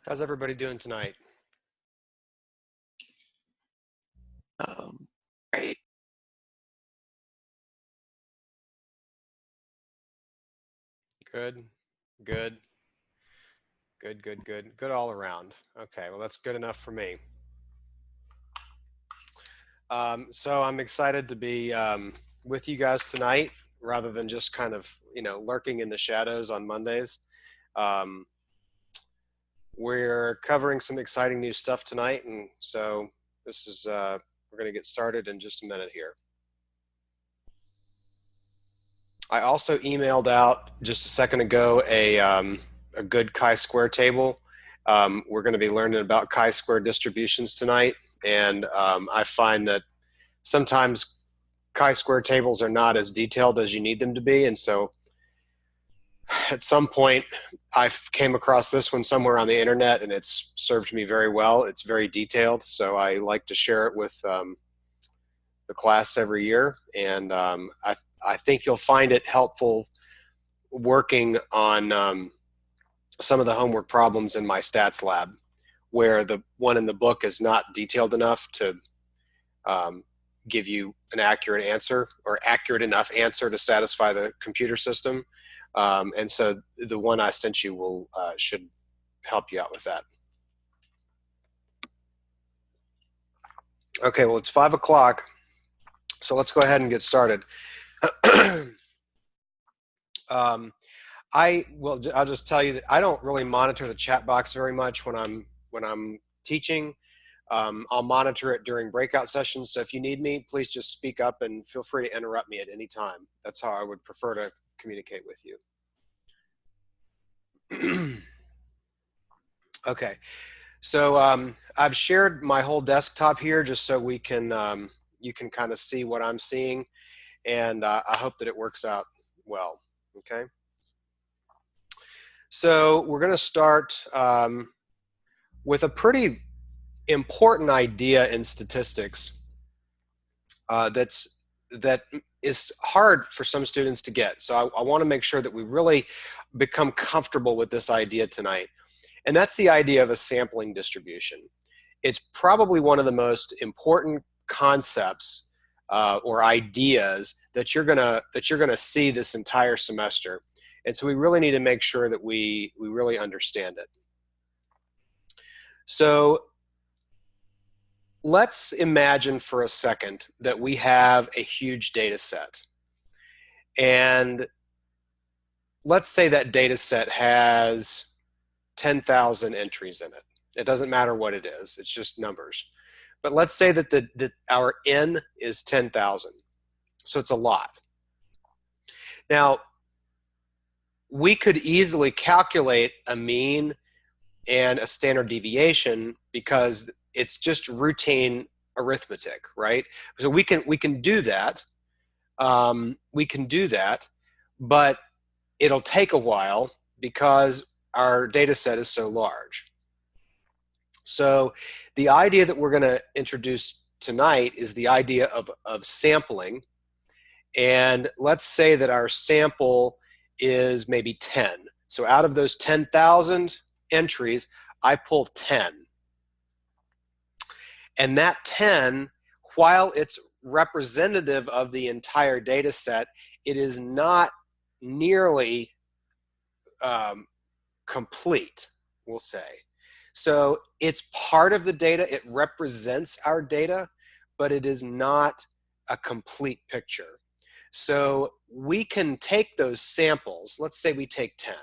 How's everybody doing tonight? Right. Good, good, good, good, good, good all around. Okay, well, that's good enough for me. So I'm excited to be with you guys tonight rather than just kind of, lurking in the shadows on Mondays. We're covering some exciting new stuff tonight, and so this is, we're going to get started in just a minute here. I also emailed out just a second ago a good chi-square table. We're going to be learning about chi-square distributions tonight, and I find that sometimes chi-square tables are not as detailed as you need them to be, and so at some point I came across this one somewhere on the internet, and it's served me very well. It's very detailed, so I like to share it with the class every year, and I think you'll find it helpful working on some of the homework problems in my stats lab, where the one in the book is not detailed enough to give you an accurate answer or accurate enough answer to satisfy the computer system. And so the one I sent you will should help you out with that. Okay, well, it's 5 o'clock, so let's go ahead and get started. I'll just tell you that I don't really monitor the chat box very much when I'm teaching. I'll monitor it during breakout sessions. So if you need me, please just speak up and feel free to interrupt me at any time. That's how I would prefer to communicate with you. Okay, so I've shared my whole desktop here just so we can you can kind of see what I'm seeing, and I hope that it works out well. Okay. So we're going to start with a pretty important idea in statistics that is hard for some students to get. So I want to make sure that we really become comfortable with this idea tonight. And that's the idea of a sampling distribution. It's probably one of the most important concepts or ideas that you're gonna see this entire semester. And so we really need to make sure that we really understand it. So let's imagine for a second that we have a huge data set. And let's say that data set has 10,000 entries in it. It doesn't matter what it is, it's just numbers. But let's say that our N is 10,000. So it's a lot. Now, we could easily calculate a mean and a standard deviation because it's just routine arithmetic, right? So we can do that. We can do that, but it'll take a while because our data set is so large. So the idea that we're going to introduce tonight is the idea of sampling. And let's say that our sample is maybe 10. So out of those 10,000 entries, I pull 10. And that 10, while it's representative of the entire data set, it is not nearly complete, we'll say. So it's part of the data, it represents our data, but it is not a complete picture. So we can take those samples, let's say we take 10,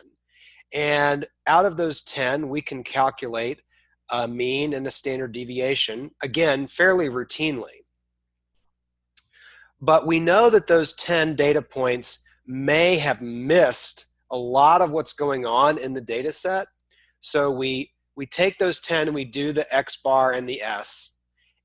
and out of those 10, we can calculate a mean and a standard deviation, again, fairly routinely. But we know that those 10 data points may have missed a lot of what's going on in the data set. So we take those 10 and we do the X bar and the S,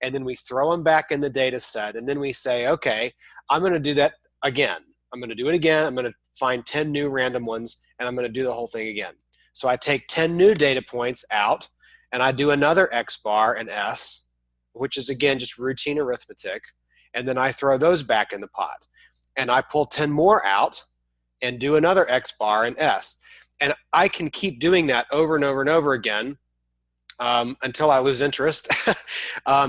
and then we throw them back in the data set, and then we say, okay, I'm going to do that again. I'm going to do it again. I'm going to find 10 new random ones, and I'm going to do the whole thing again. So I take 10 new data points out, and I do another X bar and S, which is, again, just routine arithmetic, and then I throw those back in the pot. And I pull 10 more out and do another X bar and S. And I can keep doing that over and over and over again until I lose interest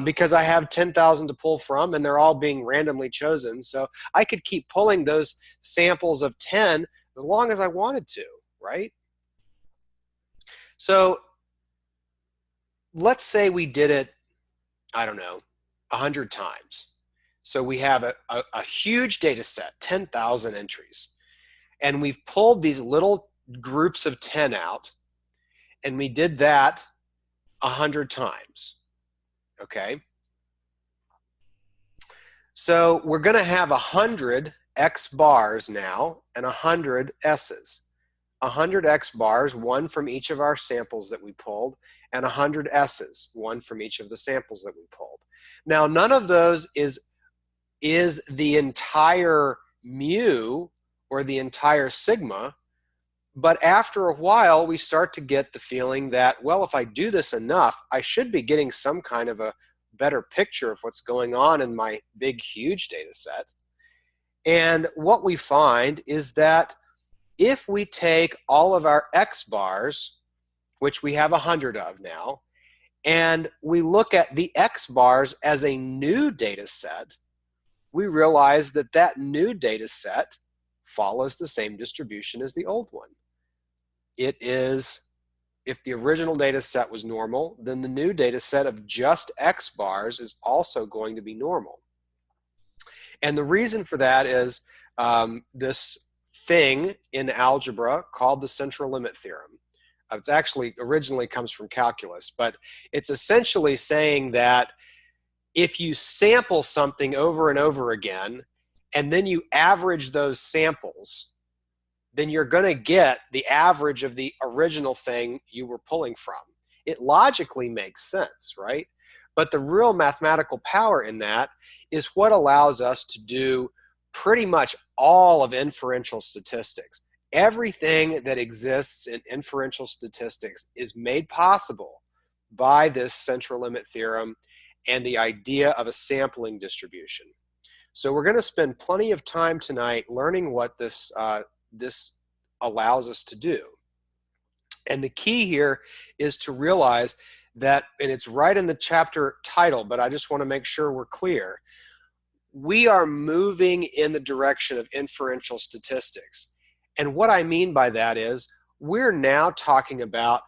because I have 10,000 to pull from and they're all being randomly chosen. So I could keep pulling those samples of 10 as long as I wanted to, right? So let's say we did it, I don't know, 100 times. So we have a huge data set, 10,000 entries. And we've pulled these little groups of 10 out, and we did that 100 times, okay? So we're going to have 100 X bars now and 100 S's. 100 X bars, one from each of our samples that we pulled, and 100 S's, one from each of the samples that we pulled. Now, none of those is the entire mu or the entire sigma, but after a while, we start to get the feeling that, well, if I do this enough, I should be getting some kind of a better picture of what's going on in my big, huge data set. And what we find is that if we take all of our X bars, which we have 100 of now, and we look at the X bars as a new data set, we realize that that new data set follows the same distribution as the old one. It is, if the original data set was normal, then the new data set of just X bars is also going to be normal. And the reason for that is this thing in algebra called the central limit theorem. It's actually originally comes from calculus, but it's essentially saying that if you sample something over and over again, and then you average those samples, then you're going to get the average of the original thing you were pulling from. It logically makes sense, right? But the real mathematical power in that is what allows us to do pretty much all of inferential statistics. Everything that exists in inferential statistics is made possible by this central limit theorem and the idea of a sampling distribution. So we're going to spend plenty of time tonight learning what this allows us to do. And the key here is to realize that, and it's right in the chapter title, but I just want to make sure we're clear, we are moving in the direction of inferential statistics. And what I mean by that is we're now talking about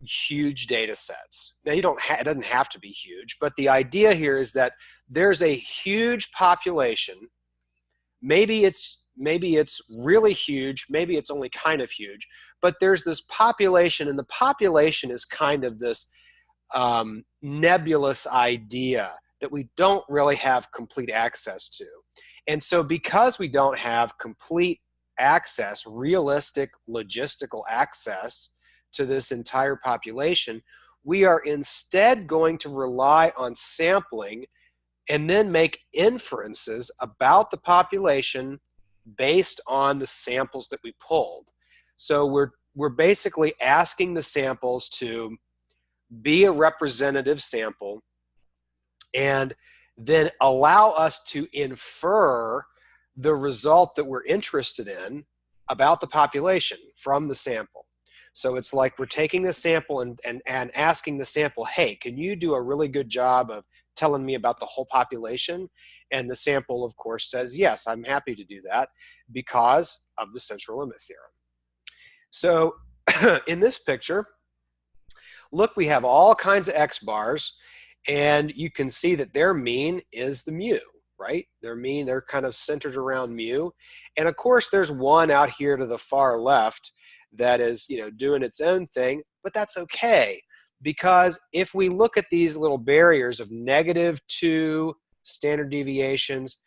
huge data sets. Now it doesn't have to be huge, but the idea here is that there's a huge population. Maybe it's really huge, maybe it's only kind of huge, but there's this population, and the population is kind of this nebulous idea that we don't really have complete access to. And so because we don't have complete access, realistic logistical access to this entire population, we are instead going to rely on sampling and then make inferences about the population based on the samples that we pulled. So we're basically asking the samples to be a representative sample and then allow us to infer the result that we're interested in about the population from the sample. So it's like we're taking the sample and asking the sample, hey, can you do a really good job of telling me about the whole population? And the sample, of course, says, yes, I'm happy to do that because of the central limit theorem. So in this picture, look, we have all kinds of X bars, and you can see that their mean is the mu, right? Their mean, they're kind of centered around mu. And of course, there's one out here to the far left that is, doing its own thing, but that's okay. Because if we look at these little barriers of -2 standard deviations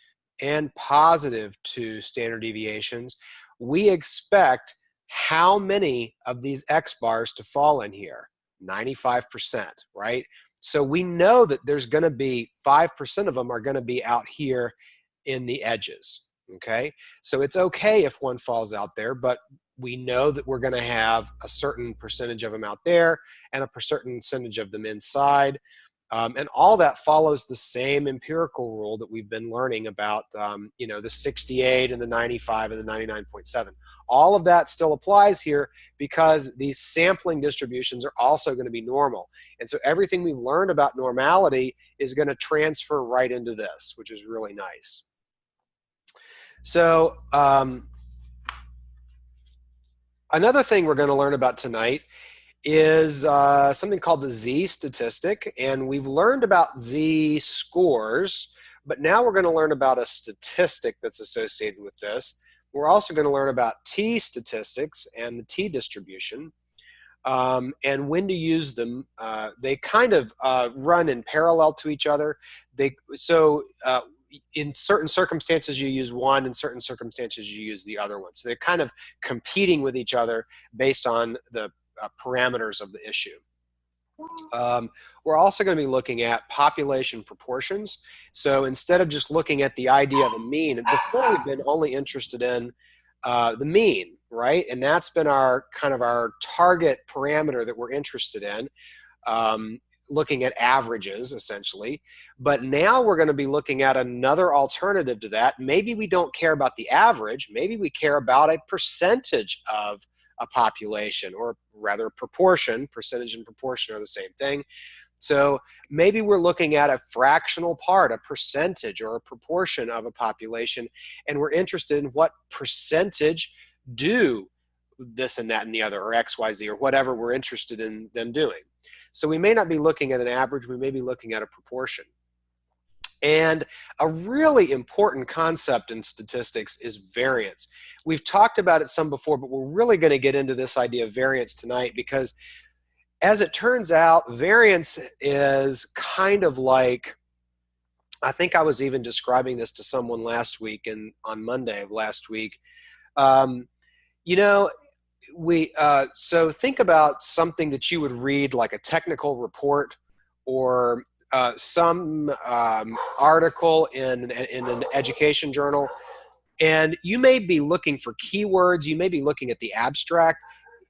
and +2 standard deviations, we expect how many of these X bars to fall in here? 95%, right? So we know that there's going to be 5% of them are going to be out here in the edges, okay? So it's okay if one falls out there, but we know that we're going to have a certain percentage of them out there and a certain percentage of them inside. And all that follows the same empirical rule that we've been learning about, you know, the 68 and the 95 and the 99.7. All of that still applies here because these sampling distributions are also going to be normal. And so everything we've learned about normality is going to transfer right into this, which is really nice. So another thing we're going to learn about tonight is something called the z-statistic, and we've learned about z-scores, but now we're going to learn about a statistic that's associated with this. We're also going to learn about t-statistics and the t-distribution, and when to use them. They kind of run in parallel to each other. In certain circumstances you use one, in certain circumstances you use the other one. So they're kind of competing with each other based on the parameters of the issue. We're also going to be looking at population proportions. So instead of just looking at the idea of a mean, before we've been only interested in the mean, right? And that's been our kind of our target parameter that we're interested in, looking at averages essentially. But now we're going to be looking at another alternative to that. Maybe we don't care about the average, maybe we care about a percentage of a population, or rather proportion. Percentage and proportion are the same thing. So maybe we're looking at a fractional part, a percentage or a proportion of a population, and we're interested in what percentage do this and that and the other, or X, Y, Z, or whatever we're interested in them doing. So we may not be looking at an average, we may be looking at a proportion. And a really important concept in statistics is variance. We've talked about it some before, but we're really going to get into this idea of variance tonight, because as it turns out, variance is kind of like, I think I was even describing this to someone last week, and on Monday of last week. You know, so think about something that you would read, like a technical report, or some article in an education journal, and you may be looking for keywords, you may be looking at the abstract,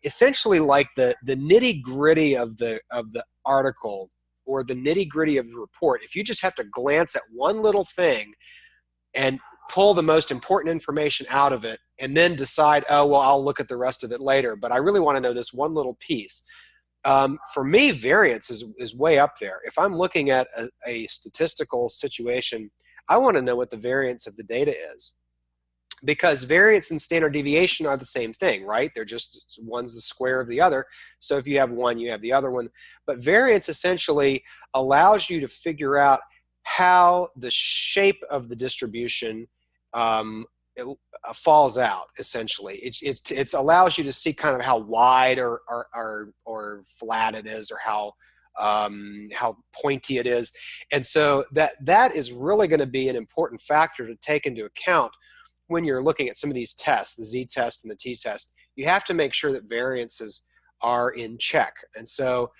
essentially like the nitty-gritty of the article, or the nitty-gritty of the report. If you just have to glance at one little thing and pull the most important information out of it, and then decide, oh, well, I'll look at the rest of it later, but I really want to know this one little piece. For me, variance is way up there. If I'm looking at a statistical situation, I want to know what the variance of the data is. Because variance and standard deviation are the same thing, right? They're just, one's the square of the other. So if you have one, you have the other one. But variance essentially allows you to figure out how the shape of the distribution falls out, essentially. It allows you to see kind of how wide or flat it is, or how pointy it is. And so that is really going to be an important factor to take into account when you're looking at some of these tests, the z-test and the t-test. You have to make sure that variances are in check. And so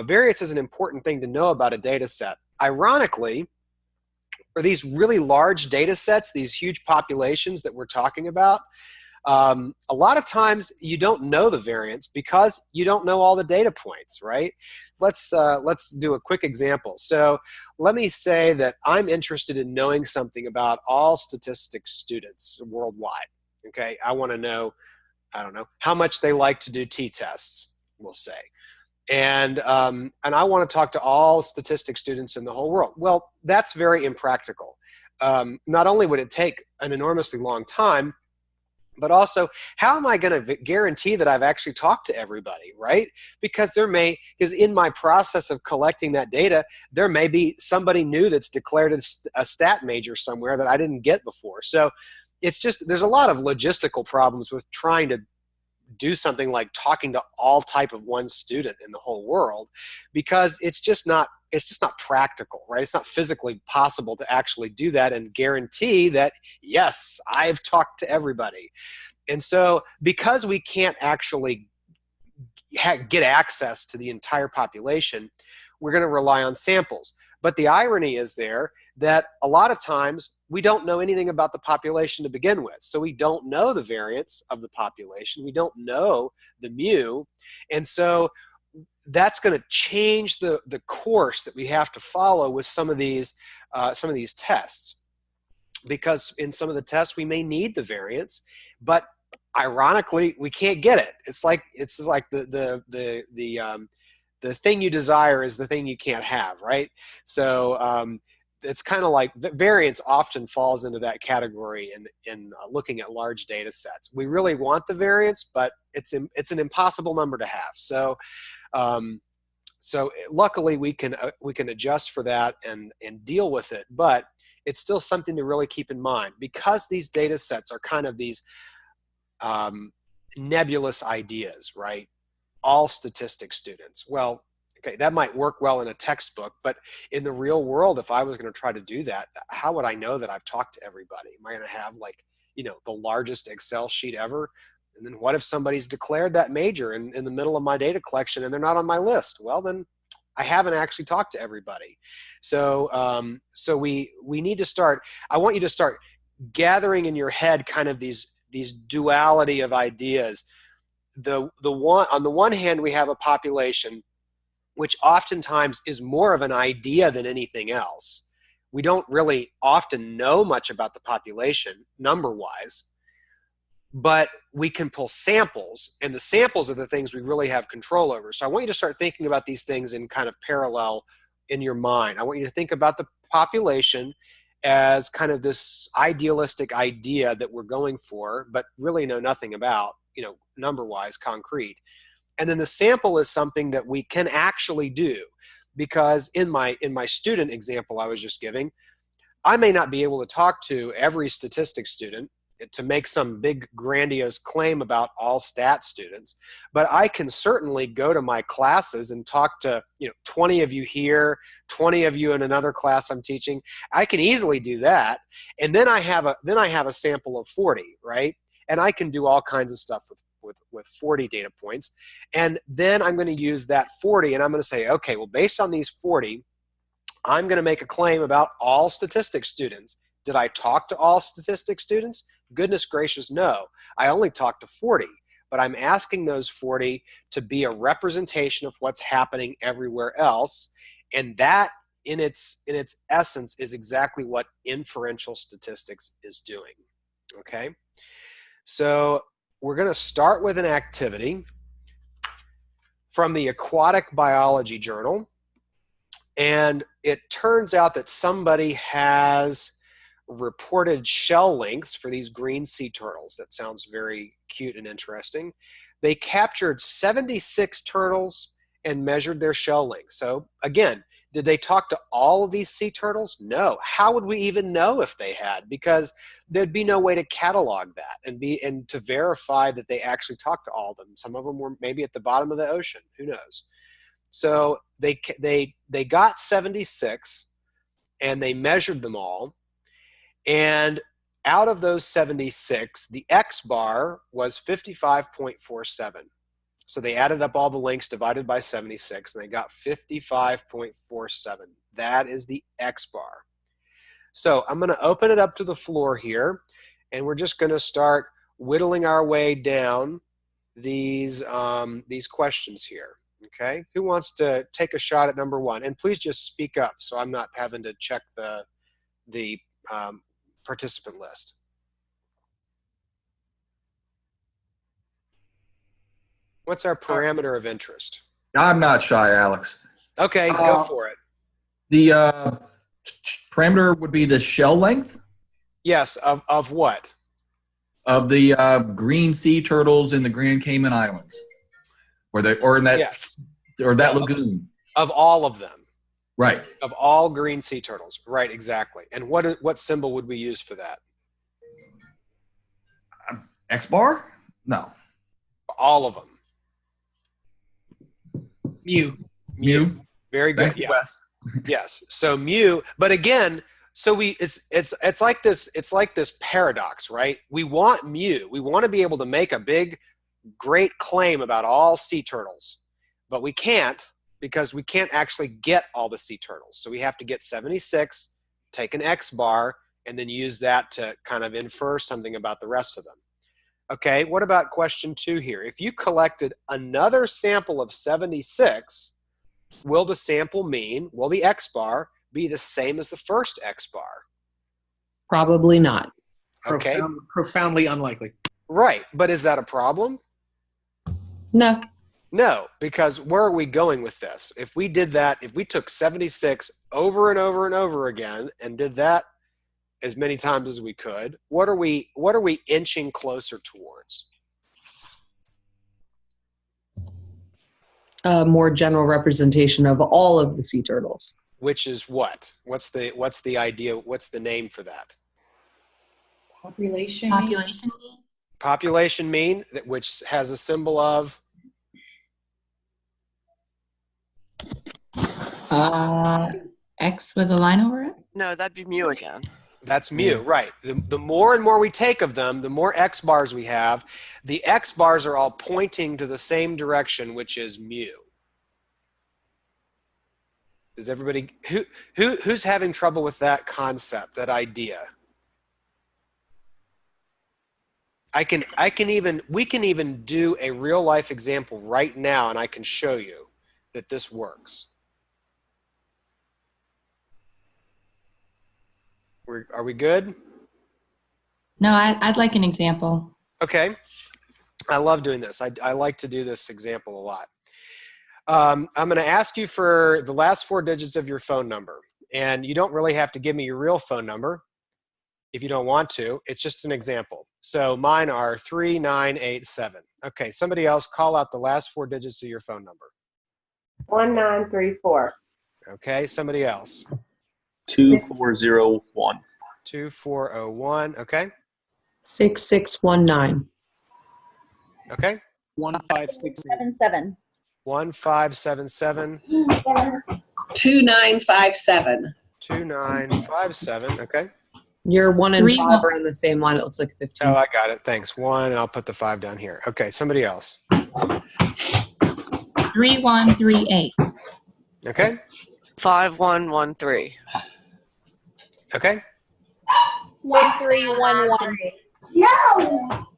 variance is an important thing to know about a data set. Ironically, for these really large data sets, these huge populations that we're talking about, a lot of times you don't know the variance because you don't know all the data points, right? Let's do a quick example. So let me say that I'm interested in knowing something about all statistics students worldwide. Okay, I want to know, I don't know, how much they like to do t-tests, we'll say. And I want to talk to all statistics students in the whole world. Well, that's very impractical. Not only would it take an enormously long time, but also, how am I going to guarantee that I've actually talked to everybody, right? Because in my process of collecting that data, there may be somebody new that's declared a stat major somewhere that I didn't get before. So it's just, there's a lot of logistical problems with trying to do something like talking to all type of one student in the whole world, because it's just not practical, right? It's not physically possible to actually do that and guarantee that, yes, I've talked to everybody. And so because we can't actually get access to the entire population, we're going to rely on samples. But the irony is there that a lot of times we don't know anything about the population to begin with. So we don't know the variance of the population. We don't know the mu. And so that's going to change the course that we have to follow with some of these tests, because in some of the tests we may need the variance, but ironically we can't get it. It's like the thing you desire is the thing you can't have, right? So it's kind of like variance often falls into that category in looking at large data sets. We really want the variance, but it's an impossible number to have. So luckily we can adjust for that and deal with it, but it's still something to really keep in mind, because these data sets are kind of these nebulous ideas, right? All statistics students. Well, okay, that might work well in a textbook, but in the real world, if I was going to try to do that, how would I know that I've talked to everybody? Am I going to have, like, the largest Excel sheet ever? And then what if somebody's declared that major in the middle of my data collection and they're not on my list? Well, then I haven't actually talked to everybody. So we need to start, I want you to start gathering in your head kind of these duality of ideas. On the one hand, we have a population which oftentimes is more of an idea than anything else. We don't really often know much about the population number-wise, but we can pull samples, and the samples are the things we really have control over. So I want you to start thinking about these things in kind of parallel in your mind. I want you to think about the population as kind of this idealistic idea that we're going for, but really know nothing about, number-wise, concrete. And then the sample is something that we can actually do, because in my student example I was just giving, I may not be able to talk to every statistics student to make some big grandiose claim about all stat students, but I can certainly go to my classes and talk to 20 of you here, 20 of you in another class I'm teaching. I can easily do that, and then I have a sample of 40, right? And I can do all kinds of stuff with 40 data points, and then I'm going to use that 40, and I'm going to say, okay, well, based on these 40, I'm going to make a claim about all statistics students. Did I talk to all statistics students? Goodness gracious, no. I only talked to 40, but I'm asking those 40 to be a representation of what's happening everywhere else, and that in its essence is exactly what inferential statistics is doing. Okay, so we're going to start with an activity from the Aquatic Biology Journal, and it turns out that somebody has reported shell lengths for these green sea turtles. That sounds very cute and interesting. They captured 76 turtles and measured their shell length. So again, did they talk to all of these sea turtles? No. How would we even know if they had? Because there'd be no way to catalog that and to verify that they actually talked to all of them. Some of them were maybe at the bottom of the ocean. Who knows? So they got 76 and they measured them all. And out of those 76, the X bar was 55.47. So they added up all the lengths divided by 76, and they got 55.47. That is the X bar. So I'm going to open it up to the floor here, and we're just going to start whittling our way down these questions here. Okay, who wants to take a shot at number one? And please just speak up so I'm not having to check the participant list. What's our parameter of interest? I'm not shy, Alex. Okay, go for it. The parameter would be the shell length? Yes, of what? Of the green sea turtles in the Grand Cayman Islands. Or in that, yes. Or that lagoon. Of all of them. Right. Of all green sea turtles. Right, exactly. And what symbol would we use for that? X bar? No. All of them. Mu. Very good. Yeah. Yes. So mu, but again, so it's like this paradox, right? We want mu. We want to be able to make a big, great claim about all sea turtles, but we can't, because we can't actually get all the sea turtles. So we have to get 76, take an X bar, and then use that to kind of infer something about the rest of them. Okay, what about question 2 here? If you collected another sample of 76, will the sample mean, will the X bar be the same as the first X bar? Probably not. Okay. Profoundly unlikely. Right, but is that a problem? No. No, because where are we going with this? If we did that, if we took 76 over and over and over again and did that as many times as we could, what are we inching closer towards? A more general representation of all of the sea turtles. Which is what? What's the idea? What's the name for that? Population. Population mean, which has a symbol of? X with a line over it? No, that'd be mu again. That's mu, right. The more and more we take of them, the more X bars we have. The X bars are all pointing to the same direction, which is mu. Does everybody, who's having trouble with that concept, that idea? we can even do a real life example right now, and I can show you that this works. Are we good? No, I'd like an example. Okay. I love doing this. I like to do this example a lot. I'm going to ask you for the last 4 digits of your phone number. And you don't really have to give me your real phone number if you don't want to. It's just an example. So mine are 3987. Okay, somebody else call out the last 4 digits of your phone number. 1934. Okay, somebody else. 2401. 2401. Okay. 6619. Okay. 1567. 1577. 2957. 2957. Okay. Your 1 and 3, 5 are on the same line. It looks like 15. Oh, I got it. Thanks. 1, and I'll put the 5 down here. Okay, somebody else. 3138. Okay. 5113. Okay. 1311.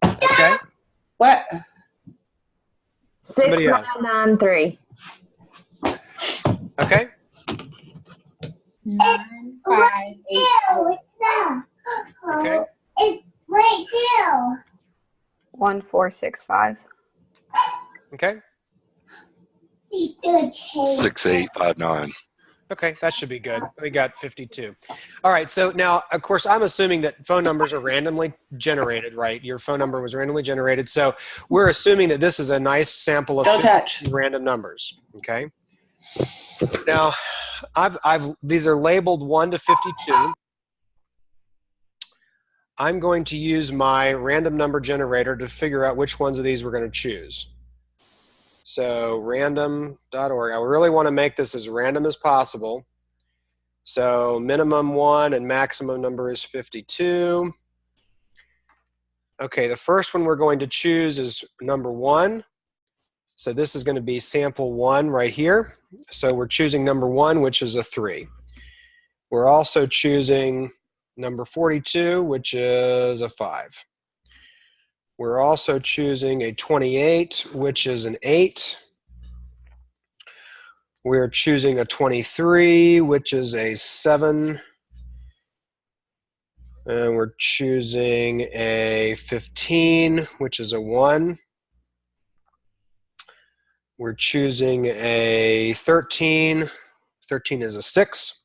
Okay. What? Somebody else. 6993. Okay. 9588. Okay. It's right there. 1465. Okay. 6859. Okay, that should be good. We got 52. All right, so now, of course, I'm assuming that phone numbers are randomly generated, right? Your phone number was randomly generated. So we're assuming that this is a nice sample of 50 random numbers, okay? Now, these are labeled 1 to 52. I'm going to use my random number generator to figure out which ones of these we're going to choose. So random.org. I really want to make this as random as possible. So minimum 1 and maximum number is 52. Okay, the first one we're going to choose is number 1. So this is going to be sample 1 right here. So we're choosing number 1, which is a 3. We're also choosing number 42, which is a 5. We're also choosing a 28, which is an 8. We're choosing a 23, which is a 7. And we're choosing a 15, which is a 1. We're choosing a 13. 13 is a 6.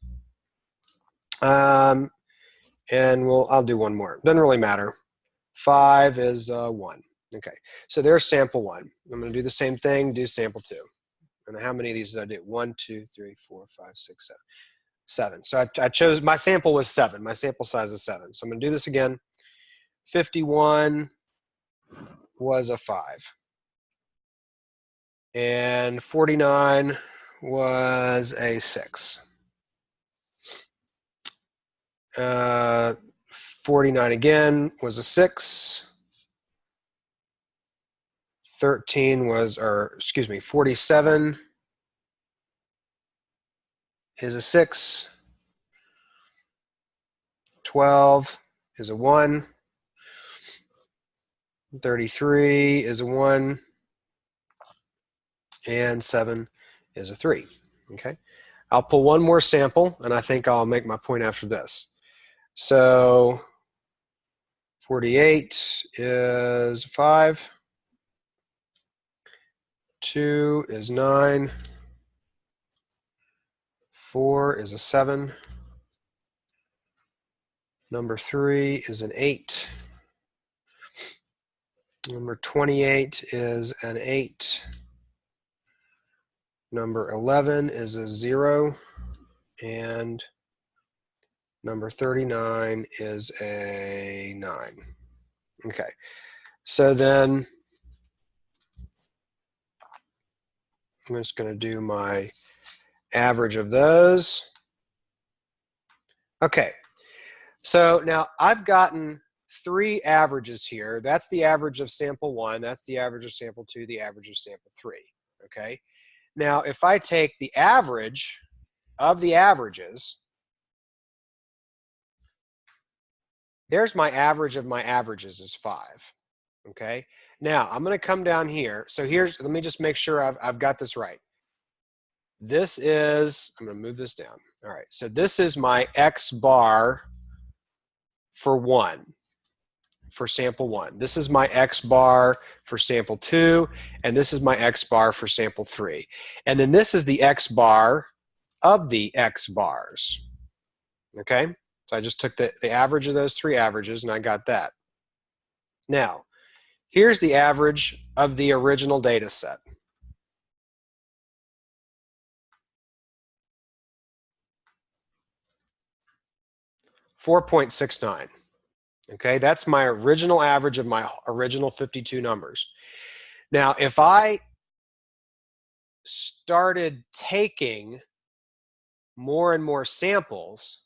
And I'll do one more. Doesn't really matter. 5 is 1. Okay, so there's sample 1. I'm going to do the same thing, do sample 2. And how many of these did I do? 1, 2, 3, 4, 5, 6, 7. 7. So I chose, my sample was 7. My sample size is 7. So I'm going to do this again. 51 was a 5. And 49 was a 6. 49 again was a 6. 13 was, or excuse me, 47 is a 6. 12 is a 1. 33 is a 1, and 7 is a 3. Okay, I'll pull one more sample, and I think I'll make my point after this. So 48 is 5, 2 is 9, 4 is a 7, number 3 is an 8, number 28 is an 8, number 11 is a 0, and number 39 is a 9. Okay, so then I'm just going to do my average of those. Okay, so now I've gotten 3 averages here. That's the average of sample 1, that's the average of sample 2, the average of sample 3. Okay, now if I take the average of the averages, there's my average of my averages is 5. Okay, now I'm going to come down here. So here's, let me just make sure I've got this right. This is, I'm going to move this down. All right, so this is my X bar for 1, for sample 1. This is my X bar for sample 2, and this is my X bar for sample 3. And then this is the X bar of the X bars. Okay, so I just took the average of those 3 averages, and I got that. Now, here's the average of the original data set. .69. Okay, that's my original average of my original 52 numbers. Now, if I started taking more and more samples,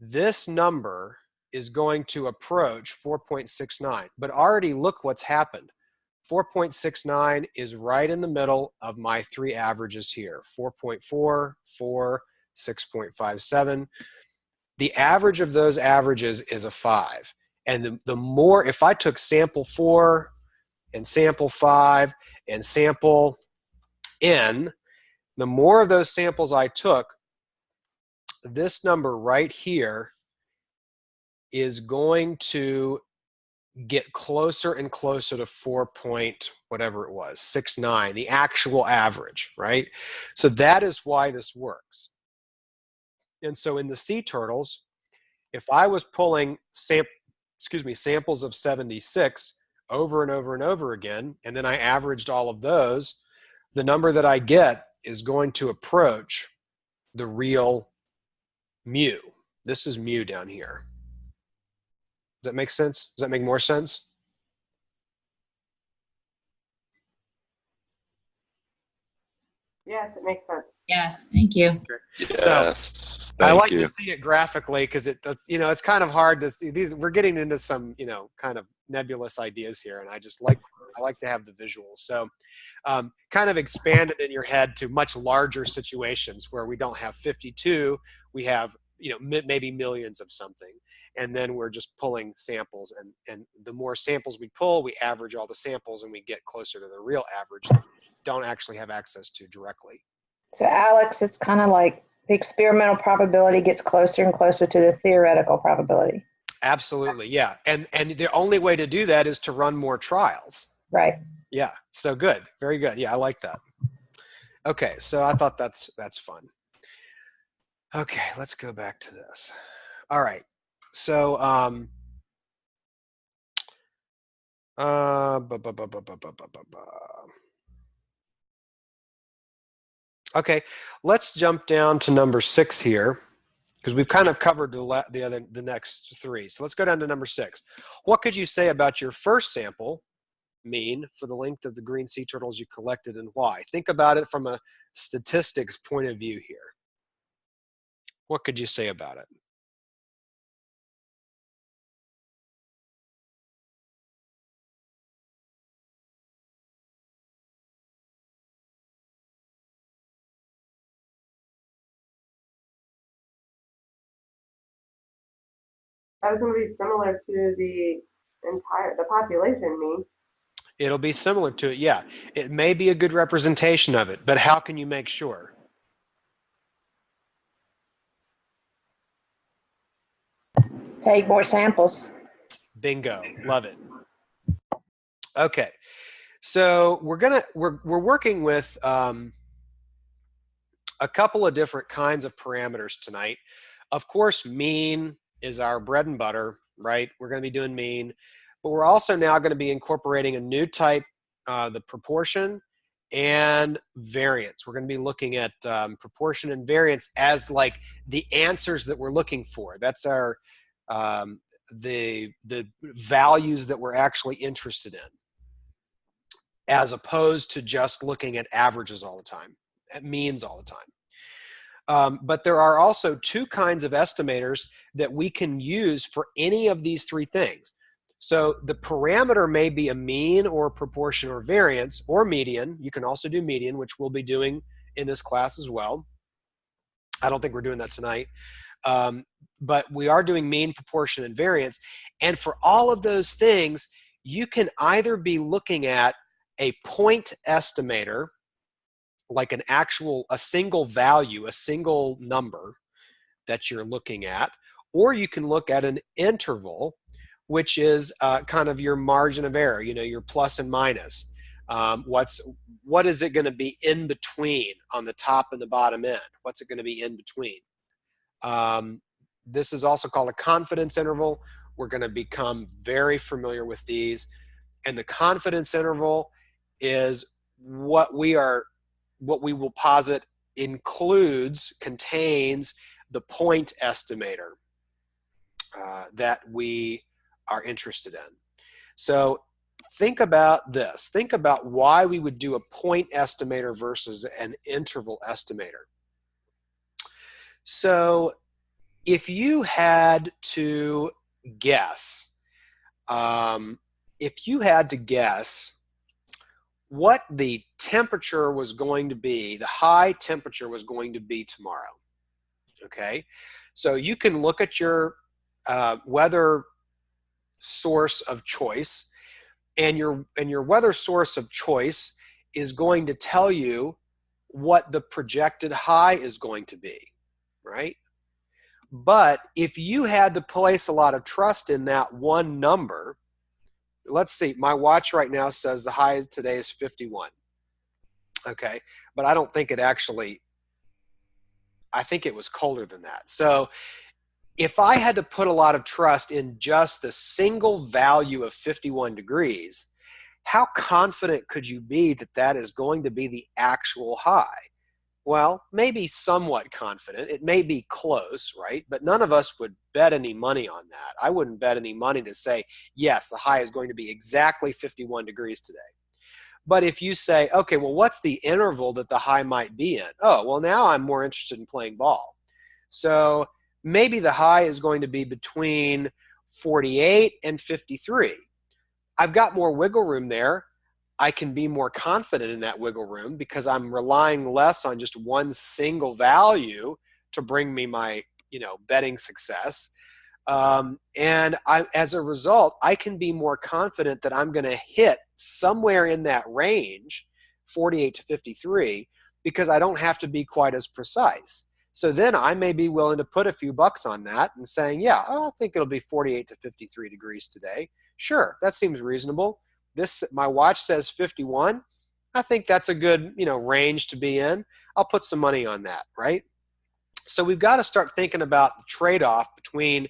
this number is going to approach 4.69. But already look what's happened. 4.69 is right in the middle of my 3 averages here. 4.4, 4, 6.57. The average of those averages is a 5. And the more, if I took sample 4 and sample 5 and sample n, the more of those samples I took, this number right here is going to get closer and closer to 4 point whatever it was, 69, the actual average, right? So that is why this works. And so in the sea turtles, if I was pulling samples of 76 over and over and over again, and then I averaged all of those, the number that I get is going to approach the real mu. This is mu down here. Does that make sense? Does that make more sense? Yes, it makes sense. Yes, thank you. Yes. I Thank like you. to see it graphically because that's, you know, it's kind of hard to see these. We're getting into some, you know, kind of nebulous ideas here, and I like to have the visuals. So kind of expand it in your head to much larger situations where we don't have 52, we have, you know, maybe millions of something, and then we're just pulling samples, and the more samples we pull, we average all the samples, and we get closer to the real average that we don't actually have access to directly. So Alex, it's kind of like the experimental probability gets closer and closer to the theoretical probability. Absolutely, yeah. And the only way to do that is to run more trials. Right. Yeah, so good. Very good. Yeah, I like that. Okay, so I thought that's fun. Okay, let's go back to this. All right. So okay, let's jump down to number 6 here, because we've kind of covered the next 3. So let's go down to number 6. What could you say about your first sample mean for the length of the green sea turtles you collected, and why? Think about it from a statistics point of view here. What could you say about it? That is going to be similar to the the population mean. It'll be similar to it, yeah. It may be a good representation of it, but how can you make sure? Take more samples. Bingo, love it. Okay, so we're working with a couple of different kinds of parameters tonight. Of course, mean is our bread and butter, right? We're going to be doing mean, but we're also now going to be incorporating a new type, the proportion and variance. We're going to be looking at proportion and variance as like the answers that we're looking for. That's our the values that we're actually interested in, as opposed to just looking at averages all the time, at means all the time. But there are also two kinds of estimators that we can use for any of these three things. So the parameter may be a mean or proportion or variance or median. You can also do median, which we'll be doing in this class as well. I don't think we're doing that tonight. But we are doing mean, proportion, and variance. And for all of those things, you can either be looking at a point estimator, like a single value, a single number that you're looking at, or you can look at an interval, which is kind of your margin of error, your plus and minus. What is it going to be in between on the top and the bottom end? What's it going to be in between? This is also called a confidence interval. We're going to become very familiar with these. And the confidence interval is what we will posit contains the point estimator that we are interested in. So think about this. Think about why we would do a point estimator versus an interval estimator. So if you had to guess, what the temperature was going to be, the high temperature was going to be tomorrow, okay? So you can look at your weather source of choice, and your weather source of choice is going to tell you what the projected high is going to be, right? But if you had to place a lot of trust in that one number, let's see, my watch right now says the high today is 51. Okay, but I don't think it actually, I think it was colder than that. So if I had to put a lot of trust in just the single value of 51 degrees, how confident could you be that that is going to be the actual high? Well, maybe somewhat confident. It may be close, right? But none of us would bet any money on that. I wouldn't bet any money to say, yes, the high is going to be exactly 51 degrees today. But if you say, okay, well, what's the interval that the high might be in? Oh, well, now I'm more interested in playing ball. So maybe the high is going to be between 48 and 53. I've got more wiggle room there. I can be more confident in that wiggle room because I'm relying less on just one single value to bring me my, betting success. And as a result, I can be more confident that I'm going to hit somewhere in that range, 48 to 53, because I don't have to be quite as precise. So then I may be willing to put a few bucks on that and saying, yeah, I think it'll be 48 to 53 degrees today. Sure, that seems reasonable. My watch says 51. I think that's a good, range to be in. I'll put some money on that, right? So we've got to start thinking about the trade-off between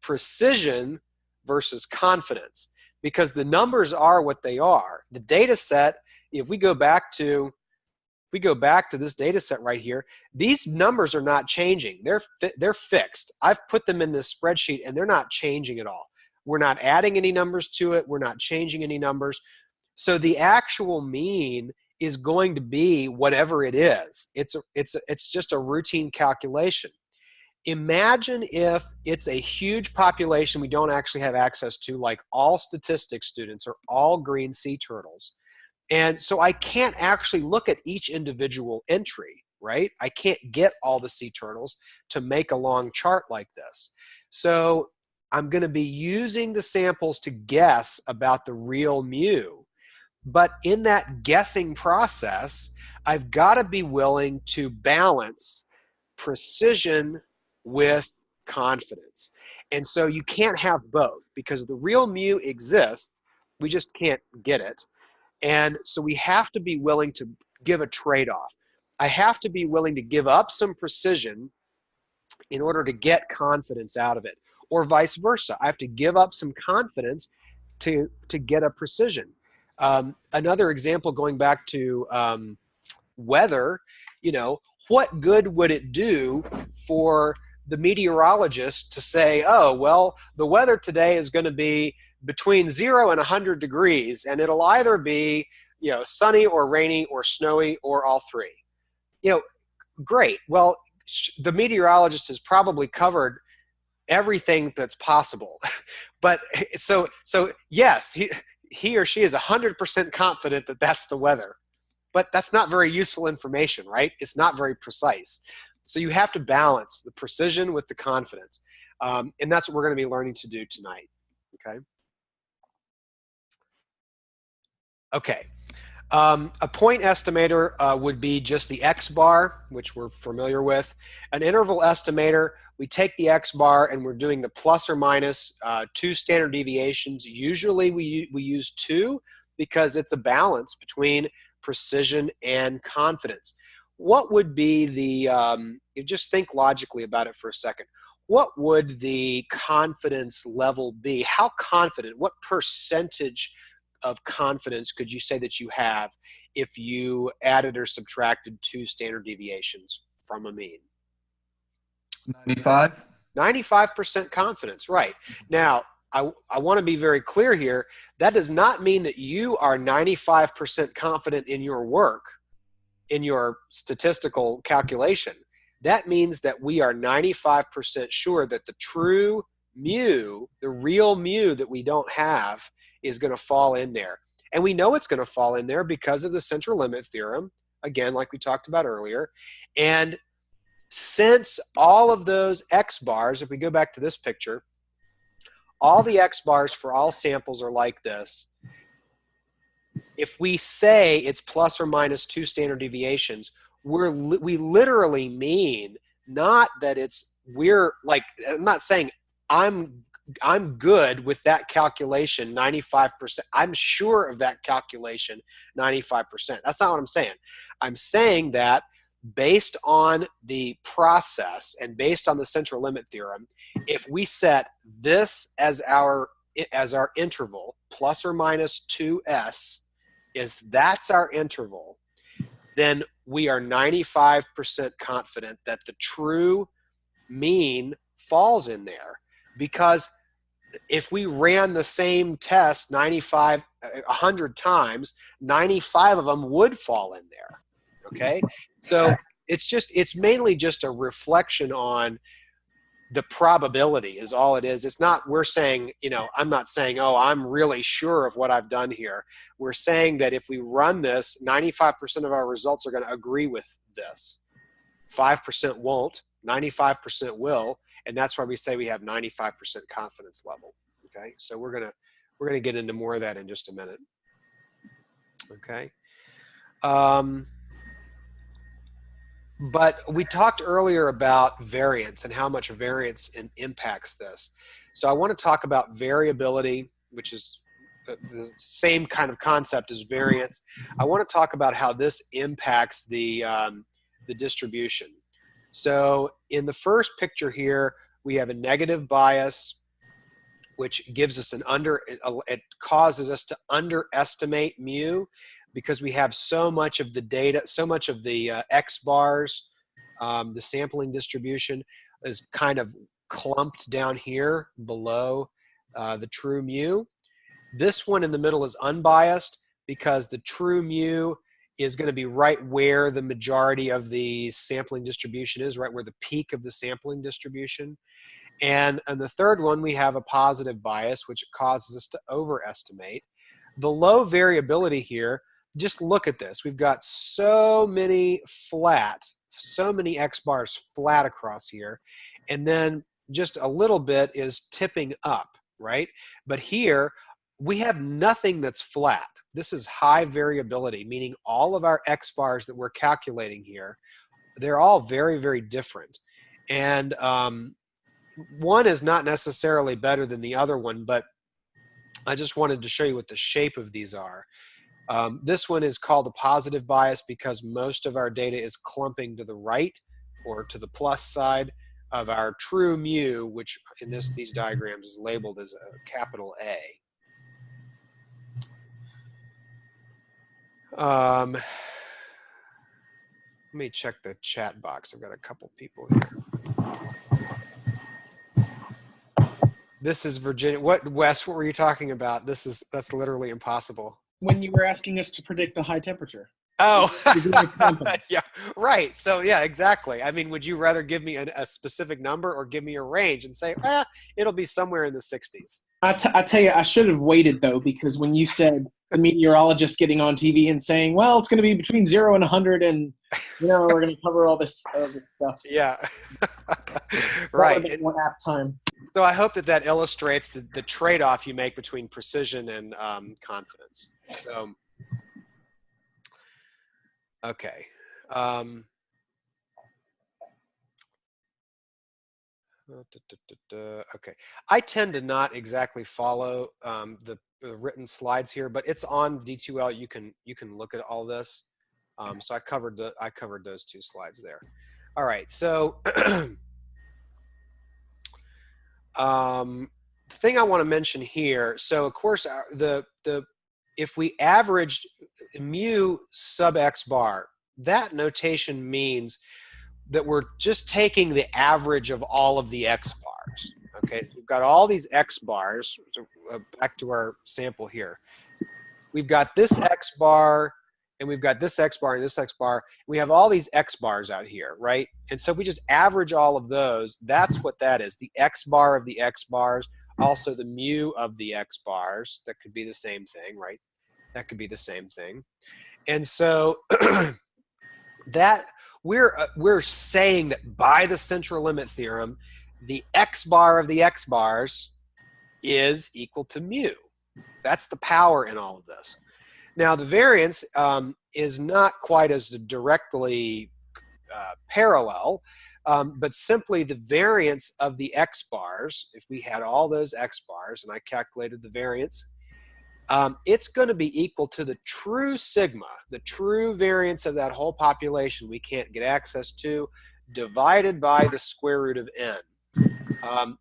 precision versus confidence, because the numbers are what they are. The data set, if we go back to this data set right here, these numbers are not changing. They're fixed. I've put them in this spreadsheet and they're not changing at all. We're not adding any numbers to it. We're not changing any numbers. So the actual mean is going to be whatever it is. It's just a routine calculation. Imagine if it's a huge population we don't actually have access to, like all statistics students or all green sea turtles. And so I can't actually look at each individual entry, right? I can't get all the sea turtles to make a long chart like this. So I'm going to be using the samples to guess about the real mu. But in that guessing process, I've got to be willing to balance precision with confidence. And so you can't have both, because the real mu exists, we just can't get it. And so we have to be willing to give a trade-off. I have to be willing to give up some precision in order to get confidence out of it, or vice versa. I have to give up some confidence to get a precision. Another example, going back to weather, you know, what good would it do for the meteorologist to say, oh, well, the weather today is going to be between 0 and 100 degrees, and it'll either be, you know, sunny or rainy or snowy or all three. You know, great. Well, the meteorologist has probably covered everything that's possible. But so yes, he or she is 100% confident that that's the weather. But that's not very useful information, right? It's not very precise. So you have to balance the precision with the confidence. And that's what we're going to be learning to do tonight, okay? Okay. A point estimator would be just the X bar, which we're familiar with. An interval estimator, we take the X bar and we're doing the plus or minus 2 standard deviations. Usually we use 2 because it's a balance between precision and confidence. What would be the, just think logically about it for a second. What would the confidence level be? How confident, what percentage of confidence could you say that you have if you added or subtracted 2 standard deviations from a mean? 95? 95% confidence, right. Now, I want to be very clear here. That does not mean that you are 95% confident in your work, in your statistical calculation. That means that we are 95% sure that the true mu, the real mu that we don't have, is going to fall in there. And we know it's going to fall in there because of the central limit theorem, again, like we talked about earlier. And since all of those X bars, if we go back to this picture, all the X bars for all samples are like this. If we say it's plus or minus 2 standard deviations, we literally mean not that it's, we're like, I'm not saying I'm good with that calculation 95%. I'm sure of that calculation 95%. That's not what I'm saying. I'm saying that based on the process and based on the central limit theorem, if we set this as our interval, plus or minus 2s, that's our interval, then we are 95% confident that the true mean falls in there. Because if we ran the same test 100 times, 95 of them would fall in there, okay? So it's mainly just a reflection on the probability is all it is. It's not, we're saying, you know, I'm not saying, oh, I'm really sure of what I've done here. We're saying that if we run this, 95% of our results are going to agree with this. 5% won't, 95% will, and that's why we say we have 95% confidence level. Okay, so we're gonna get into more of that in just a minute. Okay. But we talked earlier about variance and how much variance impacts this. So I want to talk about variability, which is the same kind of concept as variance. I want to talk about how this impacts the distribution. So in the first picture here, we have a negative bias, which gives us it causes us to underestimate mu, because we have so much of the data, so much of the X bars, the sampling distribution is kind of clumped down here below the true mu. This one in the middle is unbiased because the true mu is going to be right where the majority of the sampling distribution is, right where the peak of the sampling distribution. And the third one, we have a positive bias, which causes us to overestimate. The low variability here, just look at this. We've got so many X bars flat across here. And then just a little bit is tipping up, right? But here, we have nothing that's flat. This is high variability, meaning all of our X bars that we're calculating here, they're all very, very different. And one is not necessarily better than the other one, but I just wanted to show you what the shape of these are. This one is called a positive bias because most of our data is clumping to the right or to the plus side of our true mu, which in these diagrams is labeled as a capital A. Let me check the chat box. I've got a couple people here. This is Virginia. What, Wes, what were you talking about? That's literally impossible. When you were asking us to predict the high temperature. Oh, You're doing a clumping. yeah, right. So yeah, exactly. I mean, would you rather give me a specific number or give me a range and say, it'll be somewhere in the 60s? I tell you, I should have waited, though, because when you said the meteorologist getting on TV and saying, well, it's going to be between 0 and 100 and, we're going to cover all this stuff. Yeah, right. That would be more apt time. So I hope that illustrates the trade-off you make between precision and confidence. So, okay. Okay. I tend to not exactly follow the written slides here, but it's on D2L. You can look at all this. So I covered those two slides there. All right. So the thing I want to mention here. So of course if we averaged mu sub x bar, that notation means that we're just taking the average of all of the X bars. Okay, so we've got all these X bars. So, back to our sample here. We've got this X bar, and we've got this X bar and this X bar. We have all these X bars out here, right? And so if we just average all of those, that's what that is. The X bar of the X bars, also the mu of the X bars. That could be the same thing, right? That could be the same thing. And so that we're saying that by the central limit theorem, the X bar of the X bars is equal to mu. That's the power in all of this. Now the variance is not quite as directly parallel, but simply the variance of the X bars, if we had all those X bars and I calculated the variance, it's going to be equal to the true sigma, the true variance of that whole population we can't get access to, divided by the square root of n.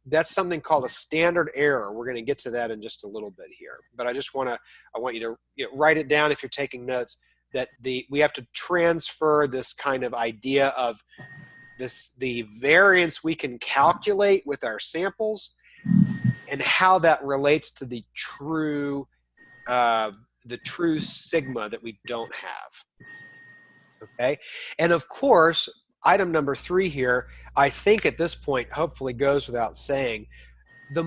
That's something called a standard error. We're going to get to that in just a little bit here. But I want you to write it down if you're taking notes, that we have to transfer this kind of idea of the variance we can calculate with our samples and how that relates to the true sigma that we don't have. Okay, and of course, item number 3 here, I think at this point, hopefully goes without saying, the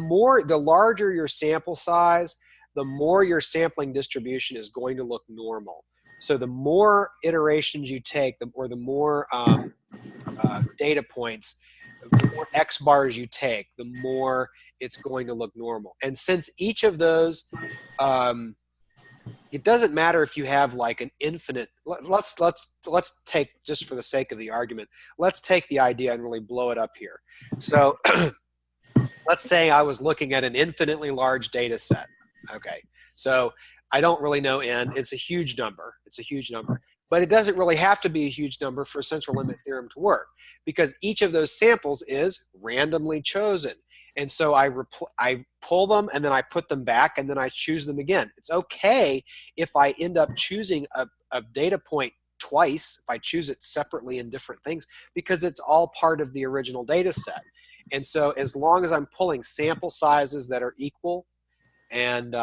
larger your sample size, the more your sampling distribution is going to look normal. So the more iterations you take, or the more data points, the more X bars you take, the more it's going to look normal. And since each of those, it doesn't matter if you have like an infinite, let's take, just for the sake of the argument, let's take the idea and really blow it up here. So let's say I was looking at an infinitely large data set. Okay, so I don't really know n. It's a huge number. It's a huge number. But it doesn't really have to be a huge number for central limit theorem to work, because each of those samples is randomly chosen. And so I pull them and then I put them back and then I choose them again. It's okay if I end up choosing a data point twice, if I choose it separately in different things, because it's all part of the original data set. And so as long as I'm pulling sample sizes that are equal and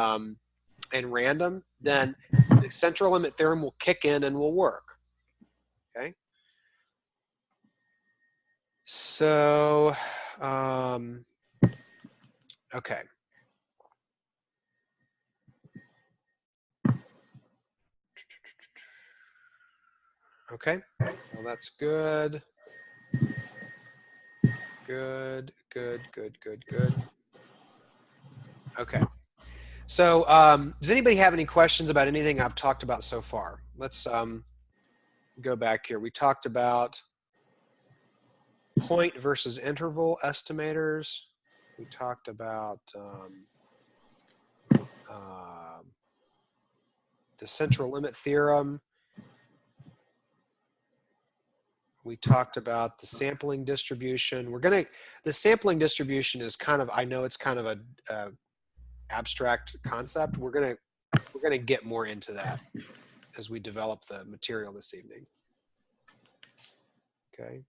random, then the central limit theorem will kick in and will work. Okay. So, okay. Okay, well, that's good. Good, good, good, good, good. Okay. So does anybody have any questions about anything I've talked about so far? Let's go back here. We talked about point versus interval estimators. We talked about the central limit theorem. We talked about the sampling distribution. The sampling distribution is kind of, I know it's kind of a abstract concept. We're gonna get more into that as we develop the material this evening. Okay.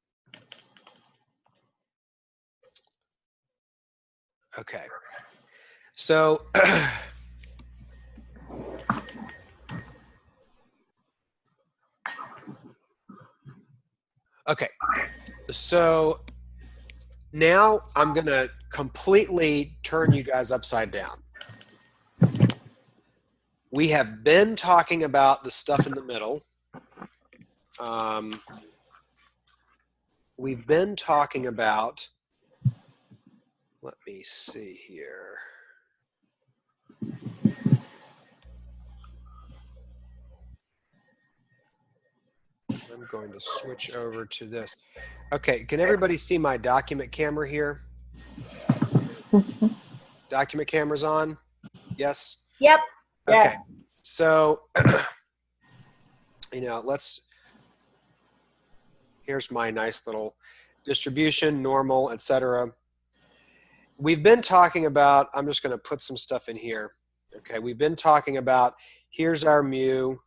Okay. So okay. So now I'm going to completely turn you guys upside down. We have been talking about the stuff in the middle. We've been talking about, let me see here. I'm going to switch over to this. Okay, can everybody see my document camera here? Document camera's on? Yes? Yep. Okay, Yeah. so, here's my nice little distribution, normal, etc. We've been talking about, I'm just going to put some stuff in here. Okay, we've been talking about, here's our mu,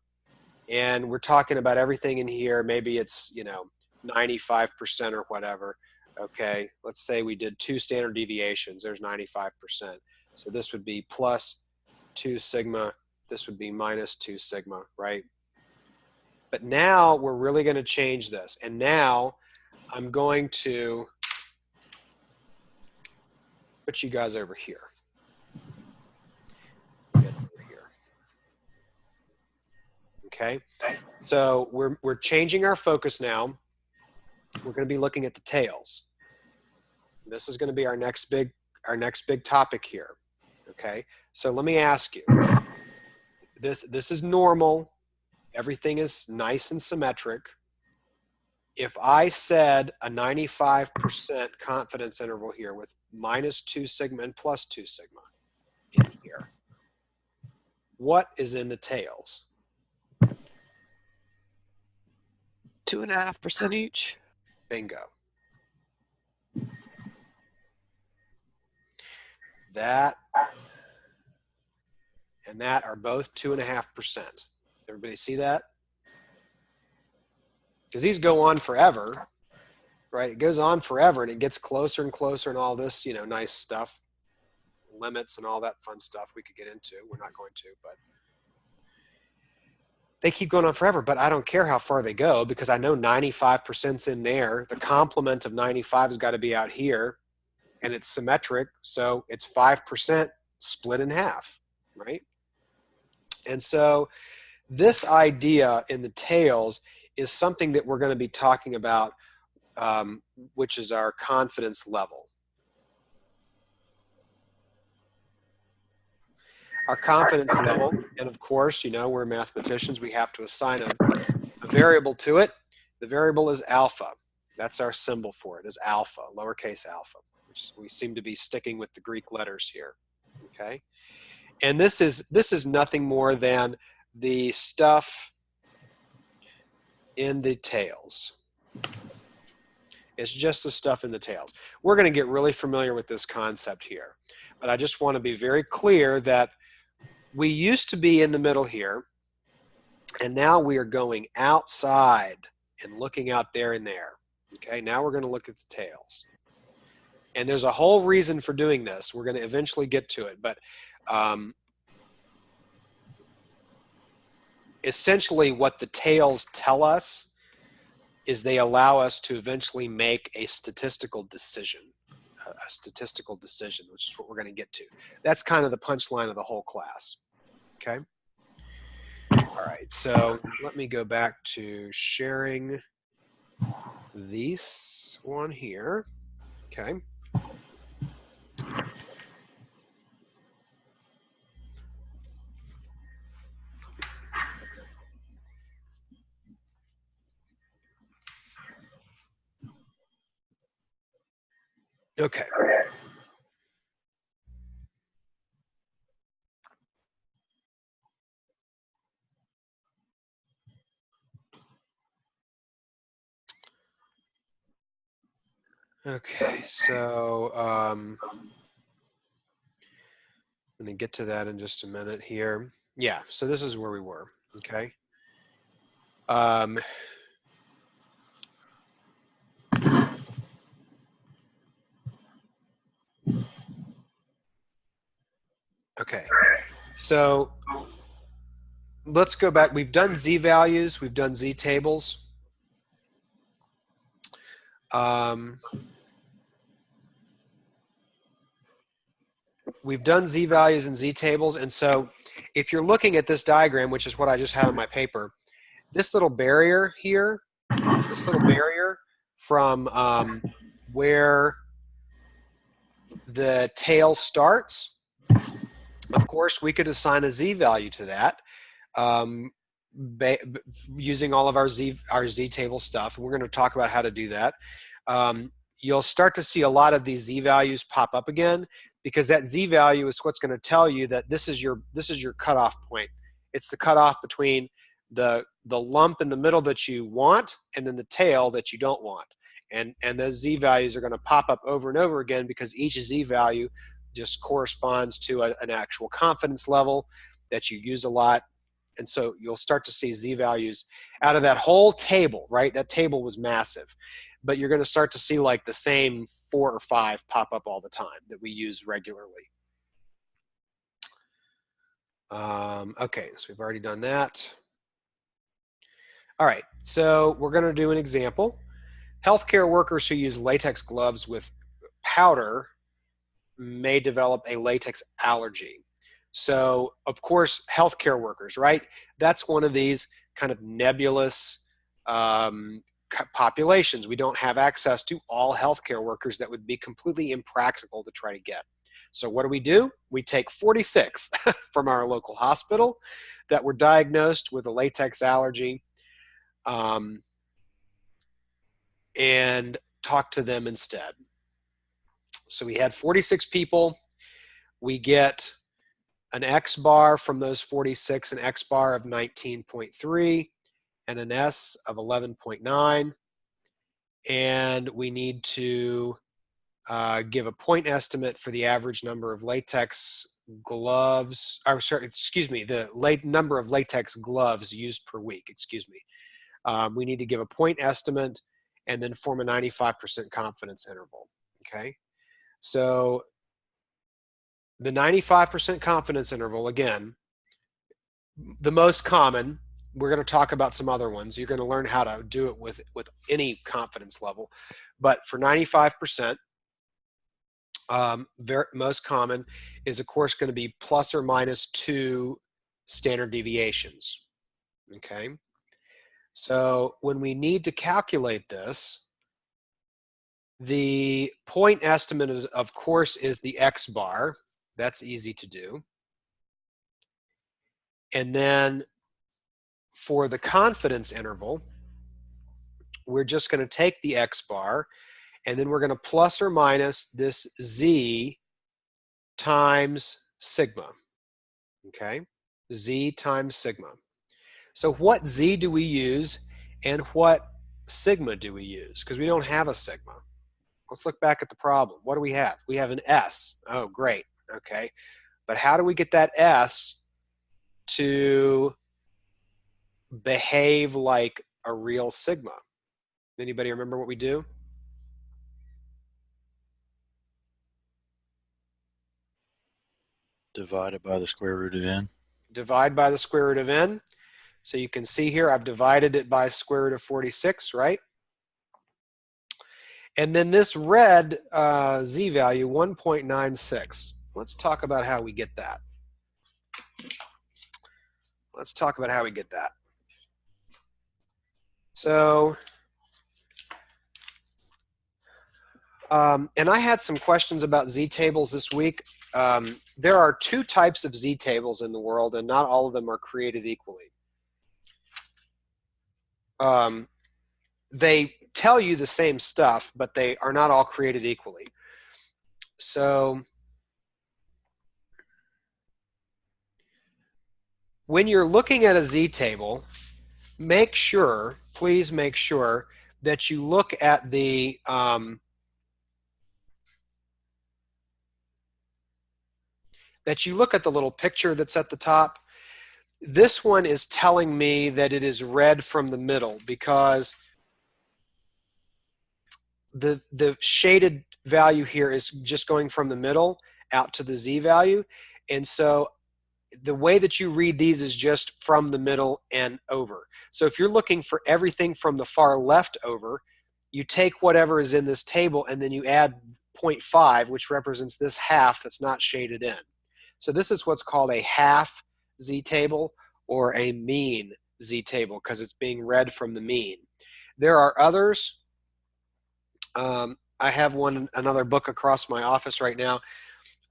and we're talking about everything in here. Maybe it's, 95% or whatever. Okay, let's say we did 2 standard deviations. There's 95%. So this would be plus 2 sigma. This would be minus 2 sigma, right? But now we're really going to change this. And now I'm going to put you guys over here. Get over here. Okay, so we're changing our focus now. We're going to be looking at the tails. This is going to be our next big topic here. Okay, so let me ask you. This is normal. Everything is nice and symmetric. If I said a 95% confidence interval here with minus 2 sigma and plus 2 sigma in here, what is in the tails? 2.5% each. Bingo. That and that are both 2.5%. Everybody see that? Because these go on forever, right? It goes on forever and it gets closer and closer and all this, nice stuff, limits and all that fun stuff we could get into. We're not going to, but they keep going on forever. But I don't care how far they go because I know 95%'s in there. The complement of 95 has got to be out here, and it's symmetric, so it's 5% split in half, right? And so this idea in the tails is something that we're going to be talking about, which is our confidence level. Our confidence level, and of course, we're mathematicians, we have to assign a variable to it. The variable is alpha. That's our symbol for it, is alpha, lowercase alpha, which we seem to be sticking with the Greek letters here, okay? And this is nothing more than the stuff in the tails. It's just the stuff in the tails. We're going to get really familiar with this concept here, but I just want to be very clear that we used to be in the middle here, and now we are going outside and looking out there and there. Okay, now we're going to look at the tails. And there's a whole reason for doing this. We're going to eventually get to it, but essentially what the tails tell us is they allow us to eventually make a statistical decision, which is what we're going to get to. That's kind of the punchline of the whole class, okay? All right, so let me go back to sharing this one here. Okay. Okay. Okay, so I'm going to get to that in just a minute here. Yeah, so this is where we were, okay? Okay, so let's go back. We've done z-values, we've done z-tables. We've done z-values and z-tables, and so if you're looking at this diagram, which is what I just had on my paper, this little barrier here, this little barrier from where the tail starts, of course, we could assign a z-value to that using all of our z-table stuff. And we're going to talk about how to do that. You'll start to see a lot of these z-values pop up again, because that z-value is what's going to tell you that this is your cutoff point. It's the cutoff between the lump in the middle that you want and then the tail that you don't want. And those z-values are going to pop up over and over again, because each z-value just corresponds to an actual confidence level that you use a lot. And so you'll start to see z-values out of that whole table, right? That table was massive. But you're going to start to see like the same 4 or 5 pop up all the time that we use regularly. Okay, so we've already done that. All right, so we're going to do an example. Healthcare workers who use latex gloves with powder may develop a latex allergy. So, of course, healthcare workers, right? That's one of these kind of nebulous populations. We don't have access to all healthcare workers. That would be completely impractical to try to get. So what do? We take 46 from our local hospital that were diagnosed with a latex allergy and talk to them instead. So we had 46 people. We get an X bar from those 46, an X bar of 19.3, and an S of 11.9. And we need to give a point estimate for the average number of latex gloves, or sorry, excuse me, the number of latex gloves used per week, excuse me. We need to give a point estimate and then form a 95% confidence interval, okay? So the 95% confidence interval, again, the most common, we're going to talk about some other ones. You're going to learn how to do it with any confidence level. But for 95%, most common is, of course, going to be plus or minus 2 standard deviations. Okay? So when we need to calculate this, the point estimate, of course, is the X bar. That's easy to do. And then for the confidence interval, we're just going to take the X bar, and then we're going to plus or minus this Z times sigma. Okay? Z times sigma. So what Z do we use and what sigma do we use? Because we don't have a sigma. Let's look back at the problem. What do we have? We have an S. Oh, great. Okay. But how do we get that S to behave like a real sigma? Anybody remember what we do? Divided by the square root of n. Divide by the square root of n. So you can see here I've divided it by square root of 46, right? And then this red Z value, 1.96. Let's talk about how we get that. Let's talk about how we get that. So And I had some questions about z-tables this week. There are two types of z-tables in the world, and not all of them are created equally. They tell you the same stuff, but they are not all created equally. So when you're looking at a z-table, make sure, please make sure that you look at the little picture that's at the top. This one is telling me that it is read from the middle because the shaded value here is just going from the middle out to the z value. And so the way that you read these is just from the middle and over. So if you're looking for everything from the far left over, you take whatever is in this table and then you add 0.5, which represents this half that's not shaded in. So this is what's called a half z-table or a mean z-table because it's being read from the mean. There are others. I have another book across my office right now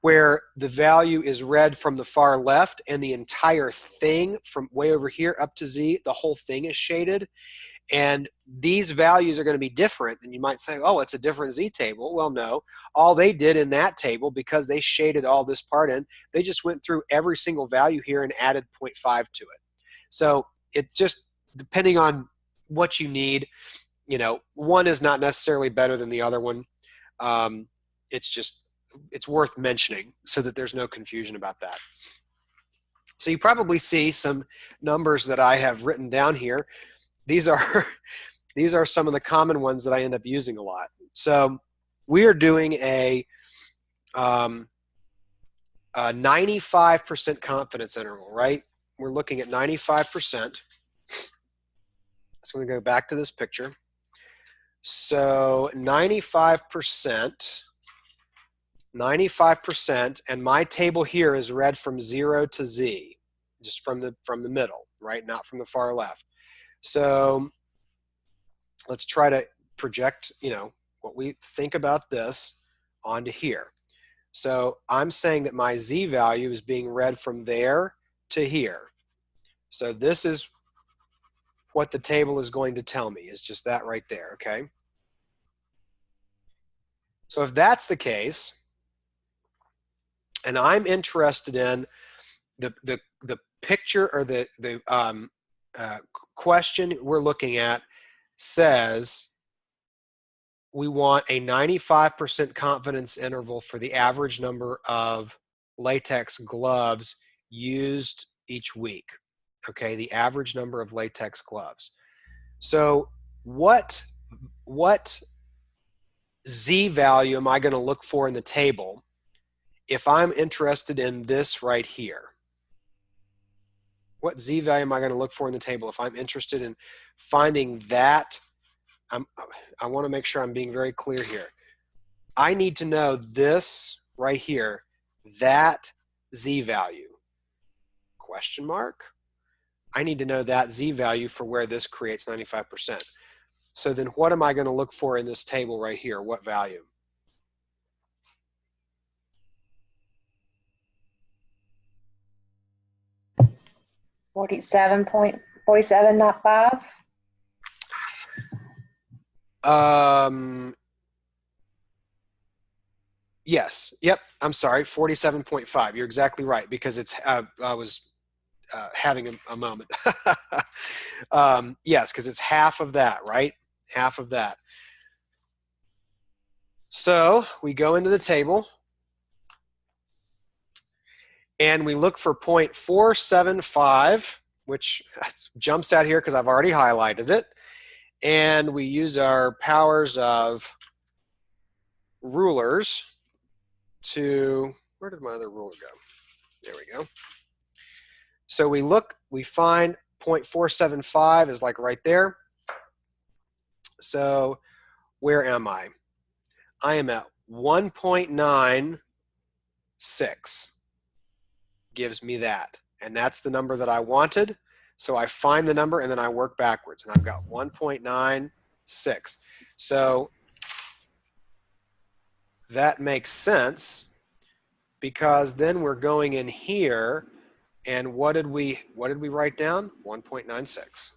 where the value is read from the far left and the entire thing from way over here up to z, the whole thing is shaded. And these values are going to be different. And you might say, oh, it's a different z-table. Well, no. All they did in that table, because they shaded all this part in, they just went through every single value here and added 0.5 to it. So it's just depending on what you need. You know, one is not necessarily better than the other one. It's worth mentioning so that there's no confusion about that. So you probably see some numbers that I have written down here. These are some of the common ones that I end up using a lot. So we are doing a 95% confidence interval, right? We're looking at 95%. So I'm going to go back to this picture. So 95%, and my table here is read from 0 to z, just from the middle, right? Not from the far left. So let's try to project, you know, what we think about this onto here. So I'm saying that my z value is being read from there to here. So this is what the table is going to tell me, is just that right there, okay? So if that's the case, and I'm interested in the picture or the question we're looking at says we want a 95% confidence interval for the average number of latex gloves used each week. Okay, the average number of latex gloves. So what z value am I going to look for in the table if I'm interested in this right here? What z value am I going to look for in the table if I'm interested in finding that? I want to make sure I'm being very clear here. I need to know this right here, that z value. Question mark? I need to know that z value for where this creates 95%. So then what am I going to look for in this table right here? What value? .47, not 5. Yes. Yep. I'm sorry. 47.5. You're exactly right, because it's. I was having a moment. Yes, because it's half of that, right? Half of that. So we go into the table and we look for 0.475, which jumps out here because I've already highlighted it. And we use our powers of rulers to, where did my other ruler go? There we go. So we look, we find 0.475 is like right there. So where am I? I am at 1.96. Gives me that. And that's the number that I wanted. So I find the number and then I work backwards. And I've got 1.96. So that makes sense because then we're going in here, and what did we write down? 1.96.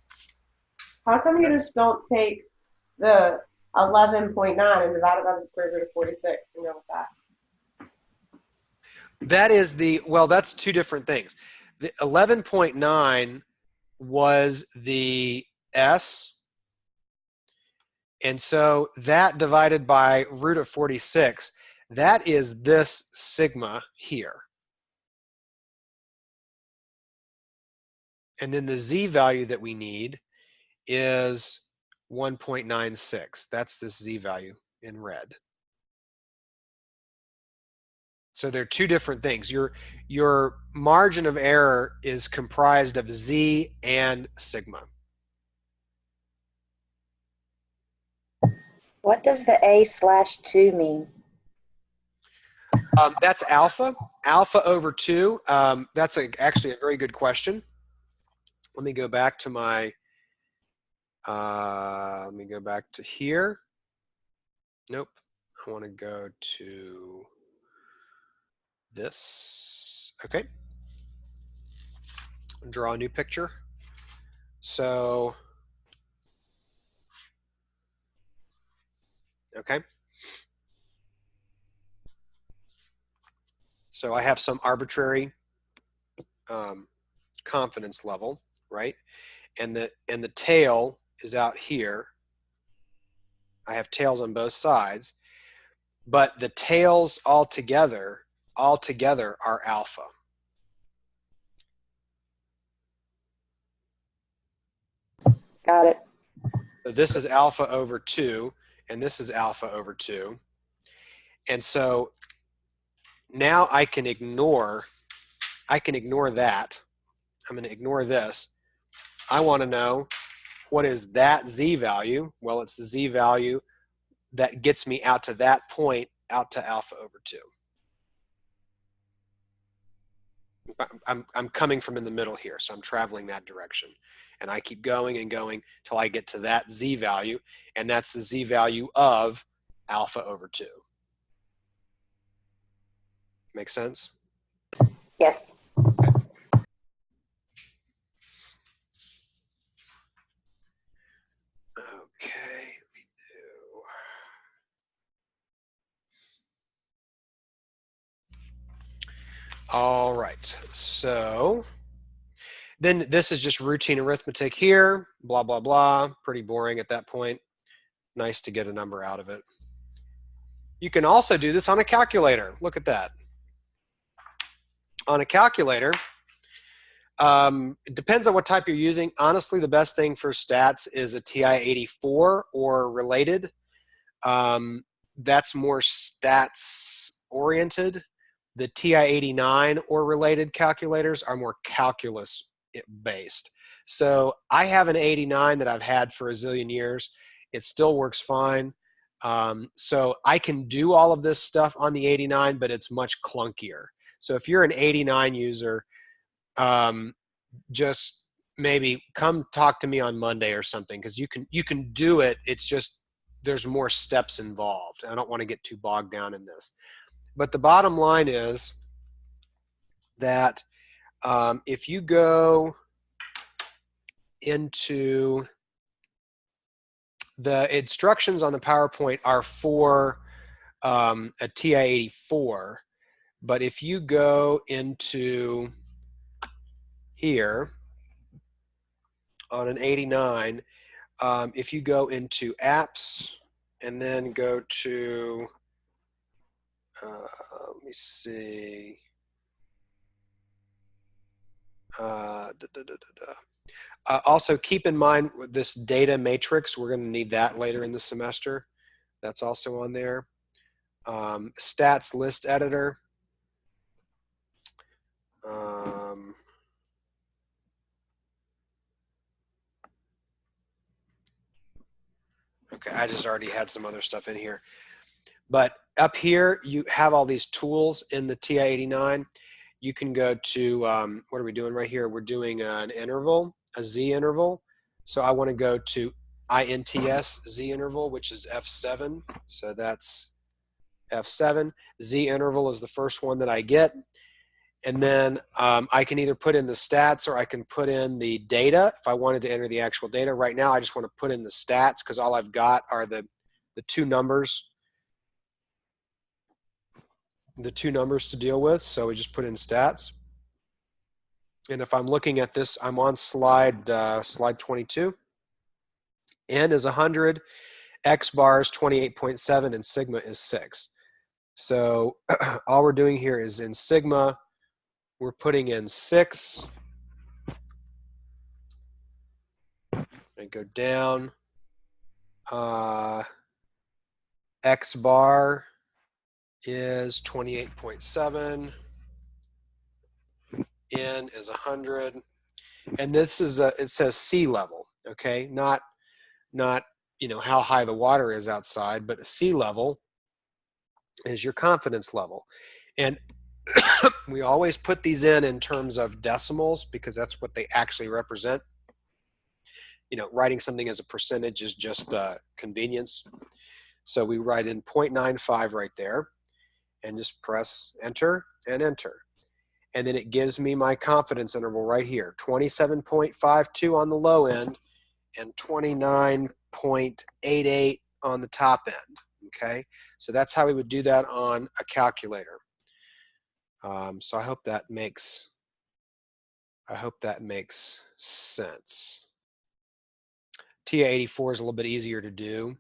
How come you just don't take the 11.9 and divide it by the square root of 46 and go with that? That is well, that's two different things. The 11.9 was the S, and so that divided by root of 46, that is this sigma here. And then the Z value that we need is 1.96. That's this Z value in red. So they're two different things. Your margin of error is comprised of Z and sigma. What does the A/2 mean? That's alpha. Alpha over 2. That's actually a very good question. Let me go back to my, let me go back to here. Nope. I want to go to this. Okay. Draw a new picture. So, okay. So I have some arbitrary confidence level, right? And the tail is out here. I have tails on both sides, but the tails altogether are alpha. Got it. So this is alpha over 2, and this is alpha over 2. And so now I can ignore that. I'm going to ignore this. I want to know, what is that Z value? Well, it's the Z value that gets me out to that point, out to alpha over 2. I'm coming from in the middle here, so I'm traveling that direction. And I keep going and going till I get to that Z value, and that's the Z value of alpha over 2. Make sense? Yes. Okay, we do. All right, so then this is just routine arithmetic here, blah, blah, blah. Pretty boring at that point. Nice to get a number out of it. You can also do this on a calculator. Look at that. On a calculator, it depends on what type you're using. Honestly, the best thing for stats is a TI-84 or related. That's more stats oriented. The TI-89 or related calculators are more calculus based. So I have an 89 that I've had for a zillion years. It still works fine. So I can do all of this stuff on the 89, but it's much clunkier. So if you're an 89 user, just maybe come talk to me on Monday or something, because you can do it. It's just there's more steps involved. I don't want to get too bogged down in this. But the bottom line is that if you go into the instructions on the PowerPoint are for a TI-84, but if you go into here on an 89, if you go into apps and then go to, let me see, also keep in mind this data matrix, we're going to need that later in the semester. That's also on there. Stats list editor. Okay, I just already had some other stuff in here. But up here, you have all these tools in the TI-89. You can go to, what are we doing right here? We're doing an interval, a Z interval. So I want to go to INTS Z interval, which is F7. So that's F7. Z interval is the first one that I get. And then I can either put in the stats or I can put in the data if I wanted to enter the actual data. Right now, I just want to put in the stats because all I've got are the two numbers. The two numbers to deal with. So we just put in stats. And if I'm looking at this, I'm on slide 22. N is 100, X bar is 28.7, and sigma is 6. So all we're doing here is in sigma, we're putting in 6. And go down. X bar is 28.7. N is 100. And this is it says sea level, okay? Not how high the water is outside, but sea level is your confidence level. And we always put these in terms of decimals because that's what they actually represent. Writing something as a percentage is just convenience. So we write in 0.95 right there and just press enter and enter. And then it gives me my confidence interval right here, 27.52 on the low end and 29.88 on the top end. Okay, so that's how we would do that on a calculator. So I hope that makes sense. TA84 is a little bit easier to do,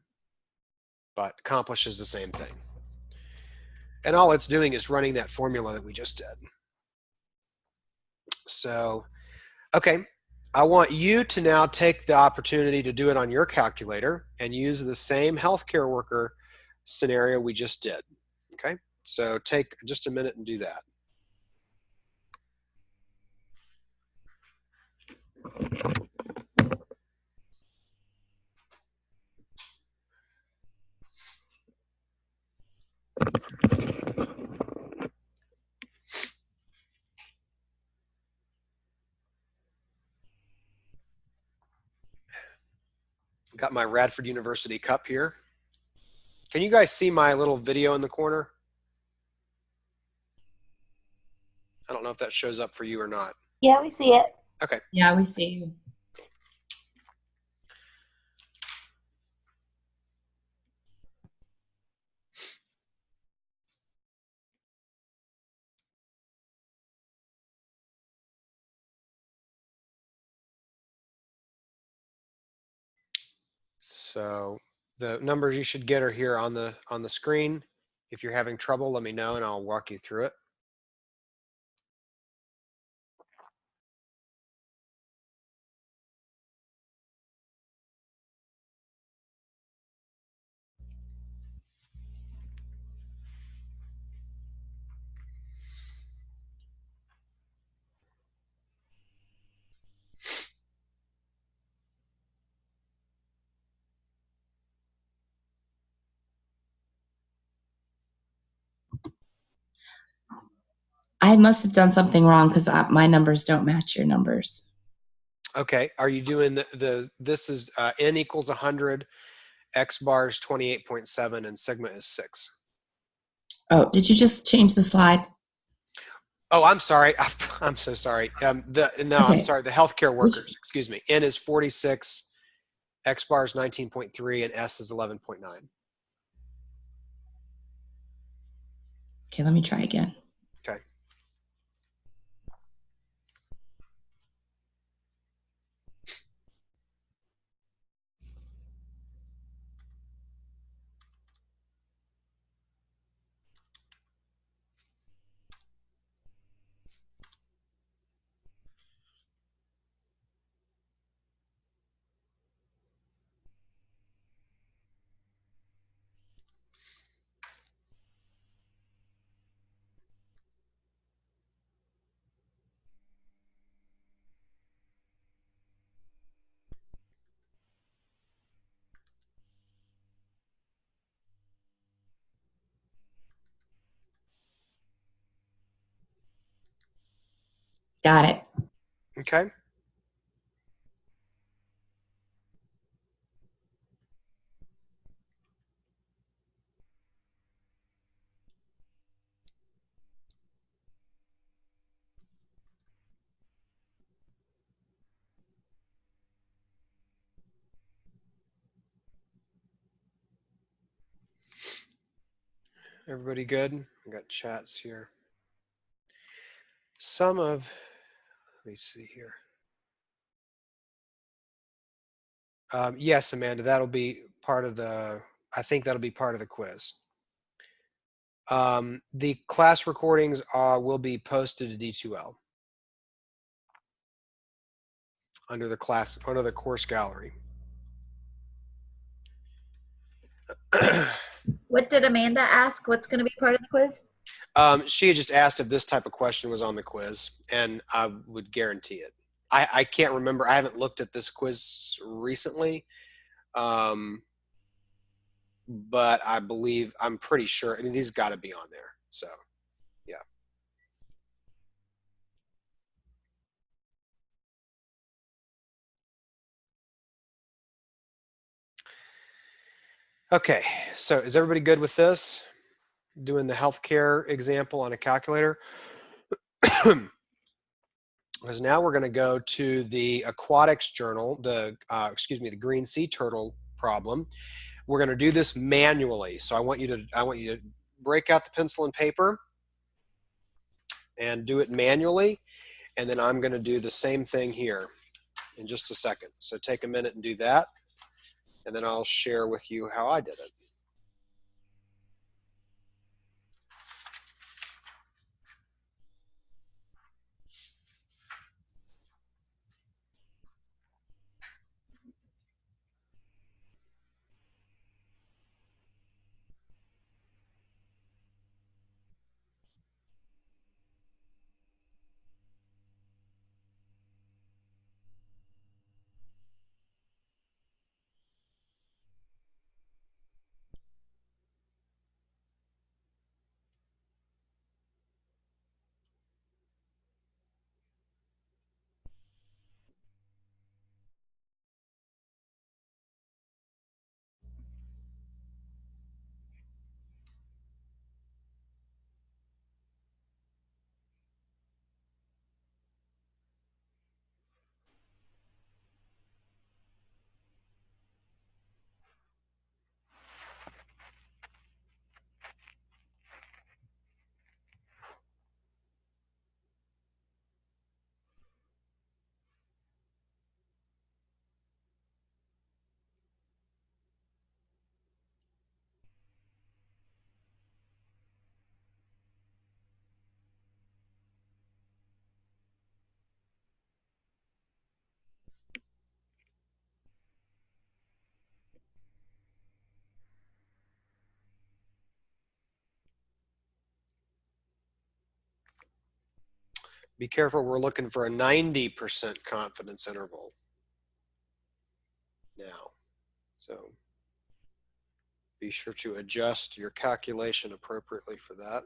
but accomplishes the same thing. And all it's doing is running that formula that we just did. So, okay, I want you to now take the opportunity to do it on your calculator and use the same healthcare worker scenario we just did. Okay, so take just a minute and do that. Got my Radford University cup here. Can you guys see my little video in the corner? I don't know if that shows up for you or not. Yeah, we see it. Okay. Yeah, we see you. So the numbers you should get are here on the screen. If you're having trouble, let me know and I'll walk you through it. I must have done something wrong because my numbers don't match your numbers. Okay, are you doing this is N equals 100, X bar is 28.7, and sigma is 6. Oh, did you just change the slide? Oh, I'm sorry. I'm so sorry. I'm sorry. The healthcare workers, excuse me. N is 46, X bar is 19.3, and S is 11.9. Okay, let me try again. Okay. Got it. Okay. Everybody good? I got chats here. Let me see here. Yes, Amanda, that'll be part of I think that'll be part of the quiz. The class recordings will be posted to D2L under the course gallery. What did Amanda ask? What's going to be part of the quiz? She had just asked if this type of question was on the quiz, and I would guarantee it. I can't remember. I haven't looked at this quiz recently, but I'm pretty sure. I mean, these got to be on there. So, yeah. Okay, so is everybody good with this? Doing the healthcare example on a calculator? Because now we're going to go to the aquatics journal, the green sea turtle problem. We're going to do this manually. So I want you to break out the pencil and paper and do it manually. And then I'm going to do the same thing here in just a second. So take a minute and do that. And then I'll share with you how I did it. Be careful, we're looking for a 90% confidence interval now. So be sure to adjust your calculation appropriately for that.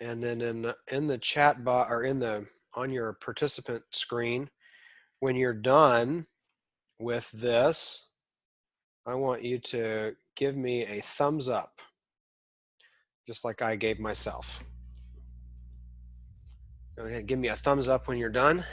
And then in the chat box or on your participant screen, when you're done with this, I want you to give me a thumbs up, just like I gave myself. Go ahead, give me a thumbs up when you're done.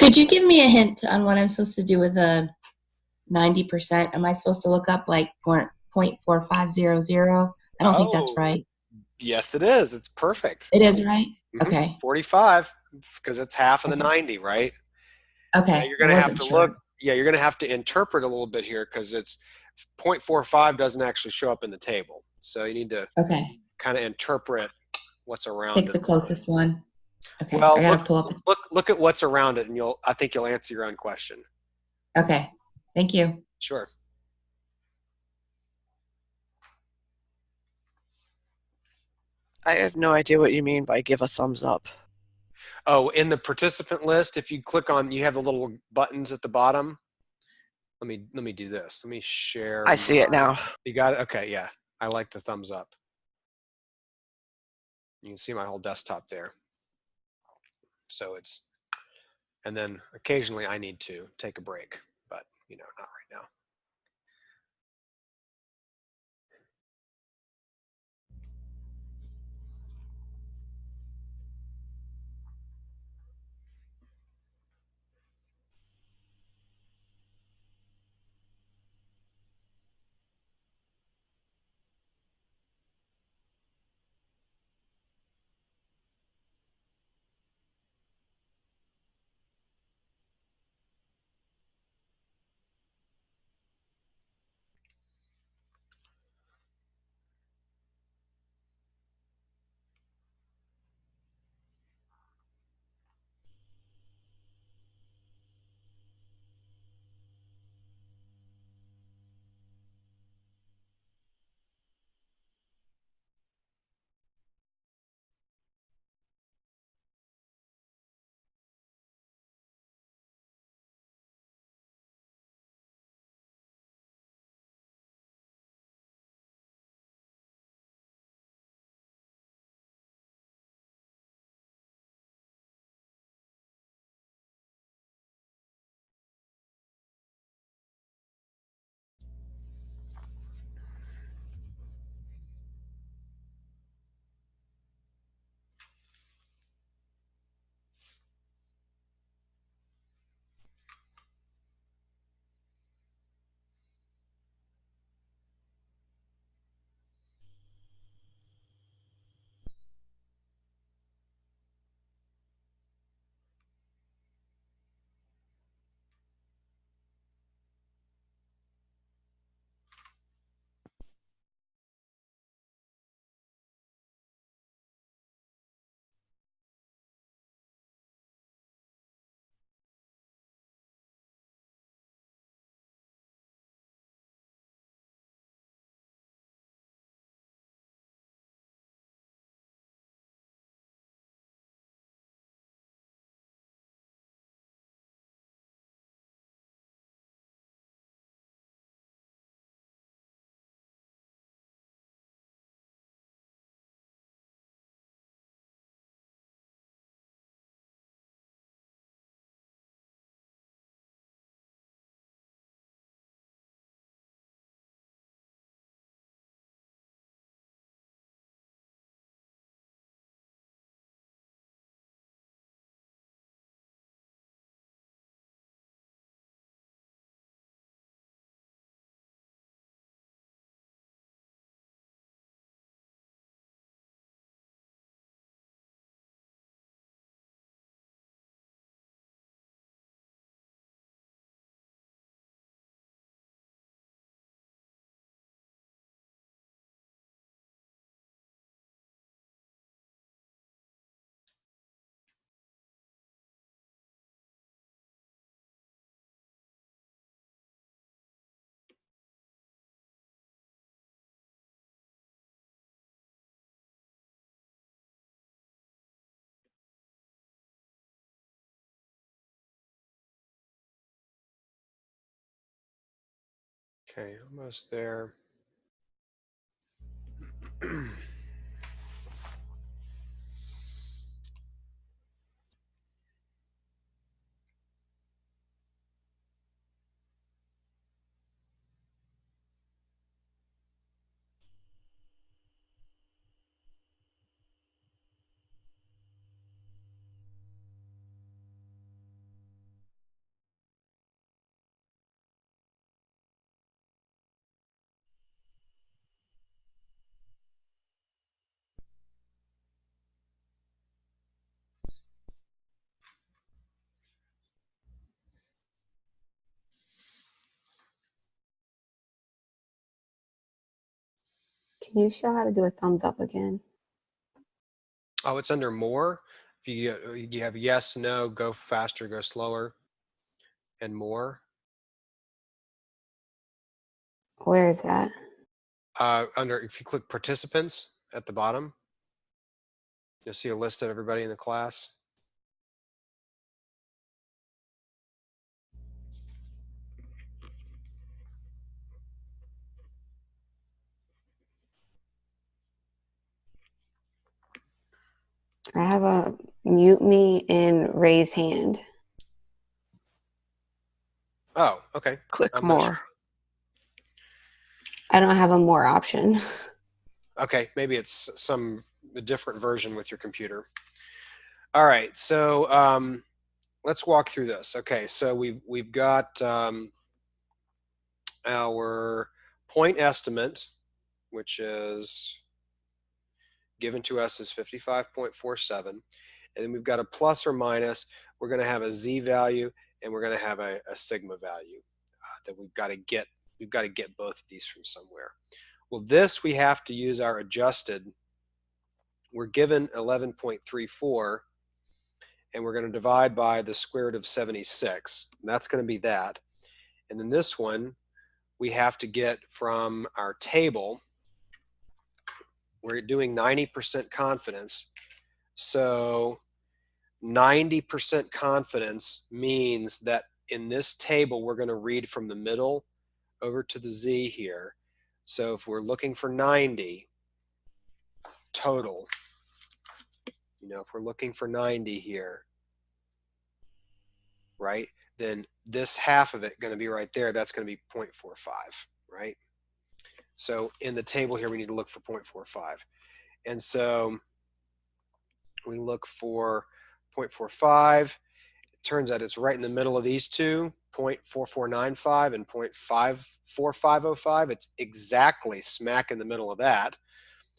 Could you give me a hint on what I'm supposed to do with the 90%? Am I supposed to look up like 0.4500? I don't think that's Oh, right. yes, it is. It's perfect. It is right? Mhm. Okay. 45, because it's half of the Okay. 90, right? Okay. Now you're going I to have wasn't to sure. look. Yeah, you're going to have to interpret a little bit here because it's 0.45 doesn't actually show up in the table. So you need to Okay. kind of interpret what's around Pick it. the closest one. Okay. Well, I gotta pull up. look at what's around it, and I think you'll answer your own question. Okay. Thank you. Sure. I have no idea what you mean by give a thumbs up. Oh, in the participant list, if you click on, you have the little buttons at the bottom. Let me do this. Let me share. I see it now. You got it? Okay, yeah. I like the thumbs up. You can see my whole desktop there. So it's, and then occasionally I need to take a break, but not right now. Okay, almost there. Can you show how to do a thumbs up again? Oh, it's under more. If you have yes, no, go faster, go slower, and more. Where is that? If you click participants at the bottom, you'll see a list of everybody in the class. I have a mute me and raise hand. Oh, okay. Click more. I don't have a more option. Okay, maybe it's a different version with your computer. All right, so let's walk through this. Okay, so we've got our point estimate, which is given to us as 55.47, and then we've got a plus or minus. We're going to have a z value, and we're going to have a sigma value that we've got to get. We've got to get both of these from somewhere. Well, this we have to use our adjusted. We're given 11.34, and we're going to divide by the square root of 76. And that's going to be that. And then this one we have to get from our table. We're doing 90% confidence. So 90% confidence means that in this table, we're going to read from the middle over to the z here. So if we're looking for 90 total, if we're looking for 90 here, right, then this half of it going to be right there. That's going to be 0.45, right? So in the table here, we need to look for 0.45. And so we look for 0.45. It turns out it's right in the middle of these two, 0.4495 and 0.54505. It's exactly smack in the middle of that.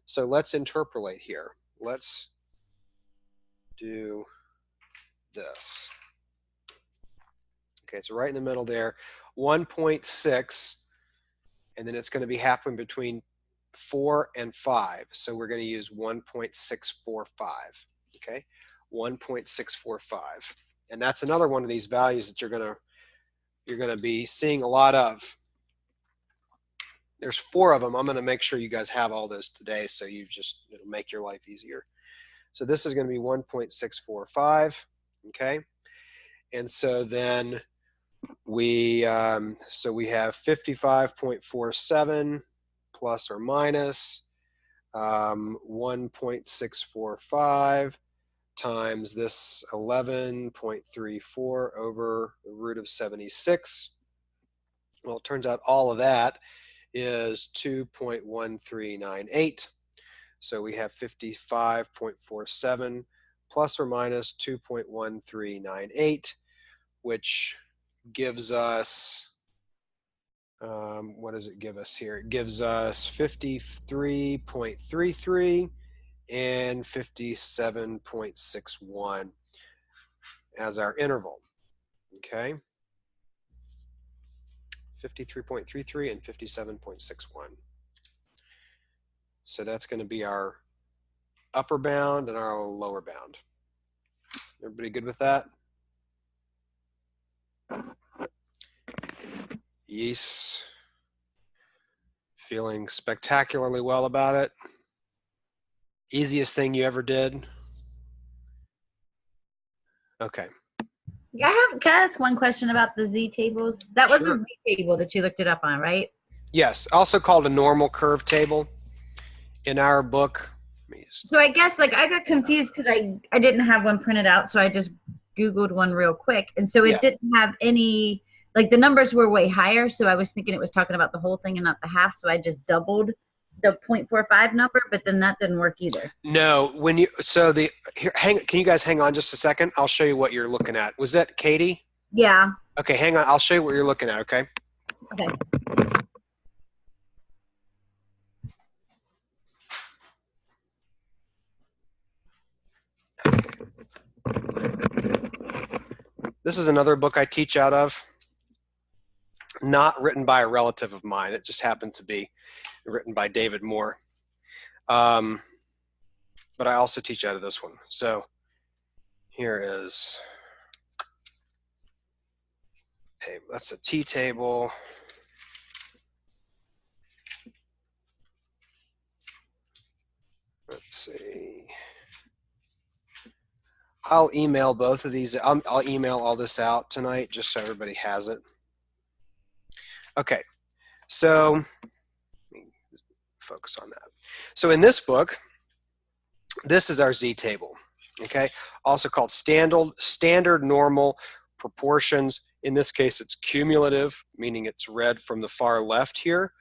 So let's interpolate here. Let's do this. Okay, it's right in the middle there. 1.6, and then it's going to be halfway between 4 and 5. So we're going to use 1.645. Okay, 1.645, and that's another one of these values that you're going to be seeing a lot of. There's 4 of them. I'm going to make sure you guys have all those today, so it'll make your life easier. So this is going to be 1.645. Okay, and so then we have 55.47 plus or minus 1.645 times this 11.34 over the root of 76. Well, it turns out all of that is 2.1398. So we have 55.47 plus or minus 2.1398, which gives us, what does it give us here? It gives us 53.33 and 57.61 as our interval. Okay, 53.33 and 57.61. So that's going to be our upper bound and our lower bound. Everybody good with that? Yes. Feeling spectacularly well about it. Easiest thing you ever did? Okay. Can I ask one question about the Z tables? That was a Z table that you looked it up on, right? Yes, also called a normal curve table in our book. So I guess I got confused because I didn't have one printed out, so I just Googled one real quick. And so it didn't have any, the numbers were way higher, so I was thinking it was talking about the whole thing and not the half, so I just doubled the 0.45 number, but then that didn't work either. No, can you guys hang on just a second? I'll show you what you're looking at. Was that Katie? Yeah. Okay, hang on. I'll show you what you're looking at, okay? Okay. This is another book I teach out of. Not written by a relative of mine. It just happened to be written by David Moore. But I also teach out of this one. So here is that's a T table. Let's see. I'll email both of these. I'll email all this out tonight just so everybody has it. Okay, so let me focus on that. So in this book, this is our Z table, okay? Also called standard normal proportions. In this case, it's cumulative, meaning it's read from the far left here.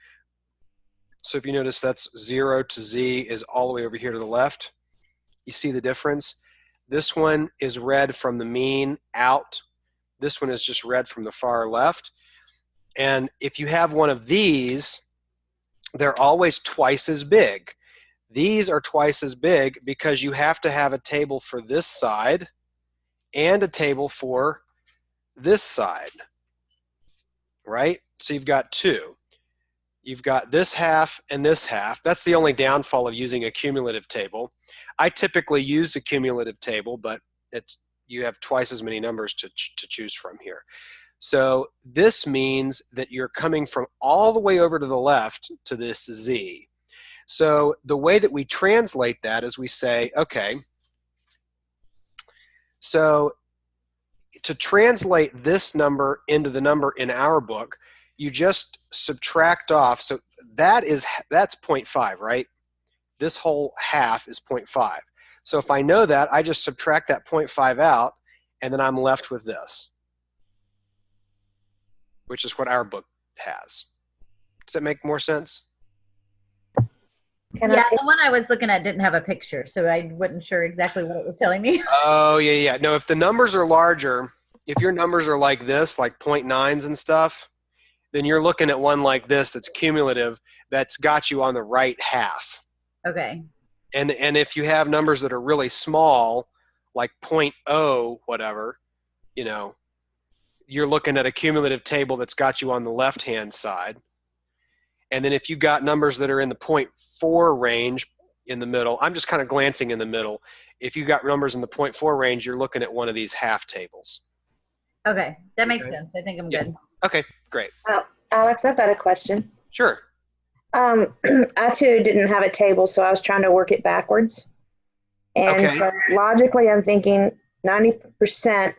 So if you notice, that's 0 to Z is all the way over here to the left. You see the difference? This one is read from the mean out. This one is just read from the far left. And if you have one of these, they're always twice as big. These are twice as big because you have to have a table for this side and a table for this side, right? So you've got two. You've got this half and this half. That's the only downfall of using a cumulative table. I typically use a cumulative table, but you have twice as many numbers to choose from here. So this means that you're coming from all the way over to the left to this Z. So the way that we translate that is we say, okay, so to translate this number into the number in our book, you just subtract off. So that's 0.5, right? This whole half is 0.5. So if I know that, I just subtract that 0.5 out, and then I'm left with this, which is what our book has. Does that make more sense? Yeah, the one I was looking at didn't have a picture, so I wasn't sure exactly what it was telling me. Oh, yeah. No, if the numbers are larger, if your numbers are like this, like 0.9s and stuff, then you're looking at one like this that's cumulative, that's got you on the right half. Okay. And if you have numbers that are really small, like 0.0 whatever, you know, you're looking at a cumulative table that's got you on the left-hand side. And then if you got numbers that are in the 0.4 range in the middle, I'm just kind of glancing in the middle. If you got numbers in the 0.4 range, you're looking at one of these half tables. Okay, that makes sense. I think I'm good. Okay, great. Alex, I've got a question. Sure. I too didn't have a table, so I was trying to work it backwards. And so logically, I'm thinking 90%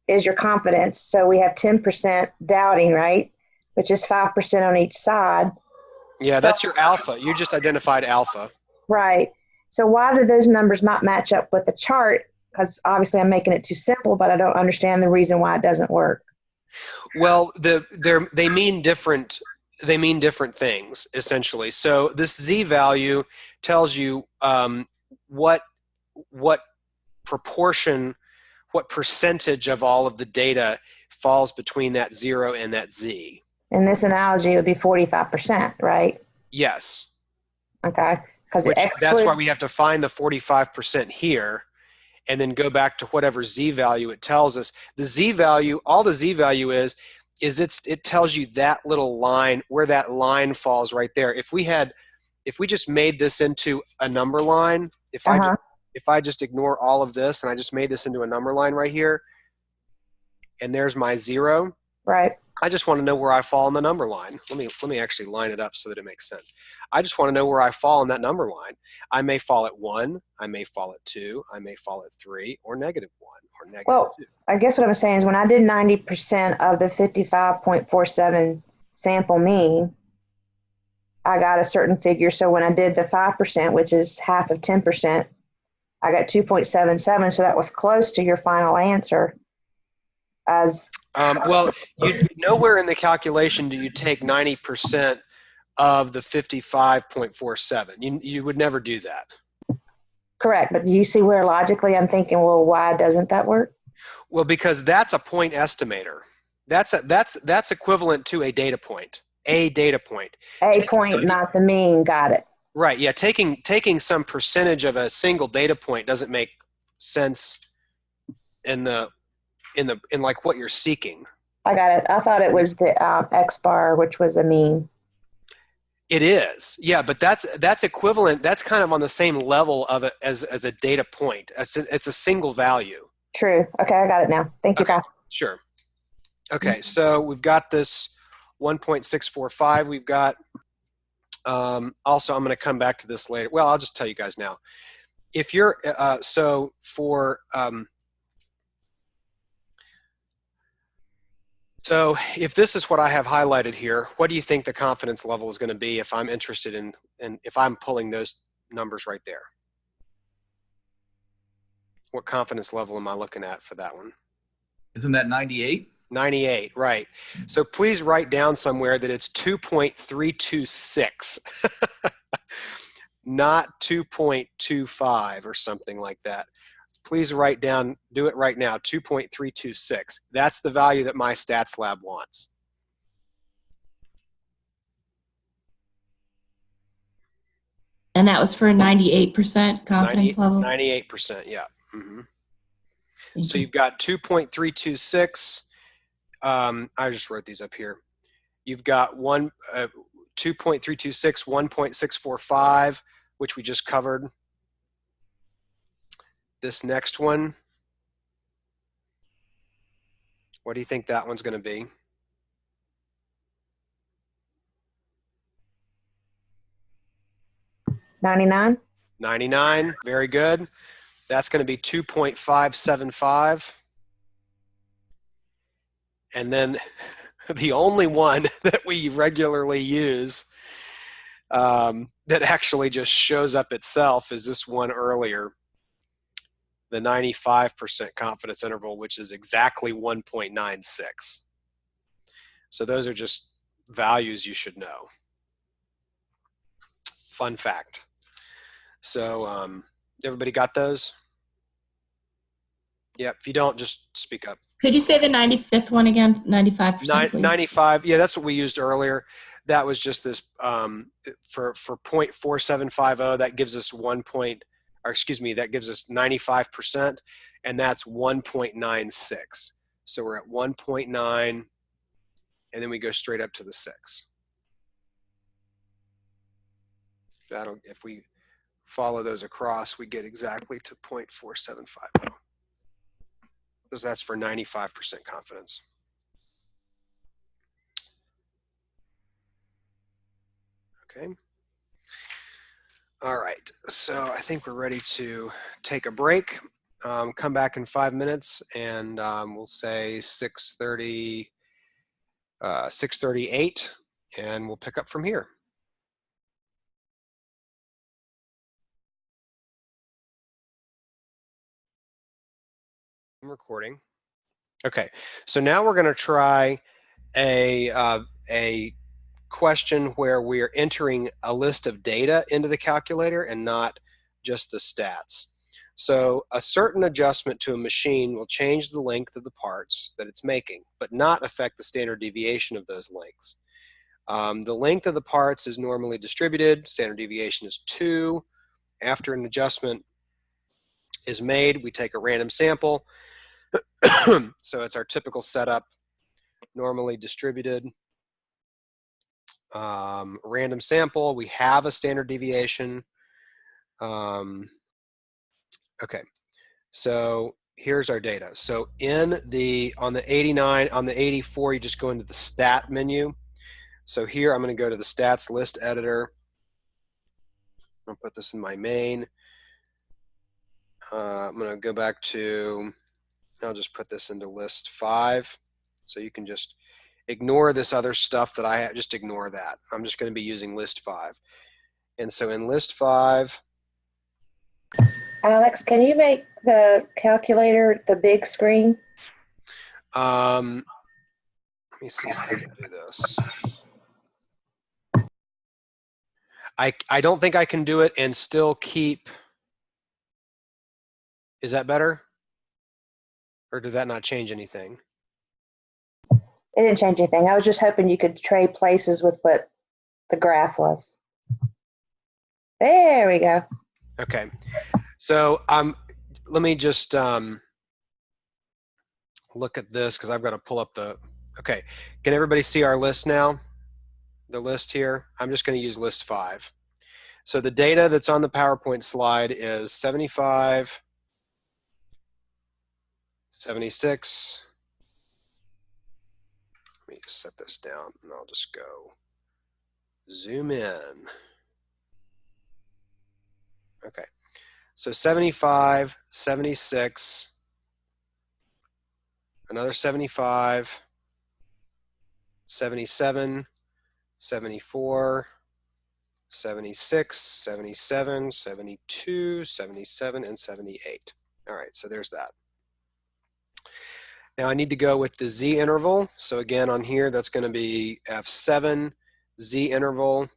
is your confidence. So we have 10% doubting, right? Which is 5% on each side. Yeah, that's your alpha. You just identified alpha. Right. So why do those numbers not match up with the chart? Because obviously I'm making it too simple, but I don't understand the reason why it doesn't work. Well, they mean different things essentially. So this Z value tells you what proportion, what percentage of all of the data falls between that 0 and that Z. In this analogy, it would be 45%, right? Yes. Okay. That's why we have to find the 45% here and then go back to whatever Z value it tells us. The Z value, all the Z value is it tells you that little line, where that line falls right there. If we just made this into a number line, if I just ignore all of this and I just made this into a number line right here, and there's my 0. Right. I just want to know where I fall on the number line. Let me actually line it up so that it makes sense. I just want to know where I fall on that number line. I may fall at 1, I may fall at 2, I may fall at 3, or -1 or -2. I guess what I'm saying is when I did 90% of the 55.47 sample mean, I got a certain figure. So when I did the 5%, which is half of 10%, I got 2.77. So that was close to your final answer. Well, nowhere in the calculation do you take 90% of the 55.47. You would never do that. Correct, but do you see where logically I'm thinking, well, why doesn't that work? Well, because that's a point estimator. That's equivalent to a data point. A data point. Not the mean. Got it. Right. Yeah. Taking some percentage of a single data point doesn't make sense in like what you're seeking. I got it. I thought it was the X bar, which was a mean. It is, yeah, but that's equivalent. That's kind of on the same level of it as a data point. It's a single value. True. Okay, I got it now. Thank you, Okay, Kyle. sure. Okay, so we've got this 1.645. We've got, also I'm going to come back to this later. Well, I'll just tell you guys now. If you're, so for, so if this is what I have highlighted here, what do you think the confidence level is going to be if I'm interested in if I'm pulling those numbers right there? What confidence level am I looking at for that one? Isn't that 98? 98, right. So please write down somewhere that it's 2.326, not 2.25 or something like that. Please write down, do it right now, 2.326. That's the value that my stats lab wants. And that was for a 98% confidence level? 98%, yeah. Mm-hmm. So you. you've got 2.326. I just wrote these up here. You've got 2.326, 1.645, which we just covered. This next one, what do you think that one's going to be? $99. 99, very good. That's going to be 2.575. And then the only one that we regularly use that actually just shows up itself is this one earlier, the 95% confidence interval, which is exactly 1.96. So those are just values you should know. Fun fact. So everybody got those? Yeah, if you don't, just speak up. Could you say the 95th one again? 95%, please. 95, yeah, that's what we used earlier. That was just this, for 0.4750, that gives us that gives us 95%, and that's 1.96. So we're at 1.9, and then we go straight up to the 6. If we follow those across, we get exactly to 0.4750. Because that's for 95% confidence. Okay. All right, so I think we're ready to take a break. Come back in 5 minutes, and we'll say 6:30, 6:38, and we'll pick up from here. I'm recording. Okay, so now we're going to try a question where we're entering a list of data into the calculator and not just the stats. So a certain adjustment to a machine will change the length of the parts that it's making, but not affect the standard deviation of those lengths. The length of the parts is normally distributed. Standard deviation is 2. After an adjustment is made, we take a random sample. So it's our typical setup, normally distributed. Random sample, we have a standard deviation. Okay, so here's our data. So on the 89, on the 84, you just go into the stat menu. So here I'm going to go to the stats list editor. I'm going to put this in my main. I'm going to go back to, I'll just put this into list 5. So you can just ignore this other stuff that I have, just ignore that. I'm just going to be using list 5. And so in list 5. Alex, can you make the calculator the big screen? Let me see if I can do this. I don't think I can do it and still keep, is that better? Or did that not change anything? It didn't change anything. I was just hoping you could trade places with what the graph was. There we go. Okay. So let me just look at this because I've got to pull up the, okay. Can everybody see our list now? the list here, I'm just going to use list 5. So the data that's on the PowerPoint slide is 75, 76. Let me just set this down and I'll just go zoom in. Okay, so 75, 76, another 75, 77, 74, 76, 77, 72, 77, and 78. All right, so there's that. Now I need to go with the Z interval. So again, on here, that's going to be F7, Z interval.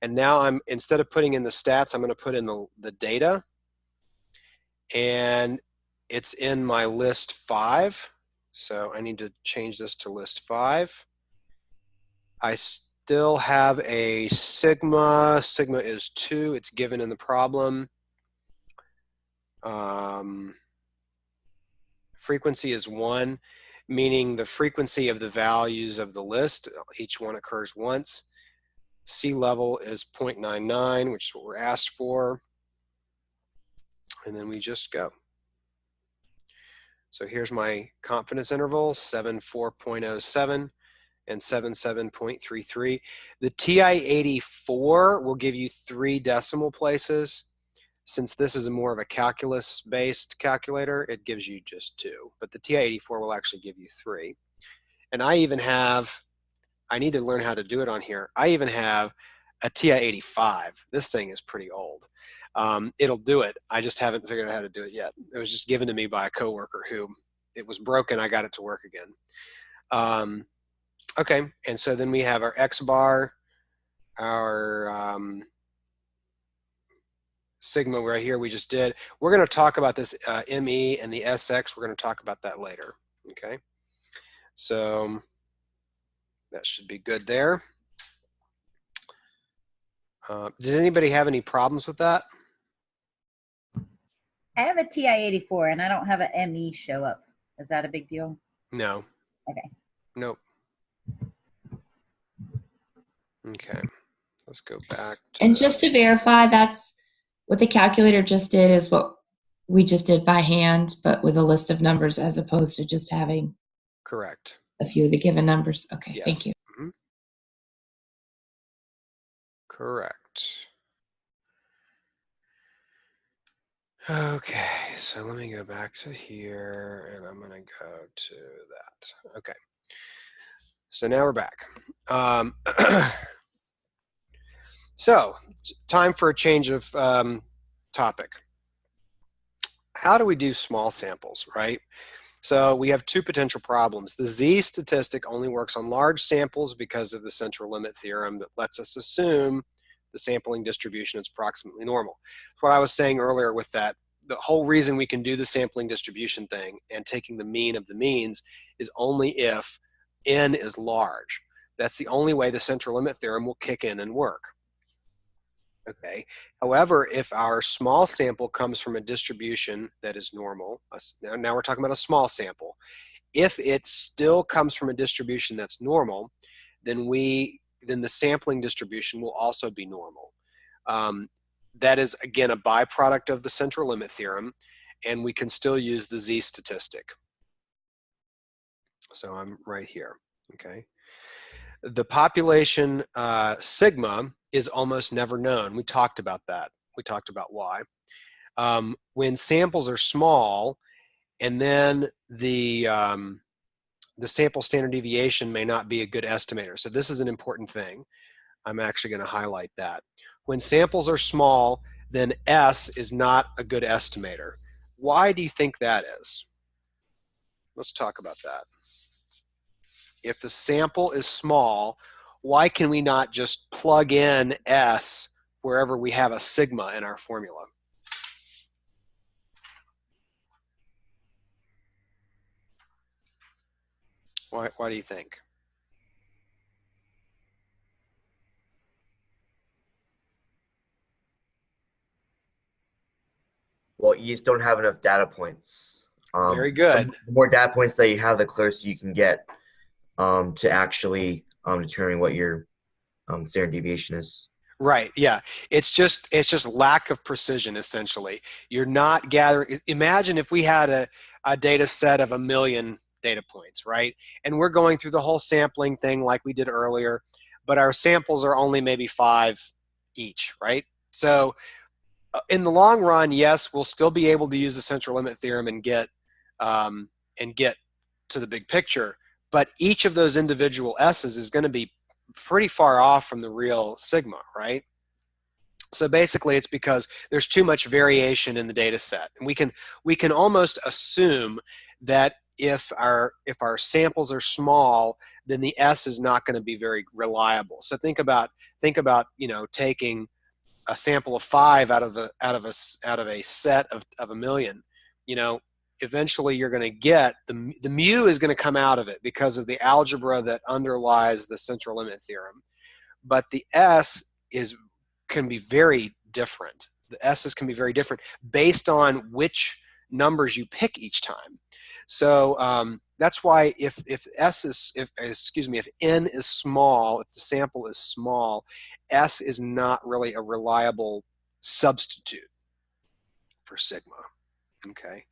And now I'm, instead of putting in the stats, I'm going to put in the data. And it's in my list 5. So I need to change this to list 5. I still have a sigma. Sigma is 2. It's given in the problem. Frequency is 1, meaning the frequency of the values of the list, each one occurs once. C level is 0.99, which is what we're asked for. And then we just go. So here's my confidence interval, 74.07 and 77.33. The TI-84 will give you 3 decimal places. Since this is more of a calculus-based calculator, it gives you just 2. But the TI-84 will actually give you 3. And I even have, I need to learn how to do it on here. I even have a TI-85. This thing is pretty old. It'll do it. I just haven't figured out how to do it yet. It was just given to me by a coworker who, it was broken. I got it to work again. Okay, and so then we have our X bar, our sigma right here we just did. We're going to talk about this ME and the SX. We're going to talk about that later. Okay, so that should be good there. Does anybody have any problems with that? I have a TI-84 and I don't have an ME show up. Is that a big deal? No. Okay. Nope. Okay, let's go back to And just to verify, that's what the calculator just did is what we just did by hand, but with a list of numbers as opposed to just having correct a few of the given numbers. Okay, yes. Thank you. Mm-hmm. Correct. Okay, so let me go back to here and I'm going to go to that. Okay, so now we're back. So time for a change of topic. How do we do small samples, right? So we have 2 potential problems. The Z statistic only works on large samples because of the central limit theorem that lets us assume the sampling distribution is approximately normal. What I was saying earlier with that, the whole reason we can do the sampling distribution thing and taking the mean of the means is only if n is large. That's the only way the central limit theorem will kick in and work. Okay. However, if our small sample comes from a distribution that is normal, now we're talking about a small sample. If it still comes from a distribution that's normal, then the sampling distribution will also be normal. That is, again, a byproduct of the central limit theorem, and we can still use the Z statistic. So I'm right here, okay? The population sigma is almost never known. We talked about that. We talked about why. When samples are small, and then the sample standard deviation may not be a good estimator. So this is an important thing. I'm actually going to highlight that. When samples are small, then S is not a good estimator. Why do you think that is? Let's talk about that. If the sample is small, why can we not just plug in S wherever we have a sigma in our formula? Why do you think? Well, you just don't have enough data points. Very good. The more data points that you have, the closer you can get to actually determining what your standard deviation is. Right. Yeah. It's just lack of precision, essentially. You're not gathering. Imagine if we had a data set of 1 million data points, right? And we're going through the whole sampling thing like we did earlier, but our samples are only maybe 5 each, right? So in the long run, yes, we'll still be able to use the central limit theorem and get to the big picture, but each of those individual S's is going to be pretty far off from the real sigma, right? So basically it's because there's too much variation in the data set. And we can almost assume that if our samples are small, then the S is not going to be very reliable. So think about taking a sample of 5 out of a set of 1 million. Eventually you're going to get the mu is going to come out of it because of the algebra that underlies the central limit theorem, but the S can be very different. The S's can be very different based on which numbers you pick each time. So that's why if n is small, if the sample is small, S is not really a reliable substitute for sigma. Okay.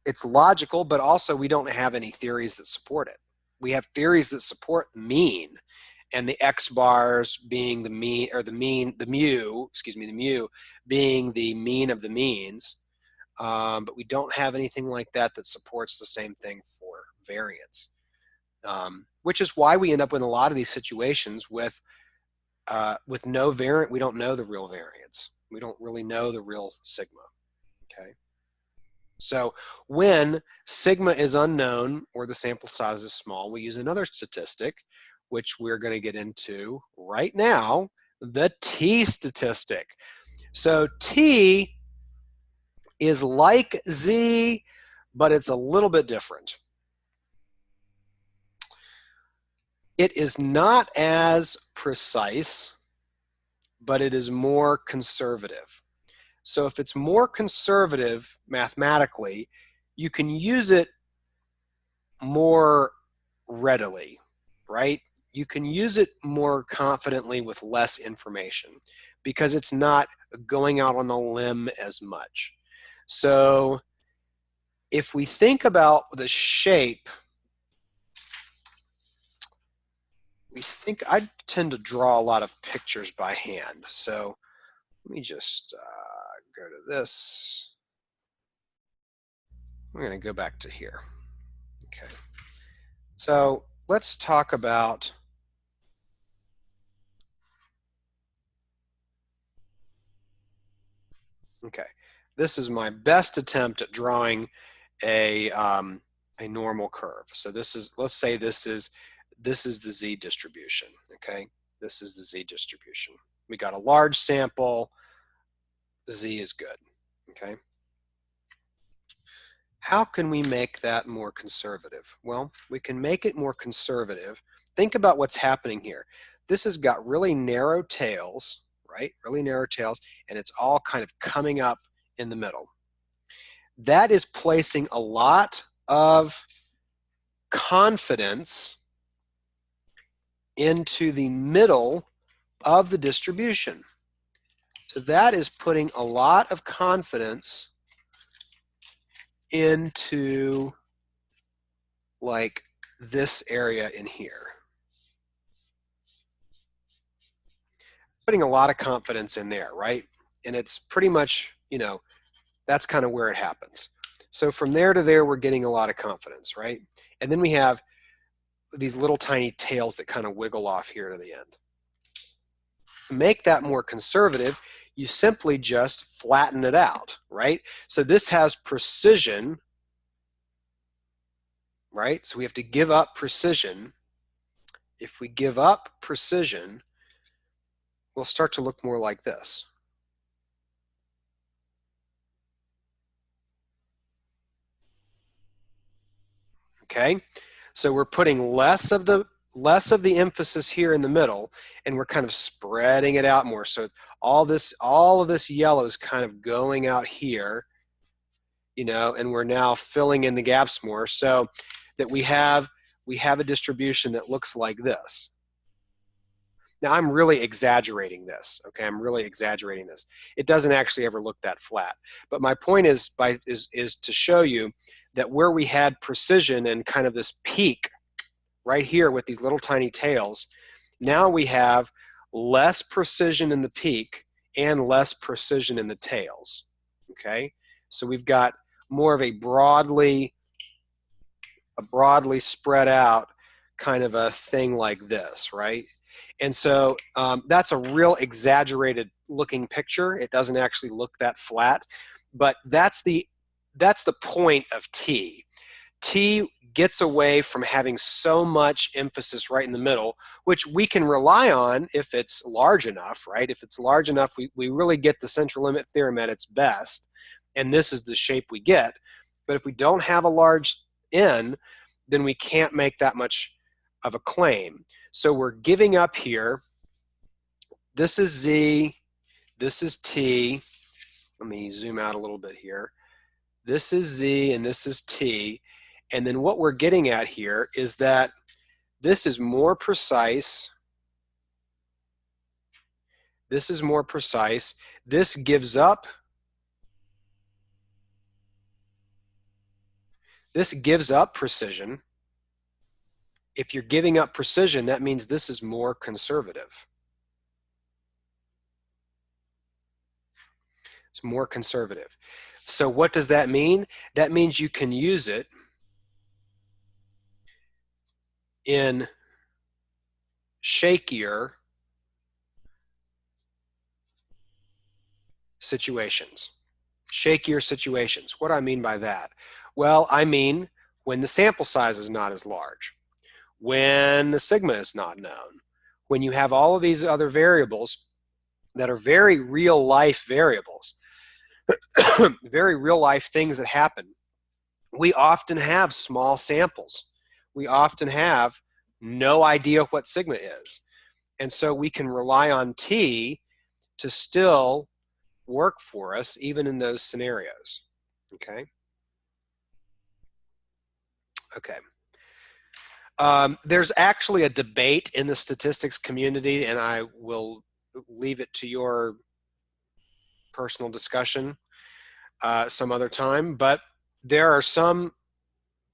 It's logical, but also we don't have any theories that support it. We have theories that support mean, and the X bars being the mean, or the mu being the mean of the means, but we don't have anything like that that supports the same thing for variance, which is why we end up in a lot of these situations with no variant. We don't know the real variance. We don't really know the real sigma. Okay. So when sigma is unknown or the sample size is small, we use another statistic, which we're going to get into right now, the t statistic. So t is like z, but it's a little bit different. It is not as precise, but it is more conservative. So if it's more conservative mathematically, you can use it more readily, right? You can use it more confidently with less information because it's not going out on a limb as much. So if we think about the shape, I tend to draw a lot of pictures by hand. So let me just go to this. We're going to go back to here. Okay. So let's talk about this is my best attempt at drawing a normal curve. So this is, let's say this is the z distribution. Okay, this is the z distribution. We got a large sample. Z is good. Okay. How can we make that more conservative? Well, we can make it more conservative. Think about what's happening here. This has got really narrow tails, right? Really narrow tails, and it's all kind of coming up in the middle. That is placing a lot of confidence into the middle of the distribution. So that is putting a lot of confidence into like this area in here. Putting a lot of confidence in there, right? And it's pretty much, that's kind of where it happens. So from there to there, we're getting a lot of confidence, right? And then we have these little tiny tails that kind of wiggle off here to the end. To make that more conservative, you simply just flatten it out, right? So this has precision, right? So we have to give up precision. If we give up precision, we'll start to look more like this. Okay, so we're putting less of the emphasis here in the middle, and we're kind of spreading it out more. So all of this yellow is kind of going out here, and we're now filling in the gaps more, so that we have we have a distribution that looks like this. Now, I'm really exaggerating this, okay? I'm really exaggerating this. It doesn't actually ever look that flat. But my point is to show you that where we had precision and kind of this peak right here with these little tiny tails, now we have less precision in the peak and less precision in the tails, okay? So we've got more of a broadly spread out kind of a thing like this, right? And so that's a real exaggerated looking picture. It doesn't actually look that flat, but that's the point of T. T gets away from having so much emphasis right in the middle, which we can rely on if it's large enough, right? If it's large enough, we really get the central limit theorem at its best, and this is the shape we get. But if we don't have a large n, then we can't make that much of a claim. So we're giving up here. This is Z, this is T. Let me zoom out a little bit here. This is Z and this is T. And then what we're getting at here is that this is more precise. This is more precise. This gives up. This gives up precision. If you're giving up precision, that means this is more conservative. It's more conservative. So what does that mean? That means you can use it in shakier situations. Shakier situations. What do I mean by that? Well, I mean when the sample size is not as large, when the sigma is not known, when you have all of these other variables that are very real life variables, very real life things that happen. We often have small samples. We often have no idea what sigma is. And so we can rely on T to still work for us even in those scenarios. Okay? Okay. There's actually a debate in the statistics community, and I will leave it to your personal discussion some other time, but there are some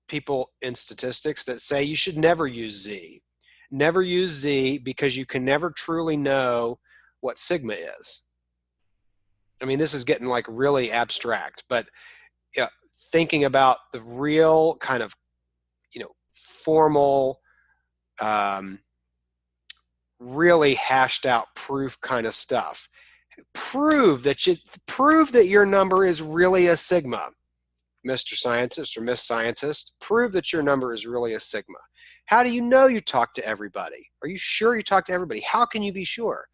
people in statistics that say you should never use Z. Never use Z because you can never truly know what sigma is. I mean, this is getting like really abstract, but thinking about the real kind of, formal, really hashed out proof kind of stuff. Prove that your number is really a sigma, Mr. Scientist or Miss Scientist. Prove that your number is really a sigma. How do you know you talk to everybody? Are you sure you talk to everybody? How can you be sure?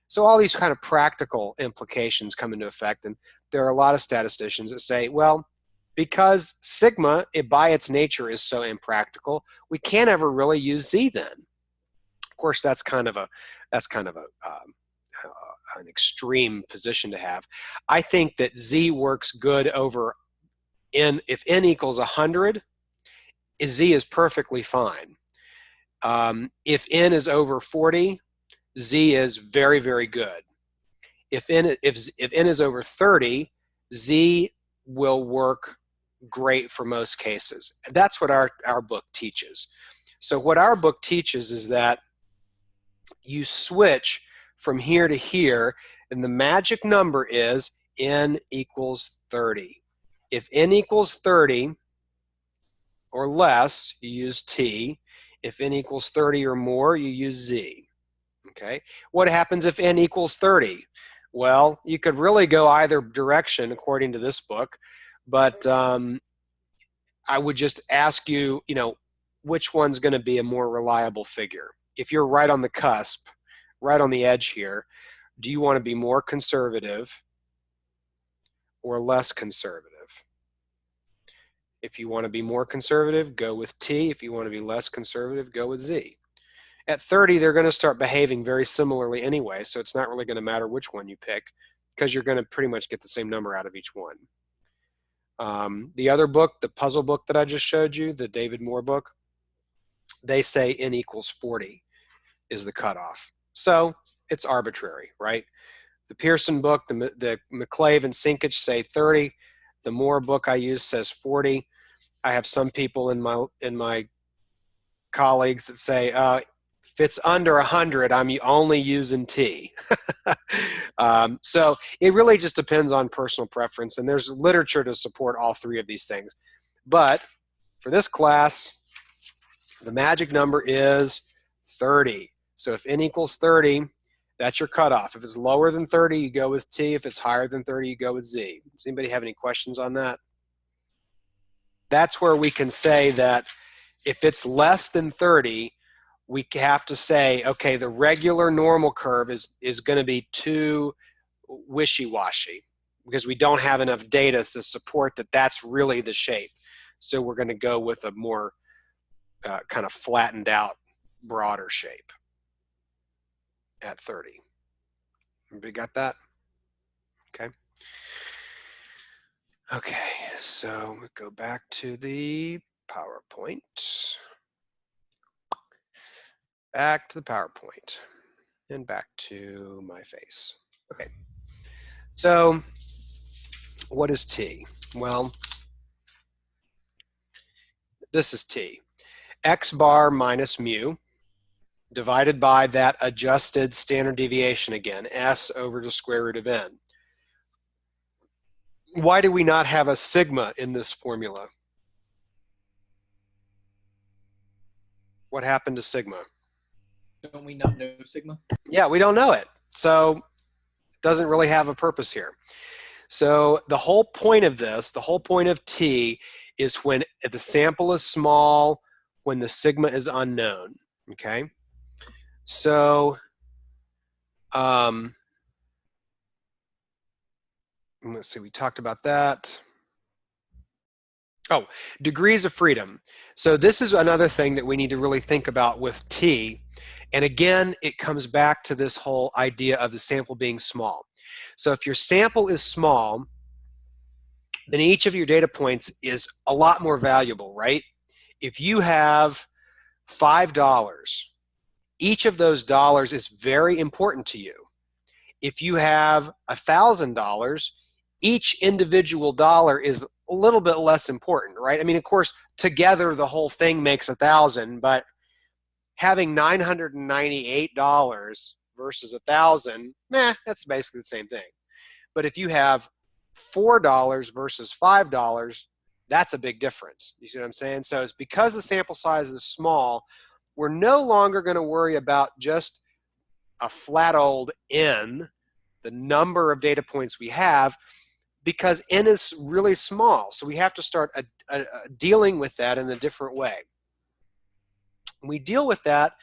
So all these kind of practical implications come into effect, and there are a lot of statisticians that say, well, because sigma, by its nature, is so impractical, we can't ever really use Z then. Of course, that's kind of an extreme position to have. I think that Z works good over n. If n equals 100, Z is perfectly fine. If n is over 40, Z is very, very good. If n is over 30, Z will work great for most cases. That's what our book teaches. So what our book teaches is that you switch from here to here, and the magic number is n equals 30. If n equals 30 or less, you use T. If n equals 30 or more, you use Z. Okay. What happens if n equals 30? Well, you could really go either direction according to this book, but I would just ask you, which one's going to be a more reliable figure? If you're right on the cusp, right on the edge here, do you want to be more conservative or less conservative? If you want to be more conservative, go with T. If you want to be less conservative, go with Z. At 30, they're going to start behaving very similarly anyway, so it's not really going to matter which one you pick because you're going to pretty much get the same number out of each one. The other book, the puzzle book that I just showed you, the David Moore book, they say n equals 40 is the cutoff. So it's arbitrary, right? The Pearson book, the McClave and Sincich say 30. The Moore book I use says 40. I have some people in my colleagues that say, if it's under 100, I'm only using T. So it really just depends on personal preference, and there's literature to support all three of these things. But for this class, the magic number is 30. So if n equals 30, that's your cutoff. If it's lower than 30, you go with T. If it's higher than 30, you go with Z. Does anybody have any questions on that? That's where we can say that if it's less than 30, we have to say, okay, the regular normal curve is going to be too wishy-washy because we don't have enough data to support that that's really the shape. So we're going to go with a more kind of flattened out, broader shape at 30. Everybody got that? Okay. Okay, so we go back to the PowerPoint. Back to the PowerPoint and back to my face. Okay, so what is T? Well, this is T. X bar minus mu divided by that adjusted standard deviation again, S over the square root of n. Why do we not have a sigma in this formula? What happened to sigma? Don't we not know sigma? Yeah, we don't know it. So it doesn't really have a purpose here. So the whole point of this, the whole point of T is when the sample is small, when the sigma is unknown, okay? So let's see, we talked about that. Oh, degrees of freedom. So this is another thing that we need to really think about with T. And again, it comes back to this whole idea of the sample being small. So if your sample is small, then each of your data points is a lot more valuable, right? If you have $5, each of those dollars is very important to you. If you have $1,000, each individual dollar is a little bit less important, right? I mean, of course, together the whole thing makes 1,000, but having $998 versus 1,000, that's basically the same thing. But if you have $4 versus $5, that's a big difference. You see what I'm saying? So it's because the sample size is small, we're no longer going to worry about just a flat old n, the number of data points we have, because n is really small. So we have to start dealing with that in a different way. We deal with that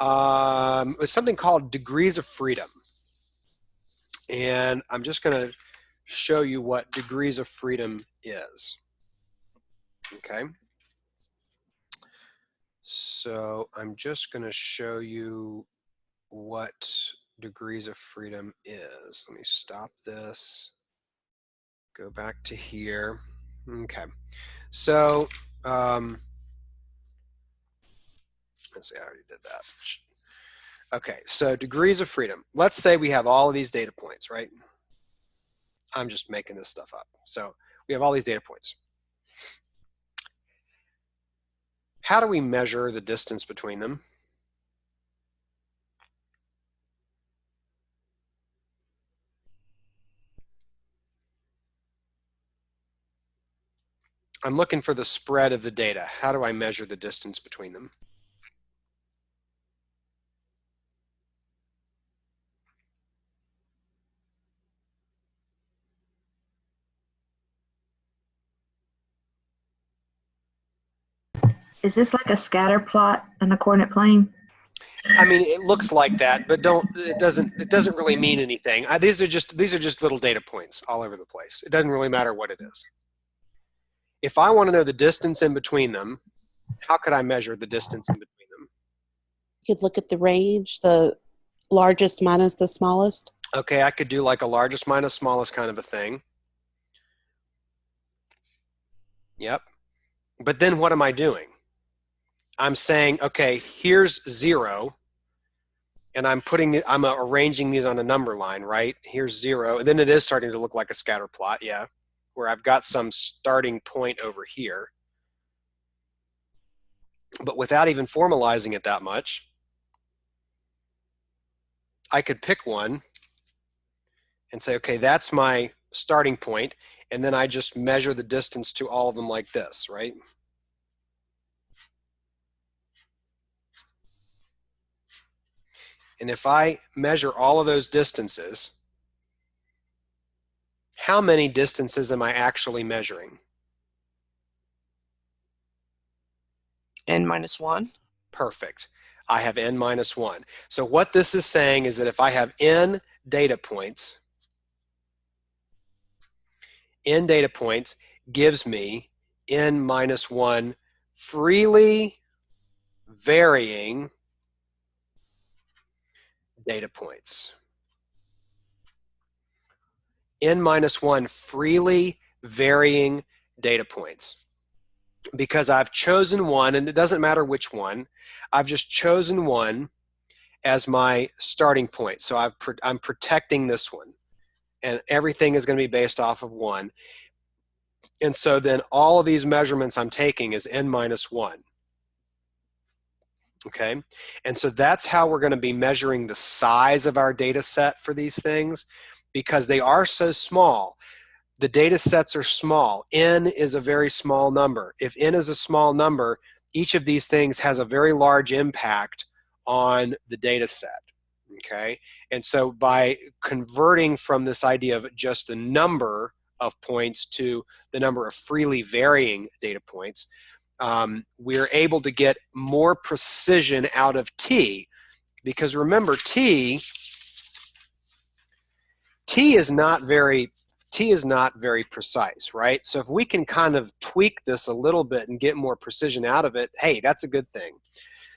with something called degrees of freedom. And I'm just going to show you what degrees of freedom is. Okay. So I'm just going to show you what degrees of freedom is. Let me stop this. Go back to here. Okay. So let's see, I already did that. Okay, so degrees of freedom. Let's say we have all of these data points, right? I'm just making this stuff up. So we have all these data points. How do we measure the distance between them? I'm looking for the spread of the data. How do I measure the distance between them? Is this like a scatter plot in a coordinate plane? I mean, it looks like that, but it doesn't really mean anything. These are just little data points all over the place. It doesn't really matter what it is. If I want to know the distance in between them, how could I measure the distance in between them? You could look at the range, the largest minus the smallest. Okay, I could do like a largest minus smallest kind of a thing. Yep. But then what am I doing? I'm saying, okay, here's 0, and I'm arranging these on a number line, right? Here's 0, and then it is starting to look like a scatter plot, yeah, where I've got some starting point over here. But without even formalizing it that much, I could pick one and say, okay, that's my starting point, and then I just measure the distance to all of them like this, right? And if I measure all of those distances, how many distances am I actually measuring? N minus 1. Perfect. I have n minus 1. So what this is saying is that if I have n data points gives me n minus 1 freely varying data points. N minus 1 freely varying data points. Because I've chosen one, and it doesn't matter which one, I've just chosen one as my starting point. So I'm protecting this one, and everything is going to be based off of 1. And so then all of these measurements I'm taking is n minus 1. Okay, and so that's how we're going to be measuring the size of our data set for these things, because they are so small. The data sets are small. N is a very small number. If n is a small number, each of these things has a very large impact on the data set. Okay, and so by converting from this idea of just a number of points to the number of freely varying data points, we're able to get more precision out of t, because remember, t is not very precise, right? So if we can kind of tweak this a little bit and get more precision out of it, hey, that's a good thing.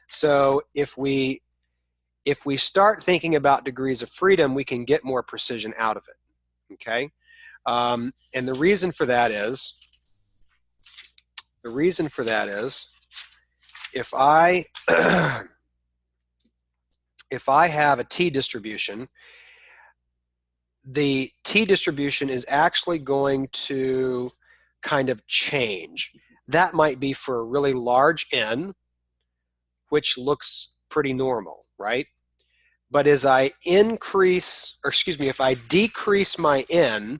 So if we start thinking about degrees of freedom, we can get more precision out of it. Okay, and the reason for that is if I if I have a t distribution, the t distribution is actually going to kind of change. That might be for a really large n, which looks pretty normal, right? But as I if I decrease my n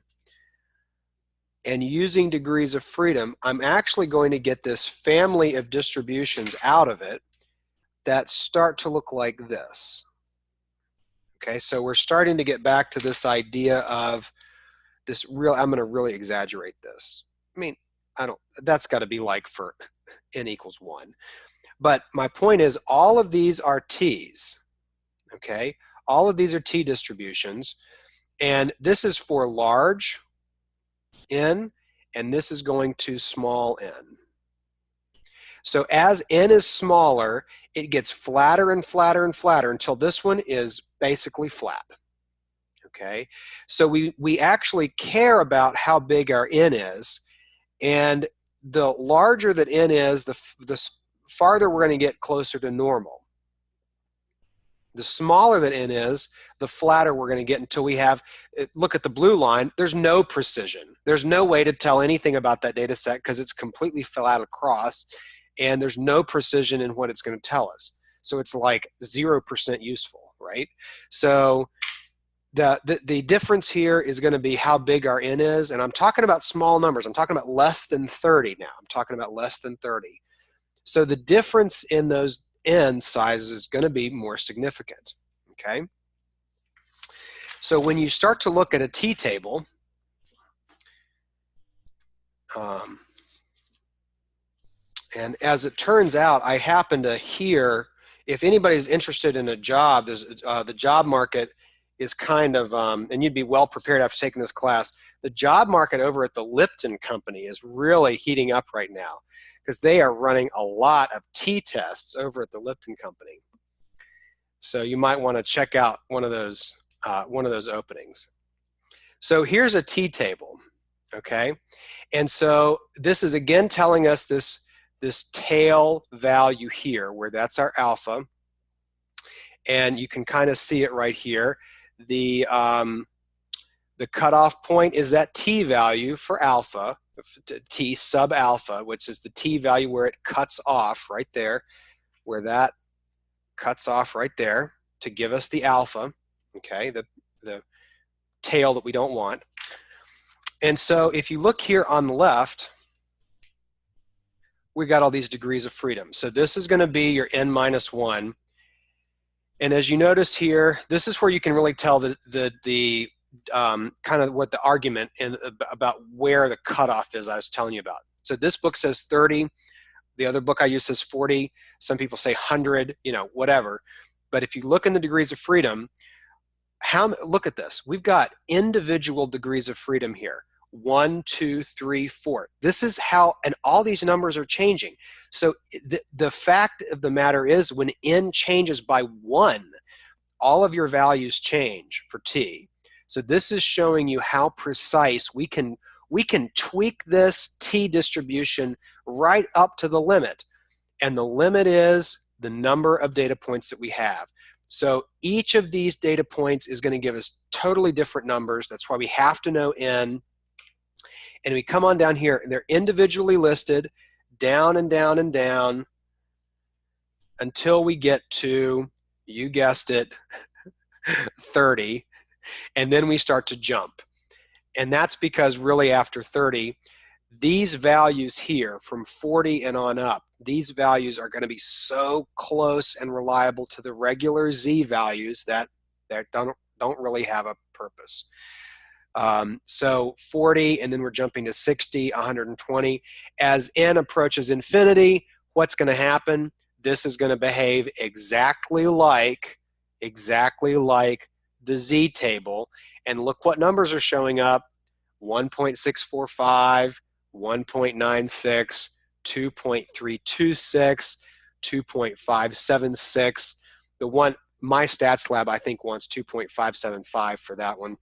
and using degrees of freedom, I'm actually going to get this family of distributions out of it that start to look like this. Okay, so we're starting to get back to this idea of this real, I'm going to really exaggerate this. I mean, that's got to be like for n equals 1. But my point is, all of these are t's. Okay, all of these are t distributions, and this is for large n, and this is going to small n. So as n is smaller, it gets flatter and flatter and flatter until this one is basically flat. Okay, so we actually care about how big our n is, and the larger that n is, the farther we're going to get closer to normal. The smaller that n is, the flatter we're going to get until we have, look at the blue line, there's no precision. There's no way to tell anything about that data set because it's completely flat across, and there's no precision in what it's going to tell us. So it's like 0% useful, right? So the difference here is going to be how big our n is, and I'm talking about small numbers. I'm talking about less than 30 now. I'm talking about less than 30. So the difference in those n sizes is going to be more significant. Okay. So when you start to look at a t-table, and as it turns out, I happen to hear, if anybody's interested in a job, there's the job market is kind of, and you'd be well prepared after taking this class, the job market over at the Lipton company is really heating up right now, because they are running a lot of t-tests over at the Lipton company. So you might want to check out one of those openings. So here's a t-table, okay? And so this is again telling us this this tail value here, where that's our alpha, and you can kind of see it right here. The cutoff point is that t value for alpha, t sub alpha, which is the t value where it cuts off right there, where that cuts off right there to give us the alpha, okay, the tail that we don't want. And so if you look here on the left, we got all these degrees of freedom. So this is going to be your n minus 1. And as you notice here, this is where you can really tell the kind of what the argument about where the cutoff is I was telling you about. So this book says 30. The other book I use says 40. Some people say 100, you know, whatever. But if you look in the degrees of freedom, look at this. We've got individual degrees of freedom here. 1, 2, 3, 4. This is how, and all these numbers are changing. So the fact of the matter is, when n changes by 1, all of your values change for t. So this is showing you how precise we can tweak this t distribution right up to the limit. And the limit is the number of data points that we have. So each of these data points is going to give us totally different numbers. That's why we have to know n. And we come on down here, and they're individually listed down and down and down until we get to, you guessed it, 30. And then we start to jump. And that's because really after 30, these values here from 40 and on up, these values are going to be so close and reliable to the regular z values that don't really have a purpose. So 40, and then we're jumping to 60, 120. As n approaches infinity, what's going to happen? This is going to behave exactly like the z table. And look what numbers are showing up: 1.645, 1.96, 2.326, 2.576. The one, my stats lab, I think wants 2.575 for that one.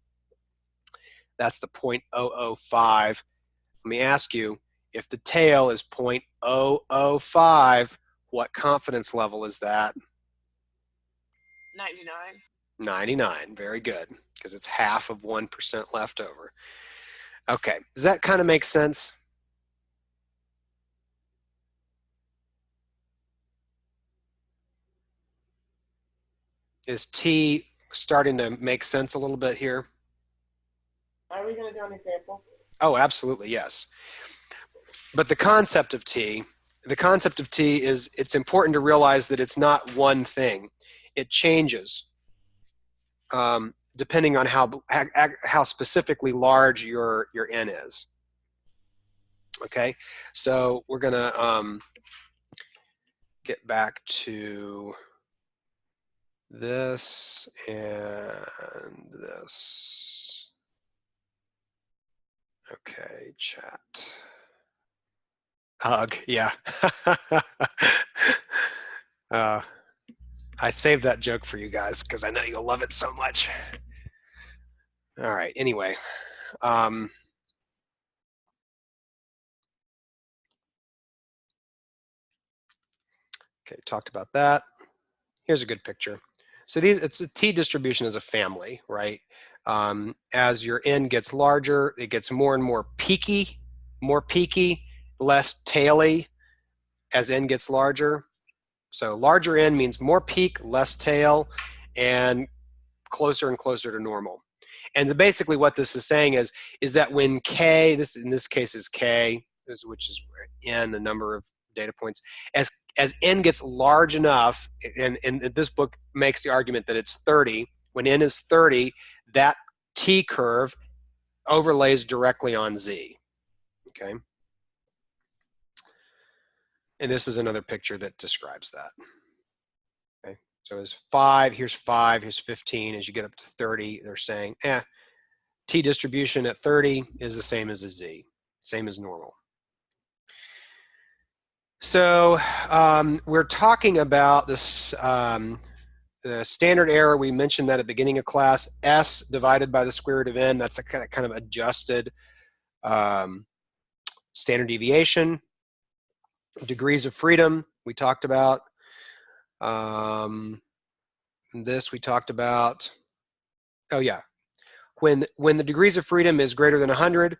That's the 0.005. Let me ask you, if the tail is 0.005, what confidence level is that? 99. 99, very good, because it's half of 1% left over. Okay, does that kind of make sense? Is T starting to make sense a little bit here? Are we going to do an example? Oh, absolutely, yes. But the concept of T is, it's important to realize that it's not one thing. It changes depending on how specifically large your n is. Okay, so we're gonna get back to this and this. Okay, chat. Hug, yeah. I saved that joke for you guys because I know you'll love it so much. All right, anyway. Okay, talked about that. Here's a good picture. So it's a t distribution as a family, right? As your n gets larger, it gets more and more peaky, less taily as n gets larger. So larger n means more peak, less tail, and closer and closer to normal. And basically what this is saying is that when k, this in this case is k, which is n, the number of data points, as n gets large enough, and this book makes the argument that it's 30, when n is 30, that t curve overlays directly on z, okay? And this is another picture that describes that. Okay, so as 5, here's 15. As you get up to 30, they're saying, t distribution at 30 is the same as a z, same as normal. So we're talking about this, the standard error. We mentioned that at the beginning of class, s divided by the square root of n. That's a kind of adjusted standard deviation. Degrees of freedom, we talked about. This we talked about. Oh yeah, when the degrees of freedom is greater than 100,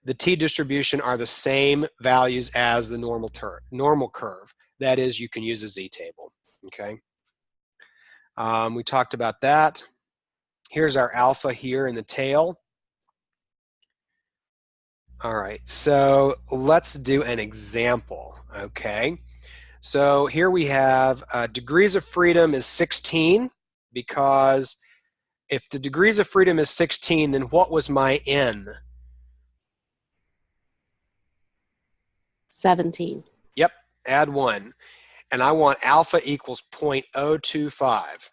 the t-distribution are the same values as the normal curve. That is, you can use a z-table. Okay. We talked about that. Here's our alpha here in the tail. All right, so let's do an example. Okay. So here we have degrees of freedom is 16, because if the degrees of freedom is 16, then what was my n? 17. Yep, add 1. And I want alpha equals 0.025.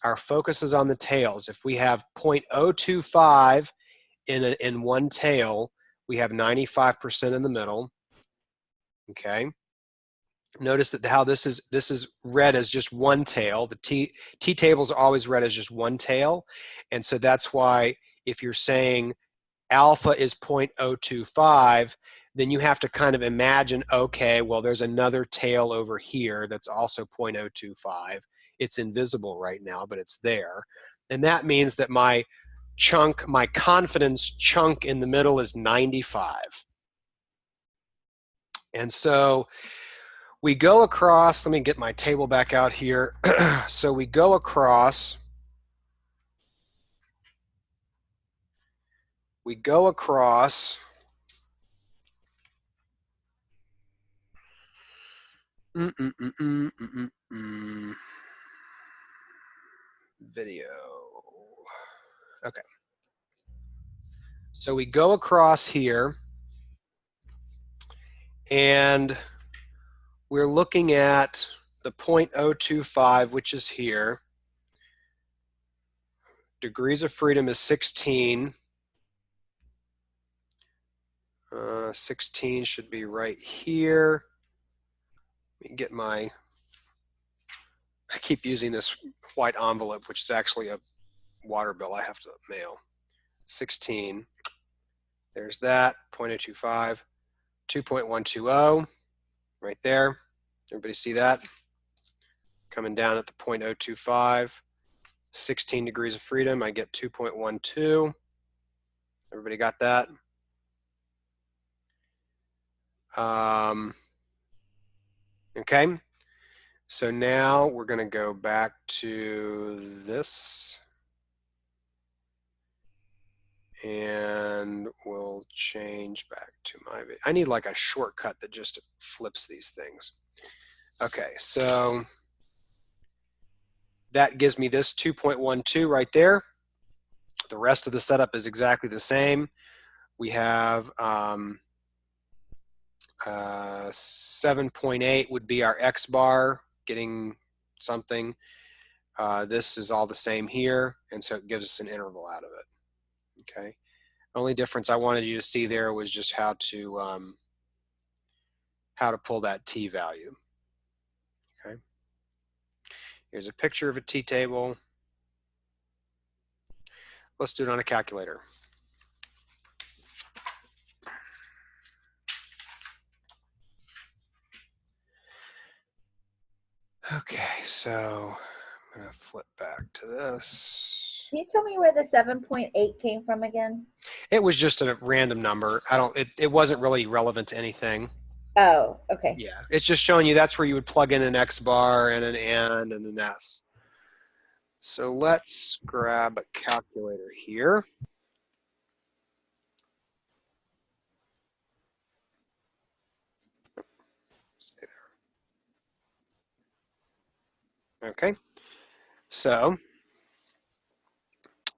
Our focus is on the tails. If we have 0.025 in one tail, we have 95% in the middle. Okay. Notice that how this is read as just one tail. The t-tables are always read as just one tail. And so that's why if you're saying alpha is 0.025, then you have to kind of imagine, okay, well, there's another tail over here that's also 0.025. It's invisible right now, but it's there. And that means that my chunk, my confidence chunk in the middle is 95. And so we go across, let me get my table back out here. So we go across, video. Okay. So we go across here, and we're looking at the 0.025, which is here. Degrees of freedom is 16. 16 should be right here. Let me get my, I keep using this white envelope, which is actually a water bill I have to mail. 16. There's that, 0.025. 2.120, right there. Everybody see that? Coming down at the 0.025. 16 degrees of freedom, I get 2.12. Everybody got that? Okay, so now we're going to go back to this, and we'll change back to my video. I need like a shortcut that just flips these things. Okay, so that gives me this 2.12 right there. The rest of the setup is exactly the same. We have 7.8 would be our X bar, getting something. This is all the same here, and so it gives us an interval out of it. Okay. Only difference I wanted you to see there was just how to pull that t value. Okay. Here's a picture of a t-table. Let's do it on a calculator. Okay, so I'm going to flip back to this. Can you tell me where the 7.8 came from again? It was just a random number. It wasn't really relevant to anything. Oh, okay. Yeah, it's just showing you that's where you would plug in an X bar and an N and an S. So let's grab a calculator here. Stay there. Okay, so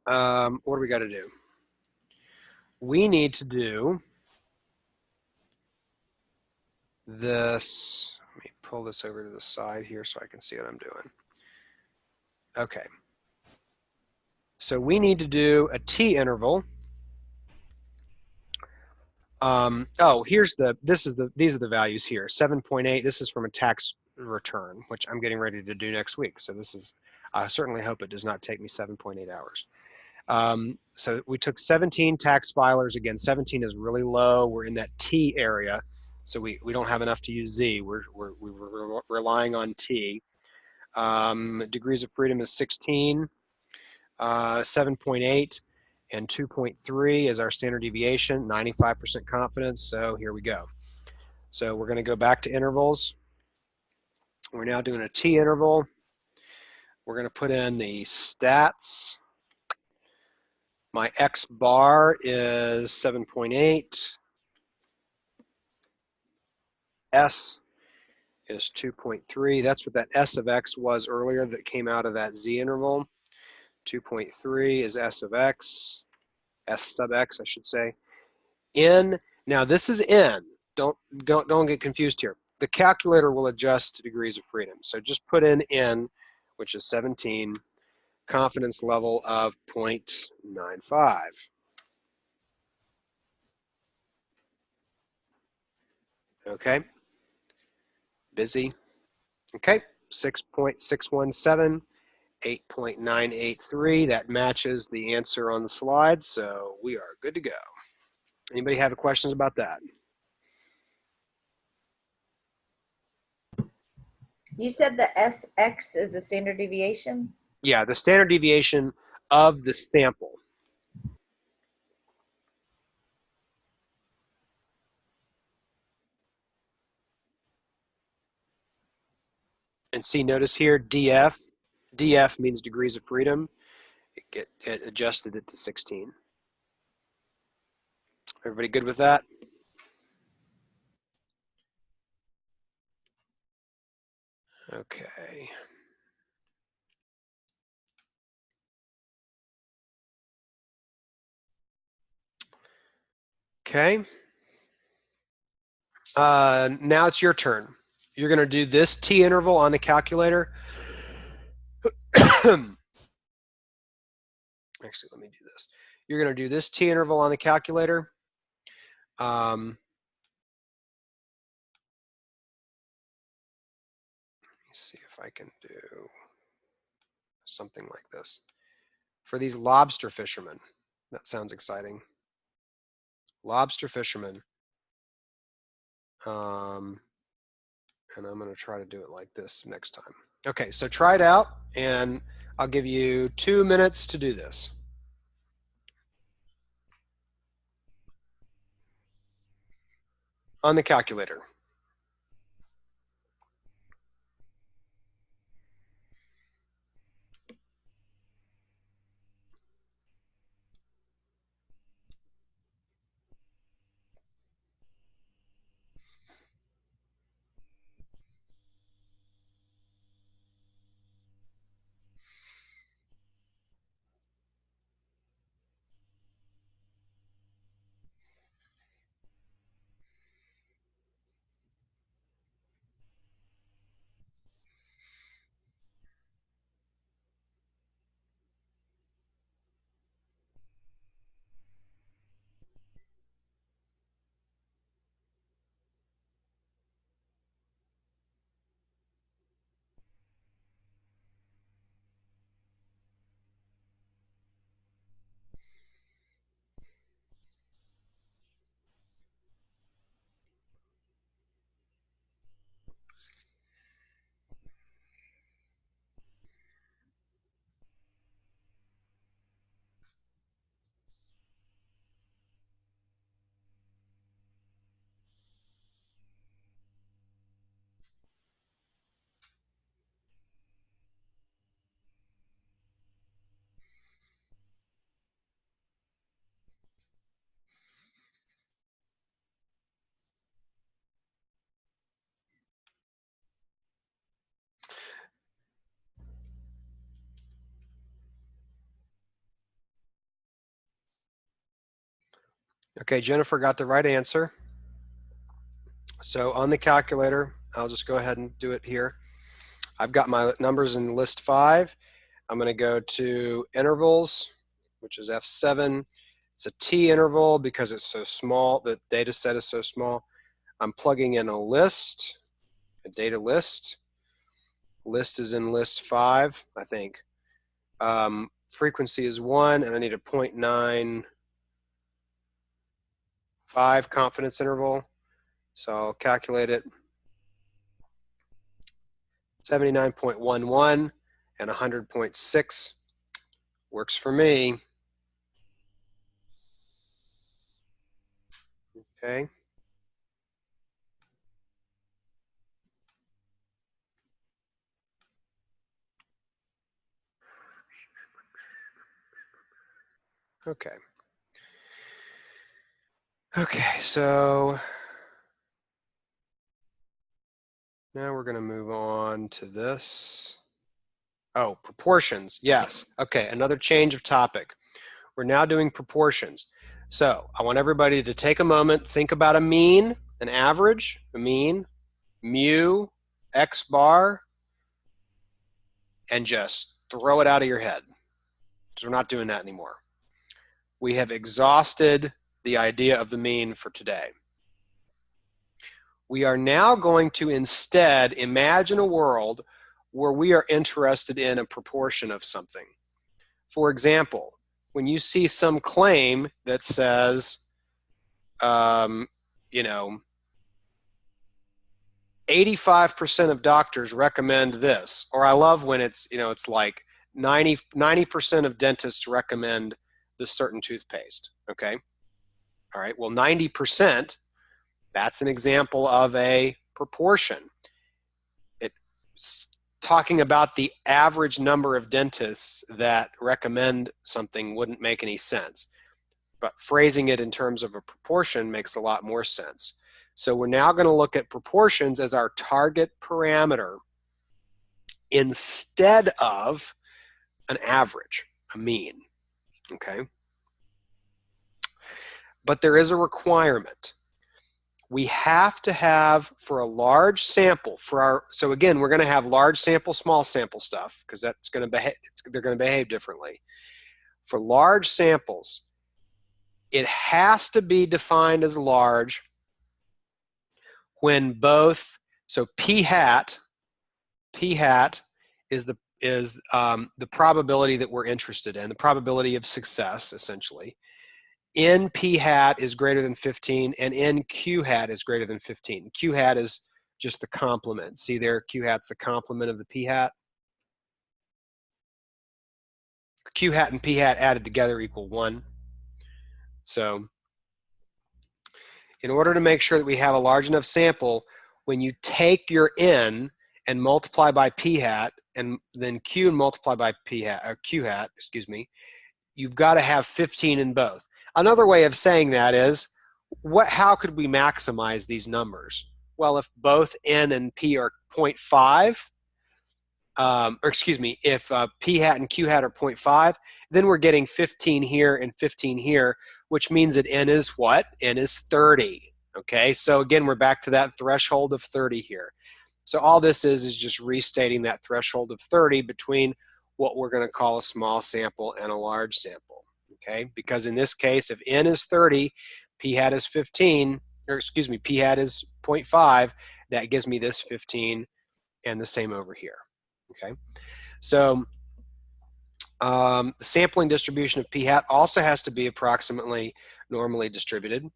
what do we got to do? We need to do this. Let me pull this over to the side here so I can see what I'm doing. Okay. So we need to do a t interval. These are the values here. 7.8. This is from a tax return, which I'm getting ready to do next week. So this is, I certainly hope it does not take me 7.8 hours. So we took 17 tax filers. Again, 17 is really low. We're in that T area. So we don't have enough to use Z. We're relying on T. Degrees of freedom is 16, 7.8, and 2.3 is our standard deviation, 95% confidence. So here we go. So we're going to go back to intervals. We're now doing a T interval. We're going to put in the stats. My X bar is 7.8. S is 2.3. That's what that S of X was earlier that came out of that Z interval. 2.3 is S of X, S sub X, I should say. N, now this is N. Don't get confused here. The calculator will adjust to degrees of freedom. So just put in N, which is 17, confidence level of 0.95. Okay, busy. Okay, 6.617, 8.983. That matches the answer on the slide, so we are good to go. Anybody have questions about that? You said the SX is the standard deviation? Yeah, the standard deviation of the sample. And see, notice here, DF. DF means degrees of freedom. It adjusted it to 16. Everybody good with that? Okay. Okay. Now it's your turn. You're going to do this T interval on the calculator. Actually, let me do this. You're going to do this T interval on the calculator. Let me see if I can do something like this. For these lobster fishermen, that sounds exciting. Lobster fishermen. And I'm going to try to do it like this next time. Okay, so try it out, and I'll give you 2 minutes to do this. On the calculator. Okay, Jennifer got the right answer. So on the calculator, I'll just go ahead and do it here. I've got my numbers in list 5. I'm going to go to intervals, which is F7. It's a T interval because it's so small, the data set is so small. I'm plugging in a list, a data list. List is in list 5, I think. Frequency is 1, and I need a 0.95 confidence interval. So I'll calculate it. 79.11 and 100.6 works for me. Okay. Okay. Okay, so now we're going to move on to this. Oh, proportions. Yes. Okay, another change of topic. We're now doing proportions. So I want everybody to take a moment, think about a mean, an average, a mean, mu, x bar, and just throw it out of your head. Because we're not doing that anymore. We have exhausted the idea of the mean for today. We are now going to instead imagine a world where we are interested in a proportion of something. For example, when you see some claim that says, you know, 85% of doctors recommend this, or I love when it's, you know, it's like 90% of dentists recommend this certain toothpaste, okay? All right, well, 90%, that's an example of a proportion. It's talking about the average number of dentists that recommend something wouldn't make any sense. But phrasing it in terms of a proportion makes a lot more sense. So we're now going to look at proportions as our target parameter instead of an average, a mean, okay? But there is a requirement. We have to have, for a large sample, for our, so again, we're going to have large sample, small sample stuff, because that's going to behave, they're going to behave differently. For large samples, it has to be defined as large when both, so p hat is the probability that we're interested in, the probability of success, essentially. N p hat is greater than 15, and n q hat is greater than 15. Q hat is just the complement. See there, q hat's the complement of the p hat. Q hat and p hat added together equal 1. So in order to make sure that we have a large enough sample, when you take your n and multiply by p hat, and then q and multiply by p hat, or q hat, excuse me, you've got to have 15 in both. Another way of saying that is, how could we maximize these numbers? Well, if both n and p are 0.5, or excuse me, if p hat and q hat are 0.5, then we're getting 15 here and 15 here, which means that n is what? N is 30. Okay, so again, we're back to that threshold of 30 here. So all this is just restating that threshold of 30 between what we're going to call a small sample and a large sample. Okay, because in this case, if n is 30, p hat is 15, or excuse me, p hat is 0.5, that gives me this 15, and the same over here. Okay, so the sampling distribution of p hat also has to be approximately normally distributed.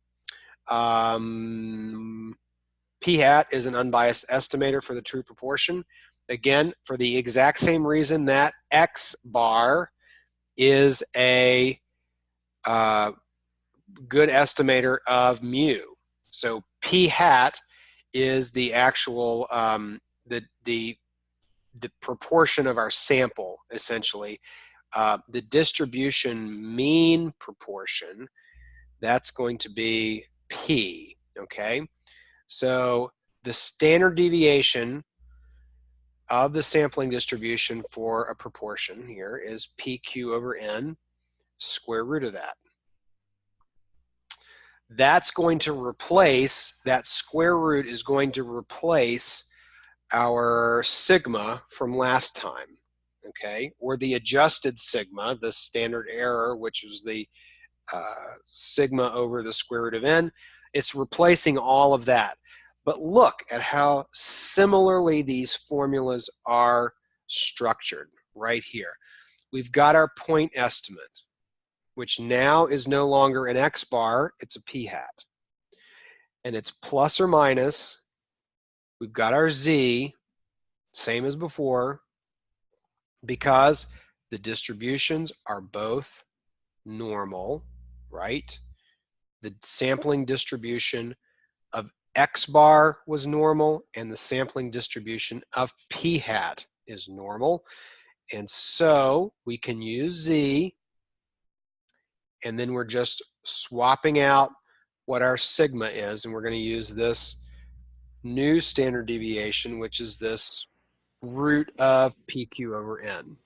P hat is an unbiased estimator for the true proportion. Again, for the exact same reason that X bar is a good estimator of mu. So P hat is the actual, the proportion of our sample, essentially. The distribution mean proportion, that's going to be P, okay? So the standard deviation of the sampling distribution for a proportion here is PQ over N, square root of that. That's going to replace, that square root is going to replace our sigma from last time, okay? Or the adjusted sigma, the standard error, which is the sigma over the square root of N. It's replacing all of that. But look at how similarly these formulas are structured right here. We've got our point estimate, which now is no longer an X bar, it's a P hat. and it's plus or minus. We've got our z, same as before, because the distributions are both normal, right? The sampling distribution of x bar was normal, and the sampling distribution of p hat is normal. And so we can use z, and then we're just swapping out what our sigma is, and we're going to use this new standard deviation, which is this root of PQ over N.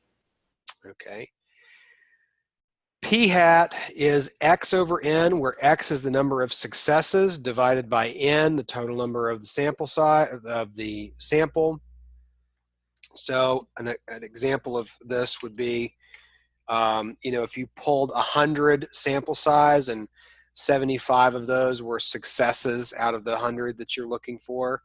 Okay. P hat is X over N, where X is the number of successes divided by N, the total number of the sample size of the sample. So an example of this would be, if you pulled 100 sample size and 75 of those were successes out of the 100 that you're looking for,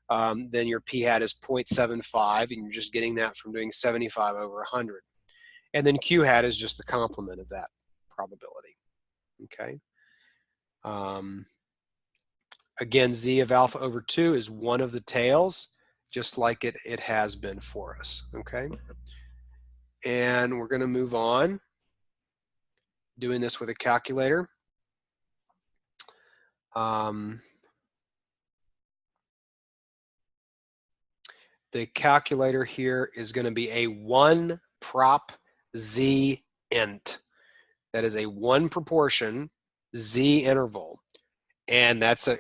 then your p hat is 0.75, and you're just getting that from doing 75 over 100. And then q hat is just the complement of that probability. Okay. Again, z of alpha over 2 is one of the tails, just like it has been for us. Okay. And we're going to move on, doing this with a calculator. The calculator here is going to be a 1 prop z int. That is a 1 proportion z interval. And that's a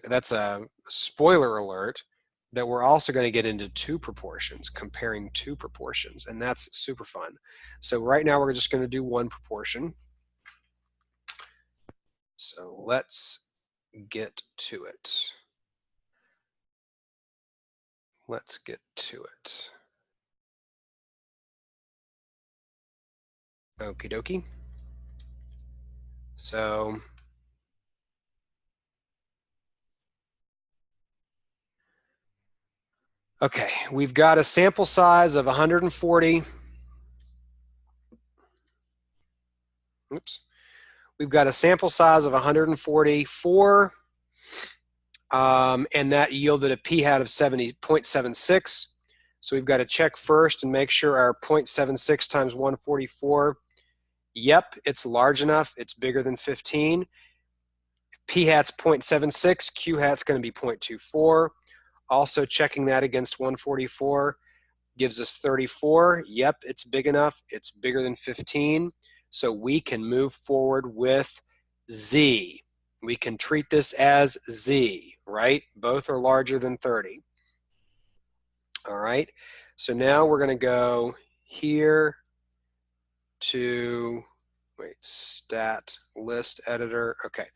spoiler alert that we're also going to get into 2 proportions, comparing 2 proportions, and that's super fun. So right now we're just going to do 1 proportion. So let's get to it. Let's get to it. Okie dokie. So okay, we've got a sample size of 140. Oops. We've got a sample size of 144, and that yielded a p hat of 0.76. So we've got to check first and make sure our 0.76 times 144, yep, it's large enough. It's bigger than 15. P hat's 0.76, Q hat's going to be 0.24. Also checking that against 144 gives us 34. Yep, it's big enough. It's bigger than 15. So we can move forward with Z. We can treat this as Z, right? Both are larger than 30. All right. So now we're going to go here to, stat list editor. Okay.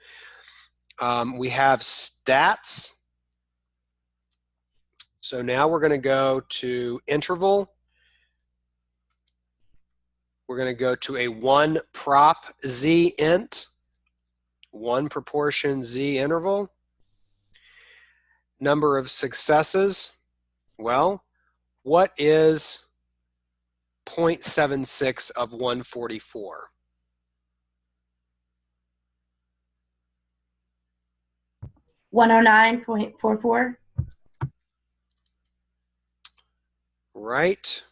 We have stats. So now we're going to go to interval. We're going to go to a 1 prop z int, 1 proportion z interval. Number of successes. Well, what is 0.76 of 144? $109.44. Right.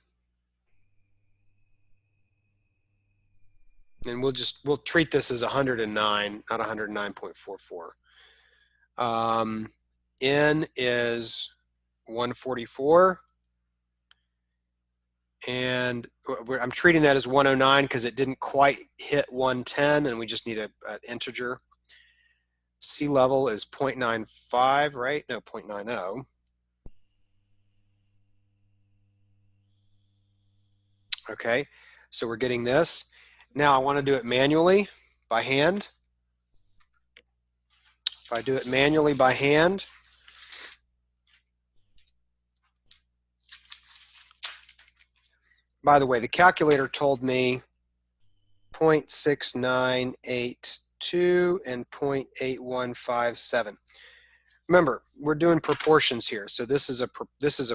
And we'll treat this as 109, not 109.44. N is 144. And I'm treating that as 109 because it didn't quite hit 110, and we just need an integer. Sea level is 0.95, right? No, 0.90. Okay, so we're getting this. Now I want to do it manually by hand. If I do it manually by hand, by the way, the calculator told me 0.6982 and 0.8157. Remember, we're doing proportions here, so this is a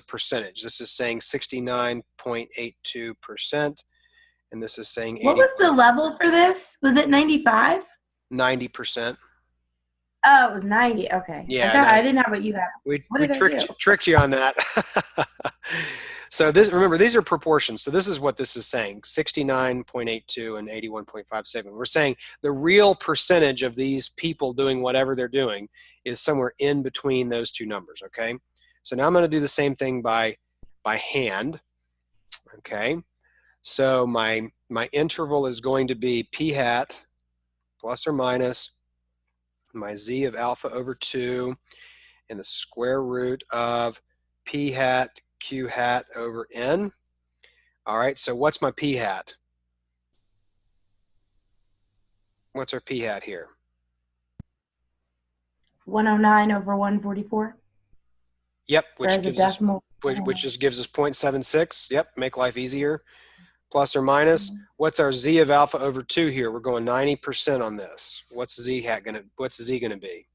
percentage. This is saying 69.82%, and this is saying 80. What was the level for this? Was it 95? 90%. Oh, it was 90. Okay. Yeah, I didn't have what you had. We What did I do? tricked you on that. So remember, these are proportions. So this is what this is saying, 69.82 and 81.57. We're saying the real percentage of these people doing whatever they're doing is somewhere in between those two numbers, okay? So now I'm going to do the same thing by hand, okay? So my interval is going to be p hat plus or minus my z of alpha over 2 and the square root of p hat q hat over n. All right, so what's my p hat? What's our p hat here? 109 over 144. Yep, which just gives us 0.76. Yep, make life easier. Plus or minus. What's our z of alpha over 2 here? We're going 90% on this. What's z gonna be?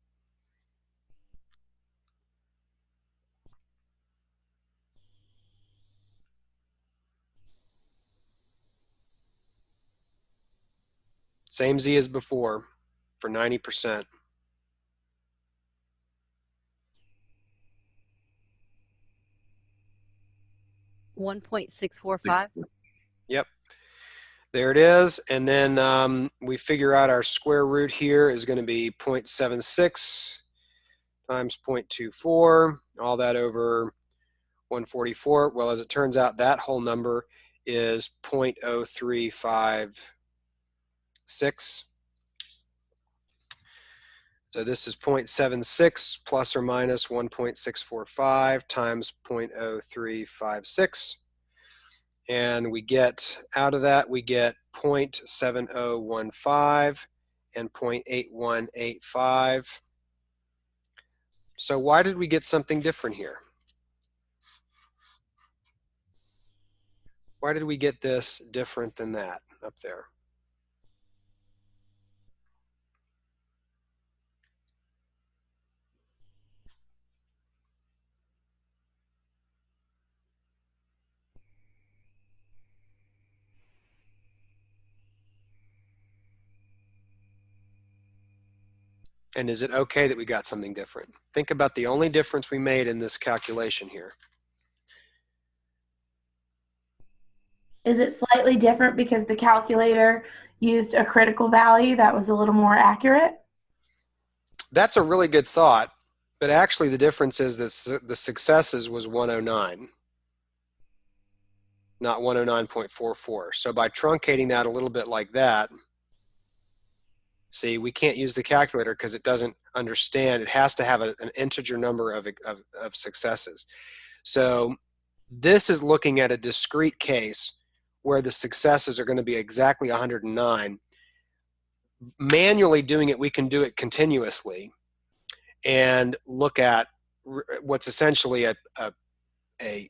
Same z as before for 90%. $1.645. Yep. There it is. And then we figure out our square root here is going to be 0.76 times 0.24, all that over 144. Well, as it turns out, that whole number is 0.0356. So this is 0.76 plus or minus 1.645 times 0.0356. And we get, out of that, we get 0.7015 and 0.8185. So why did we get something different here? Why did we get this different than that up there? And is it okay that we got something different? Think about the only difference we made in this calculation here. Is it slightly different because the calculator used a critical value that was a little more accurate? That's a really good thought, but actually the difference is that the successes was 109, not 109.44. So by truncating that a little bit like that, see, we can't use the calculator because it doesn't understand. It has to have an integer number of successes. So this is looking at a discrete case where the successes are going to be exactly 109. Manually doing it, we can do it continuously and look at what's essentially a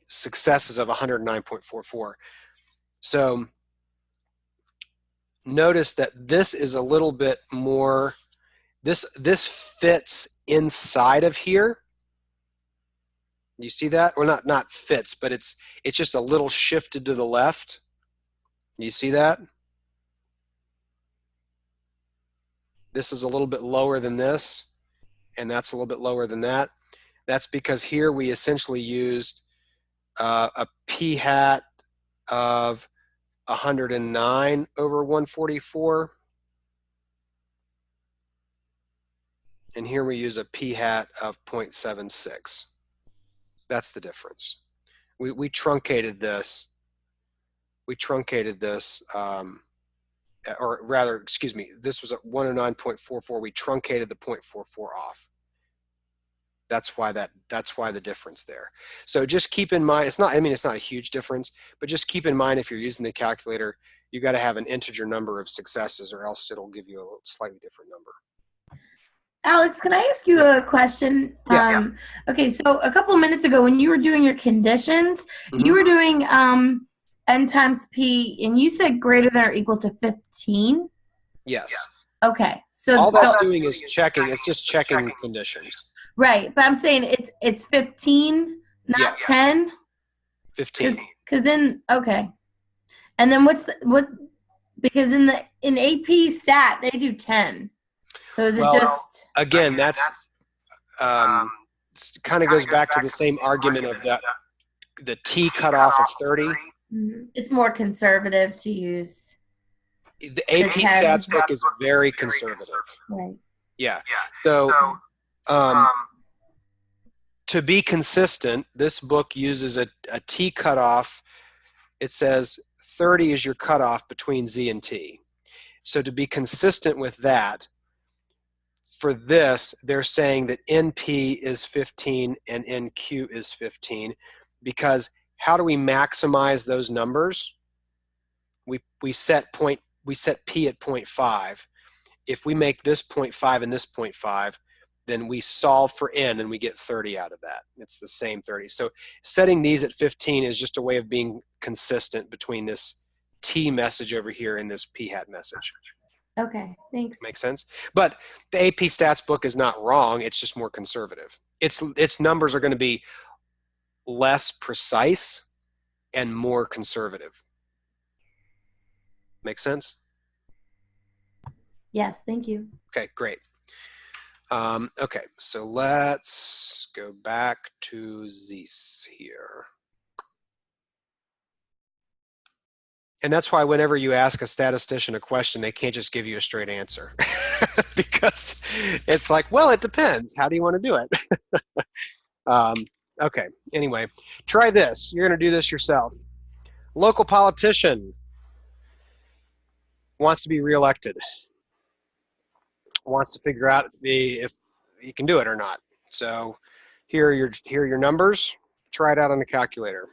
successes of 109.44. So notice that this is a little bit more, this fits inside of here. You see that? Well, not fits, but it's just a little shifted to the left. You see that? This is a little bit lower than this, and that's a little bit lower than that. That's because here we essentially used a p hat of 109 over 144. And here we use a p hat of 0.76. That's the difference. We truncated this. We truncated this, or rather, excuse me, this was at 109.44. We truncated the 0.44 off. That's why the difference there. So just keep in mind, it's not a huge difference, but just keep in mind if you're using the calculator, you got to have an integer number of successes or else it'll give you a slightly different number. Alex, can I ask you a question? Yeah. Okay, so a couple of minutes ago when you were doing your conditions, you were doing n times p, and you said greater than or equal to 15? Yes. Okay. So all that's doing is checking. It's just checking conditions. Right, but I'm saying it's 15, not 10. 15. Because then and then because in AP stat they do 10. So is it Well, just again, that's kind of goes back to the same argument of the T cutoff of 30. it's more conservative to use The AP stats book is very conservative. Right. Yeah. So to be consistent, this book uses a T cutoff. It says 30 is your cutoff between Z and T. So to be consistent with that, for this, they're saying that NP is 15 and NQ is 15, because how do we maximize those numbers? We set P at 0.5. If we make this 0.5 and this 0.5, then we solve for N and we get 30 out of that. It's the same 30. So setting these at 15 is just a way of being consistent between this T message over here and this P hat message. Okay, thanks. Makes sense? But the AP stats book is not wrong. It's just more conservative. Its numbers are going to be less precise and more conservative. Make sense? Yes, thank you. Okay, great. Okay, so let's go back to Zeus here. And that's why whenever you ask a statistician a question, they can't just give you a straight answer. Because it's like, well, it depends. How do you want to do it? Okay, anyway, try this. You're going to do this yourself. Local politician wants to be reelected. Wants to figure out if you can do it or not. So here are your numbers. Try it out on the calculator.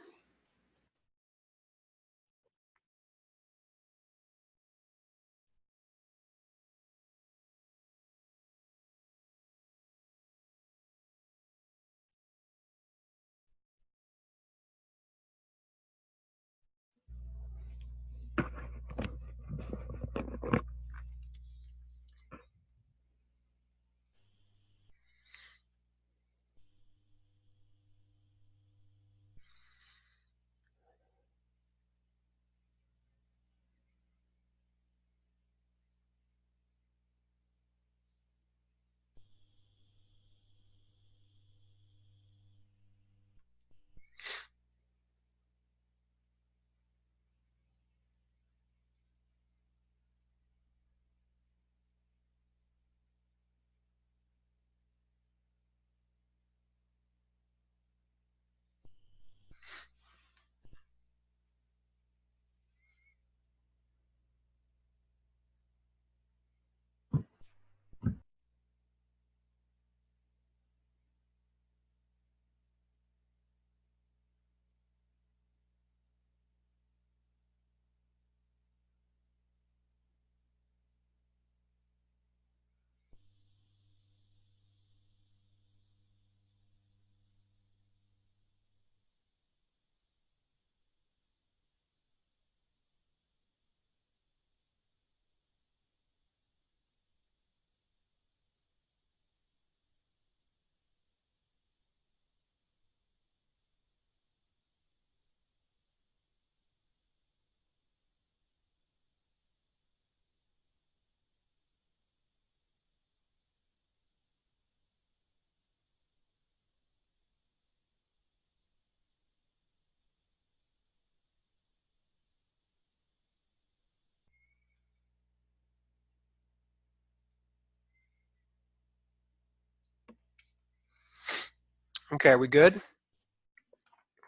Okay, are we good?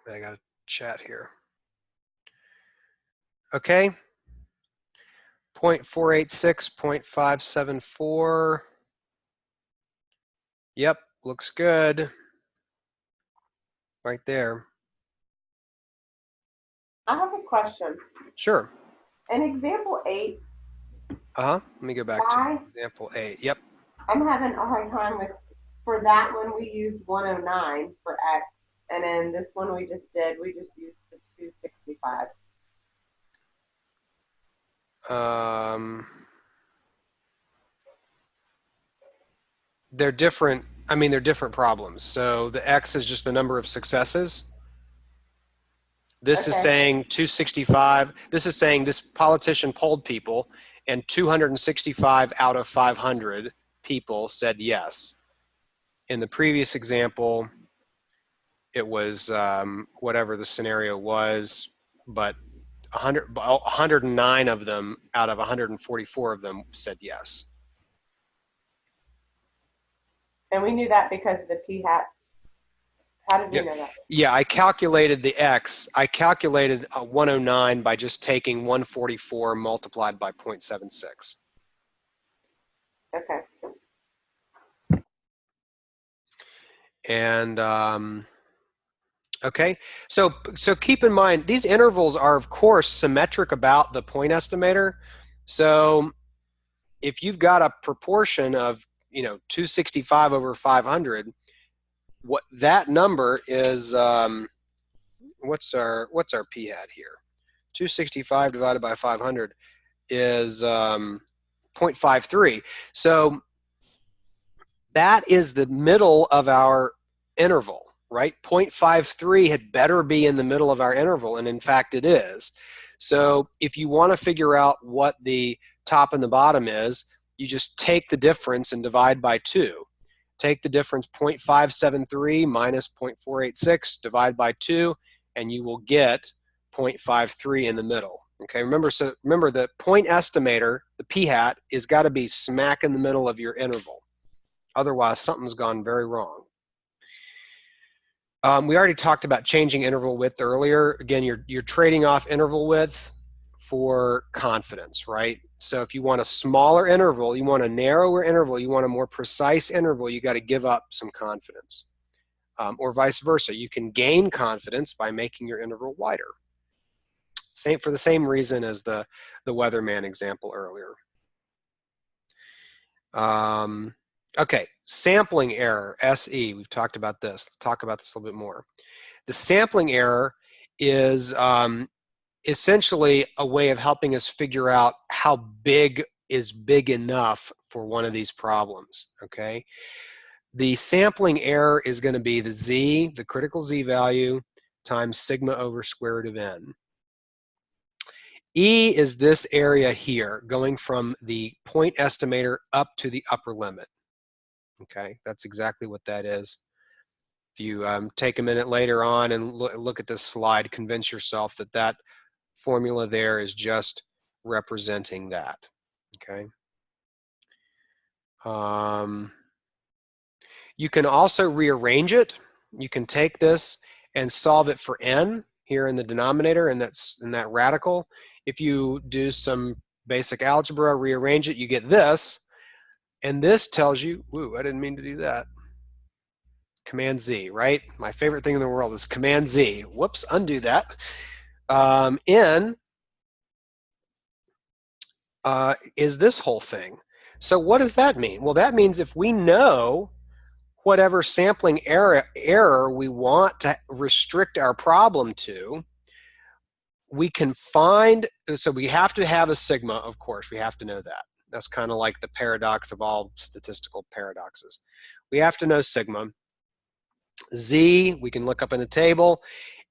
I got a chat here. Okay. 0.486, 0.574. Yep, looks good. Right there. I have a question. Sure. In example 8. Let me go back to example 8. Yep. I'm having a hard time with, for that one we used 109 for X, and then this one we just used the 265. They're different. I mean, they're different problems. So the X is just the number of successes. This is saying 265. This is saying this politician polled people, and 265 out of 500 people said yes. In the previous example, it was whatever the scenario was, but 109 of them out of 144 of them said yes. And we knew that because of the p-hat. How did we know that? Yeah, I calculated the x. I calculated 109 by just taking 144 multiplied by 0.76. Okay. And okay, so keep in mind these intervals are of course symmetric about the point estimator. So if you've got a proportion of 265 over 500, what that number is, what's our p-hat here? 265 divided by 500 is 0.53. So that is the middle of our interval, right? 0.53 had better be in the middle of our interval, and in fact it is. So if you want to figure out what the top and the bottom is, you just take the difference and divide by 2. Take the difference 0.573 minus 0.486, divide by 2, and you will get 0.53 in the middle. Okay, remember the point estimator, the p-hat, is got to be smack in the middle of your interval. Otherwise, something's gone very wrong. We already talked about changing interval width earlier. Again, you're trading off interval width for confidence, right? So if you want a smaller interval, you want a narrower interval, you want a more precise interval, you got to give up some confidence. Or vice versa. You can gain confidence by making your interval wider. For the same reason as the weatherman example earlier. Okay, sampling error, SE, we've talked about this. Let's talk about this a little bit more. The sampling error is essentially a way of helping us figure out how big is big enough for one of these problems, okay? The sampling error is going to be the z, the critical z value, times sigma over square root of n. E is this area here, going from the point estimator up to the upper limit. Okay, that's exactly what that is. If you take a minute later on and look at this slide, convince yourself that that formula there is just representing that. Okay. You can also rearrange it. You can take this and solve it for n here in the denominator, and that's in that radical. If you do some basic algebra, rearrange it, you get this. And this tells you, woo, I didn't mean to do that. Command Z, right? My favorite thing in the world is Command Z. Whoops, undo that. N is this whole thing. So what does that mean? Well, that means if we know whatever sampling error we want to restrict our problem to, we can find, so we have to have a sigma, of course, we have to know that. That's kind of like the paradox of all statistical paradoxes. We have to know sigma. Z, we can look up in a table.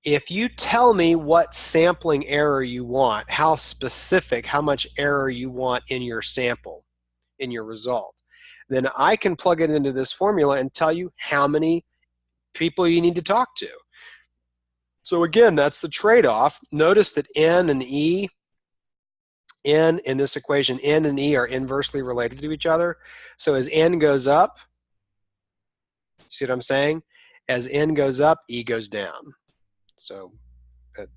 If you tell me what sampling error you want, how specific, how much error you want in your sample, in your result, then I can plug it into this formula and tell you how many people you need to talk to. So again, that's the trade-off. Notice that N and E, N in this equation, N and E are inversely related to each other. So as N goes up, see what I'm saying? As N goes up, E goes down. So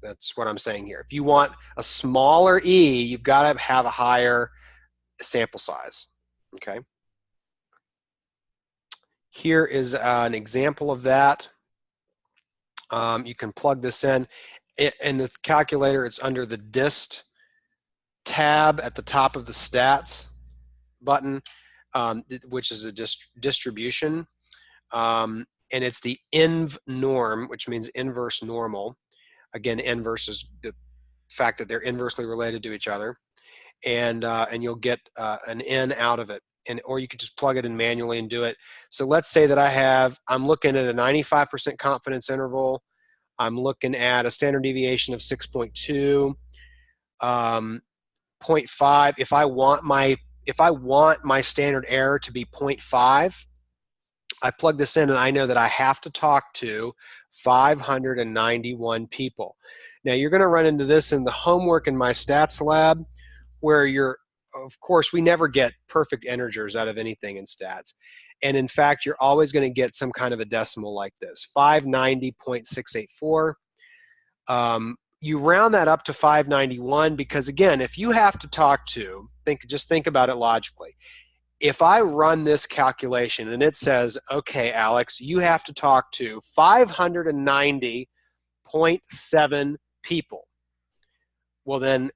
that's what I'm saying here. If you want a smaller E, you've got to have a higher sample size, okay? Here is an example of that. You can plug this in. In the calculator, it's under the dist tab at the top of the stats button, which is a distribution. And it's the inv norm, which means inverse normal. Again, inverse is the fact that they're inversely related to each other. And you'll get an N out of it. Or you could just plug it in manually and do it. So let's say that I'm looking at a 95% confidence interval. I'm looking at a standard deviation of 6.2, 0.5. If I want my if I want my standard error to be 0.5, I plug this in and I know that I have to talk to 591 people. Now you're going to run into this in the homework in my stats lab, where of course, we never get perfect integers out of anything in stats. And in fact, you're always going to get some kind of a decimal like this, 590.684. You round that up to 591 because, again, if you have to talk to, just think about it logically. If I run this calculation and it says, okay, Alex, you have to talk to 590.7 people, well then,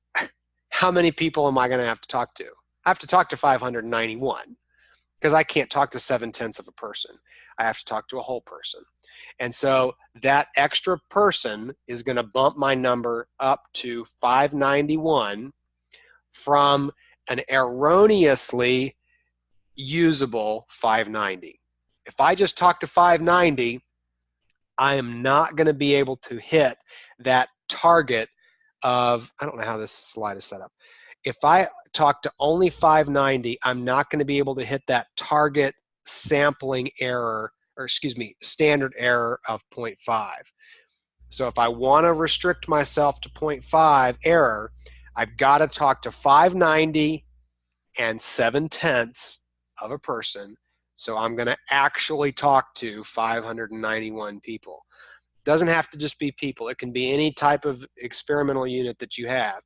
how many people am I going to have to talk to? I have to talk to 591 because I can't talk to 7/10 of a person. I have to talk to a whole person. And so that extra person is going to bump my number up to 591 from an erroneously usable 590. If I just talk to 590, I am not going to be able to hit that target of, I don't know how this slide is set up. If I talk to only 590, I'm not going to be able to hit that target sampling error, or excuse me, standard error of 0.5. So if I want to restrict myself to 0.5 error, I've got to talk to 590 and 7/10 of a person. So I'm going to actually talk to 591 people. Doesn't have to just be people. It can be any type of experimental unit that you have.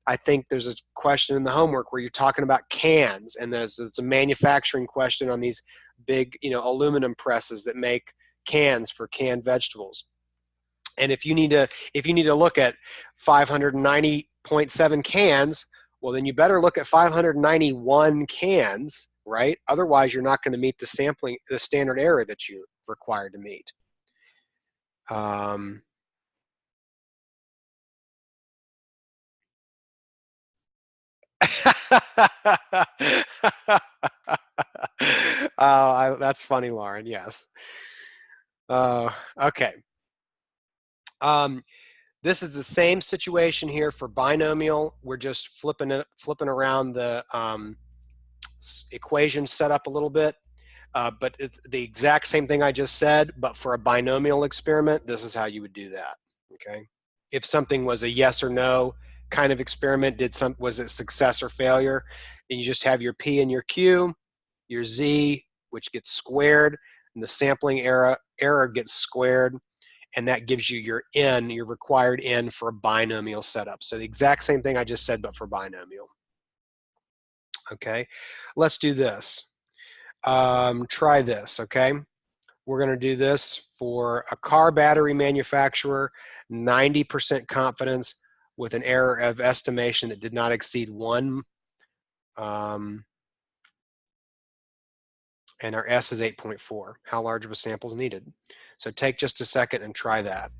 I think there's a question in the homework where you're talking about cans, and it's a manufacturing question on these big, aluminum presses that make cans for canned vegetables. And if you need to look at 590.7 cans, well, then you better look at 591 cans, right? Otherwise, you're not going to meet the standard error that you're required to meet. That's funny, Lauren. Yes. Okay. This is the same situation here for binomial. We're just flipping around the equation set up a little bit, but it's the exact same thing I just said. But for a binomial experiment, this is how you would do that. Okay. If something was a yes or no kind of experiment, was it success or failure? And you just have your P and your Q, your Z, which gets squared, and the sampling error gets squared, and that gives you your N, your required N for a binomial setup. So the exact same thing I just said, but for binomial. Okay, let's do this. Try this, okay? We're going to do this for a car battery manufacturer, 90% confidence with an error of estimation that did not exceed 1. And our S is 8.4. How large of a sample is needed? So take just a second and try that.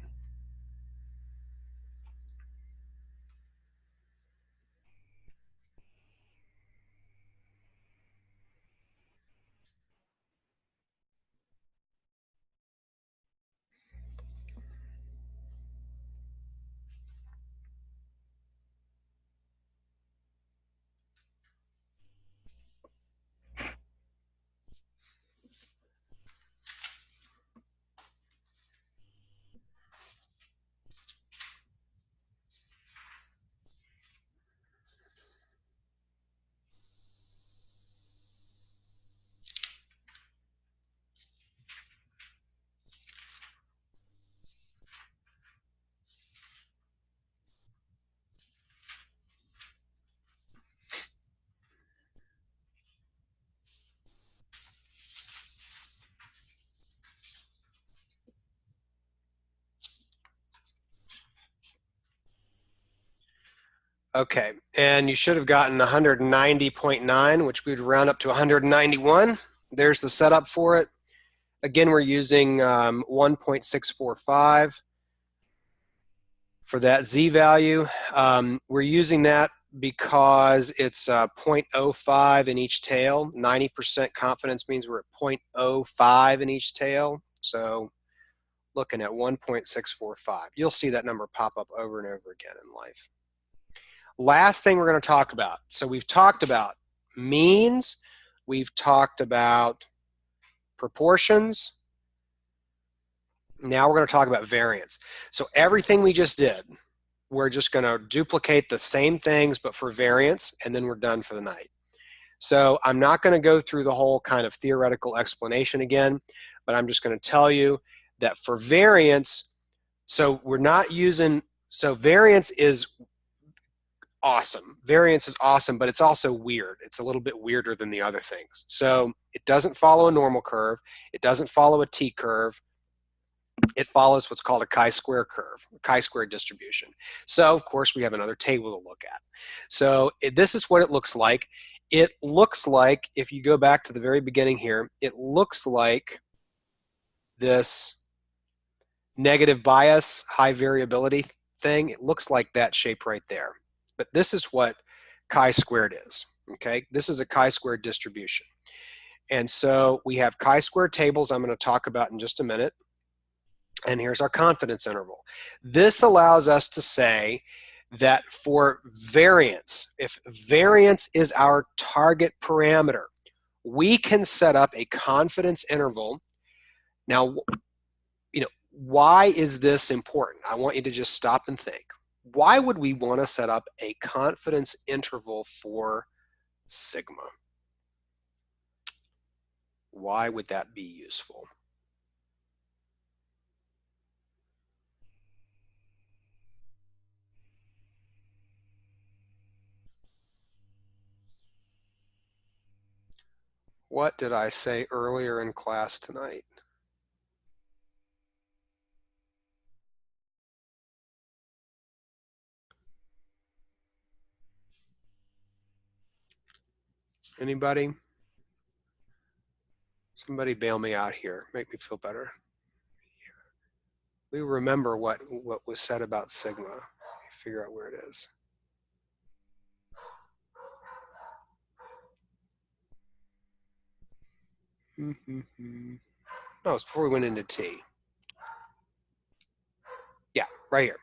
Okay, and you should have gotten 190.9, which we'd round up to 191. There's the setup for it. Again, we're using 1.645 for that Z value. We're using that because it's 0.05 in each tail. 90% confidence means we're at 0.05 in each tail. So looking at 1.645. You'll see that number pop up over and over again in life. Last thing we're going to talk about. So we've talked about means, we've talked about proportions. Now we're going to talk about variance. So everything we just did, we're just going to duplicate the same things but for variance, and then we're done for the night. So I'm not going to go through the whole kind of theoretical explanation again, but I'm just going to tell you that for variance, so we're not using, so variance is awesome. Variance is awesome, but it's also weird. It's a little bit weirder than the other things. So it doesn't follow a normal curve. It doesn't follow a t-curve. It follows what's called a chi-square curve, a chi-square distribution. So, of course, we have another table to look at. So this is what it looks like. It looks like, if you go back to the very beginning here, it looks like this negative bias, high variability thing. It looks like that shape right there. But this is what chi-squared is, okay? This is a chi-square distribution. And so we have chi-square tables I'm going to talk about in just a minute. And here's our confidence interval. This allows us to say that for variance, if variance is our target parameter, we can set up a confidence interval. Now, you know, why is this important? I want you to just stop and think. Why would we want to set up a confidence interval for sigma? Why would that be useful? What did I say earlier in class tonight? Anybody? Somebody bail me out here. Make me feel better. We remember what was said about sigma. Figure out where it is. No, it's before we went into T. Yeah, right here.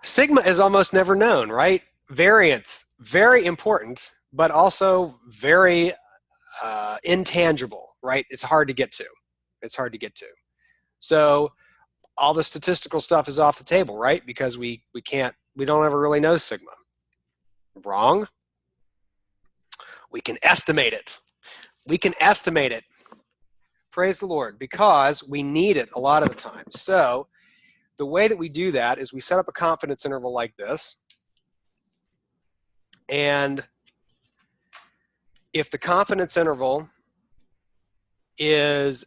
Sigma is almost never known, right? Variance, very important, but also very intangible, right? It's hard to get to. It's hard to get to. So all the statistical stuff is off the table, right? Because we don't ever really know sigma. Wrong. We can estimate it. We can estimate it. Praise the Lord, because we need it a lot of the time. So the way that we do that is we set up a confidence interval like this. And if the confidence interval is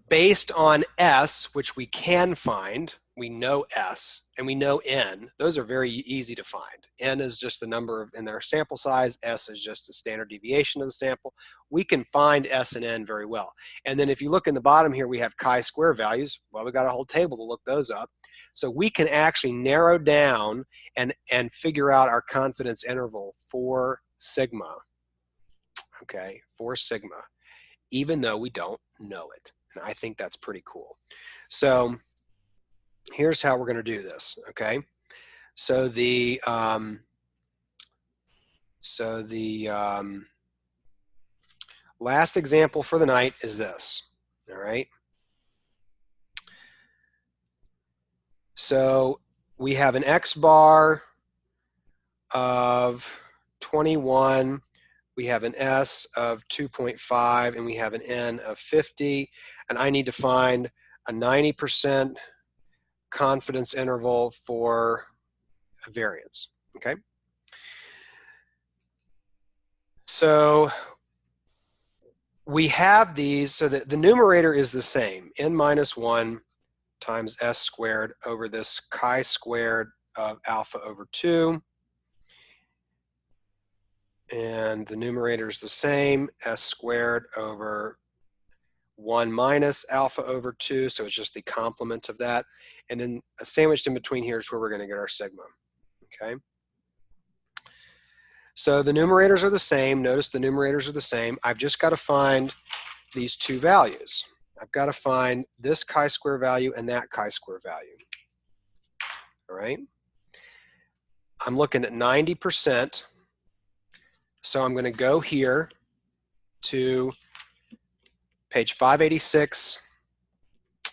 based on S, which we can find, we know S, and we know N. Those are very easy to find. N is just the number in their sample size. S is just the standard deviation of the sample. We can find S and N very well. And then if you look in the bottom here, we have chi-square values. Well, we got a whole table to look those up. So we can actually narrow down and figure out our confidence interval for sigma, okay, for sigma, even though we don't know it. And I think that's pretty cool. So here's how we're going to do this, okay? So the last example for the night is this, all right? So we have an X bar of 21, we have an S of 2.5, and we have an N of 50, and I need to find a 90% confidence interval for a variance, okay? So we have these, so that the numerator is the same, n minus 1 times s squared over this chi-squared of alpha over 2. And the numerator is the same, s squared over 1 minus alpha over 2, so it's just the complement of that. And then sandwiched in between here is where we're going to get our sigma, okay? So the numerators are the same. Notice the numerators are the same. I've just got to find these two values. I've got to find this chi-square value and that chi-square value, all right? I'm looking at 90%, So I'm going to go here to page 586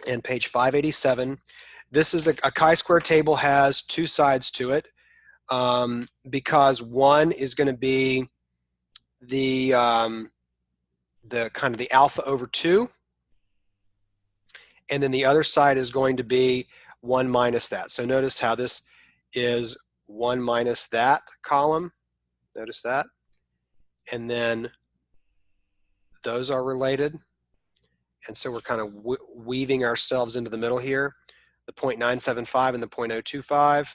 and page 587. This is a chi-square table has two sides to it, because one is going to be the kind of the alpha over 2, and then the other side is going to be 1 minus that. So notice how this is 1 minus that column. Notice that. And then those are related. And so we're kind of weaving ourselves into the middle here. The 0.975 and the 0.025,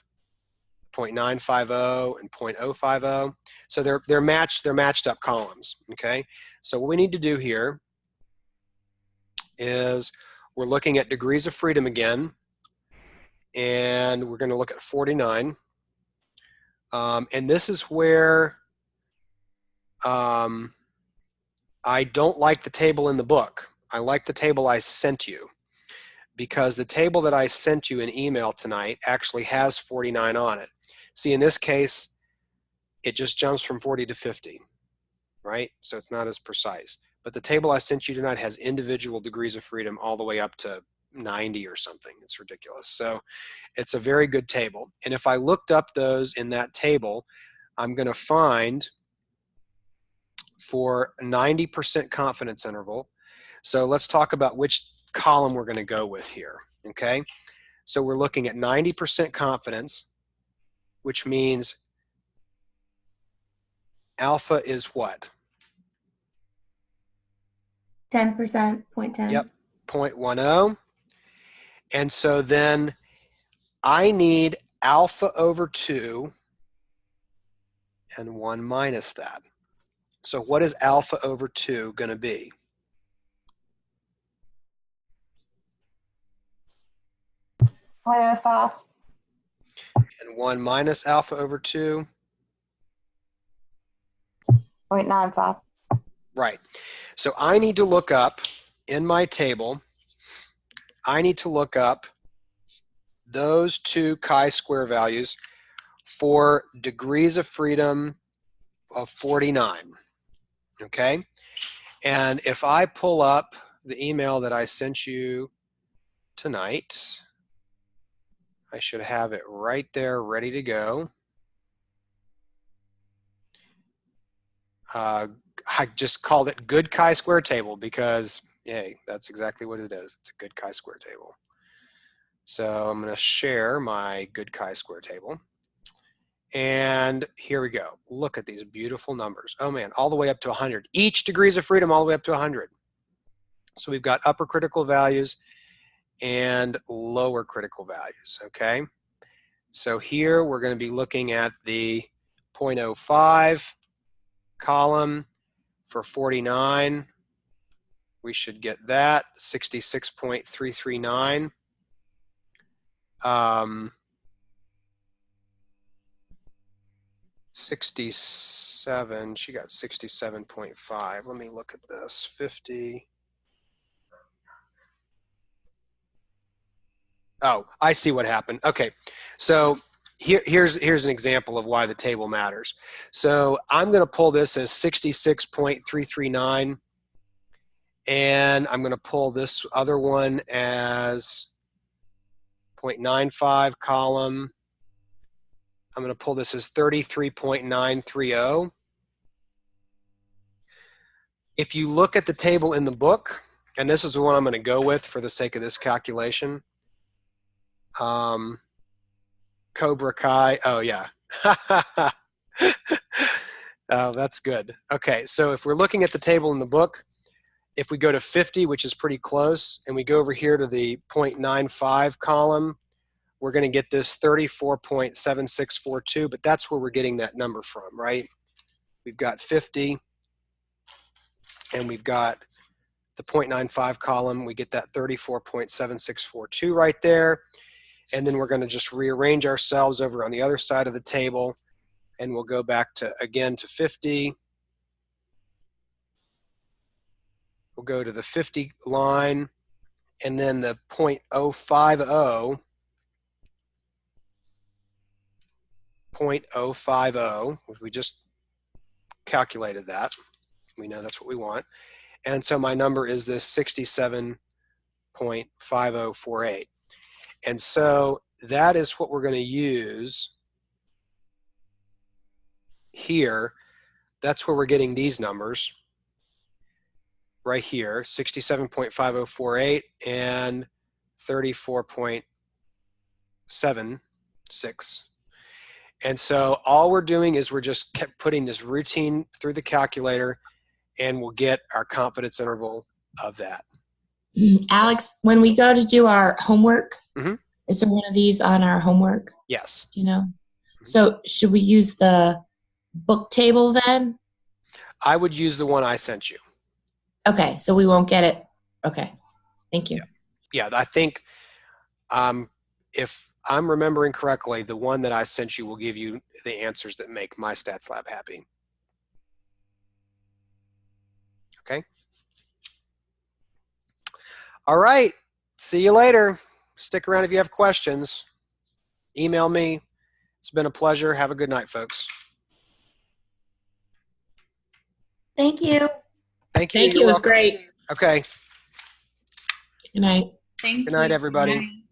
0.950 and 0.050. So they're matched up columns. Okay. So what we need to do here is we're looking at degrees of freedom again, and we're going to look at 49. And this is where I don't like the table in the book. I like the table I sent you, because the table that I sent you in email tonight actually has 49 on it. See, in this case, it just jumps from 40 to 50, right? So it's not as precise. But the table I sent you tonight has individual degrees of freedom all the way up to 90 or something. It's ridiculous. So it's a very good table. And if I looked up those in that table, I'm going to find for 90% confidence interval. So let's talk about which column we're going to go with here. Okay. So we're looking at 90% confidence, which means alpha is what? 10%, 0.10. Yep, 0.10. And so then I need alpha over 2 and 1 minus that. So what is alpha over 2 going to be? .05. And 1 minus alpha over 2? 0.95. Right. So I need to look up in my table, I need to look up those two chi-square values for degrees of freedom of 49. Okay? And if I pull up the email that I sent you tonight, I should have it right there ready to go. I just called it good chi-square table because, yay, that's exactly what it is. It's a good chi-square table. So I'm going to share my good chi-square table. And here we go. Look at these beautiful numbers. Oh man, all the way up to 100. Each degrees of freedom all the way up to 100. So we've got upper critical values and lower critical values, okay? So here we're going to be looking at the 0.05 column for 49. We should get that, 66.339. 67, she got 67.5. Let me look at this, 50. Oh, I see what happened. Okay, so here's an example of why the table matters. So I'm going to pull this as 66.339, and I'm going to pull this other one as 0.95 column. I'm going to pull this as 33.930. If you look at the table in the book, and this is the one I'm going to go with for the sake of this calculation, Cobra Kai, oh yeah. Oh, that's good. Okay, so if we're looking at the table in the book, if we go to 50, which is pretty close, and we go over here to the 0.95 column, we're going to get this 34.7642, but that's where we're getting that number from, right? We've got 50, and we've got the 0.95 column. We get that 34.7642 right there. And then we're going to just rearrange ourselves over on the other side of the table, and we'll go back to, again, to 50. We'll go to the 50 line, and then the 0.050, 0.050, which we just calculated that. We know that's what we want. And so my number is this 67.5048. And so that is what we're going to use here. That's where we're getting these numbers right here, 67.5048 and 34.76. And so all we're doing is we're just kept putting this routine through the calculator, and we'll get our confidence interval of that. Alex, when we go to do our homework, is there one of these on our homework? Yes. You know? So should we use the book table then? I would use the one I sent you. Okay, so we won't get it. Okay, thank you. Yeah, I think if I'm remembering correctly, the one that I sent you will give you the answers that make my stats lab happy. Okay. All right. See you later. Stick around if you have questions. Email me. It's been a pleasure. Have a good night, folks. Thank you. Thank you. Thank you. It was great. Okay. Good night. Good night, everybody.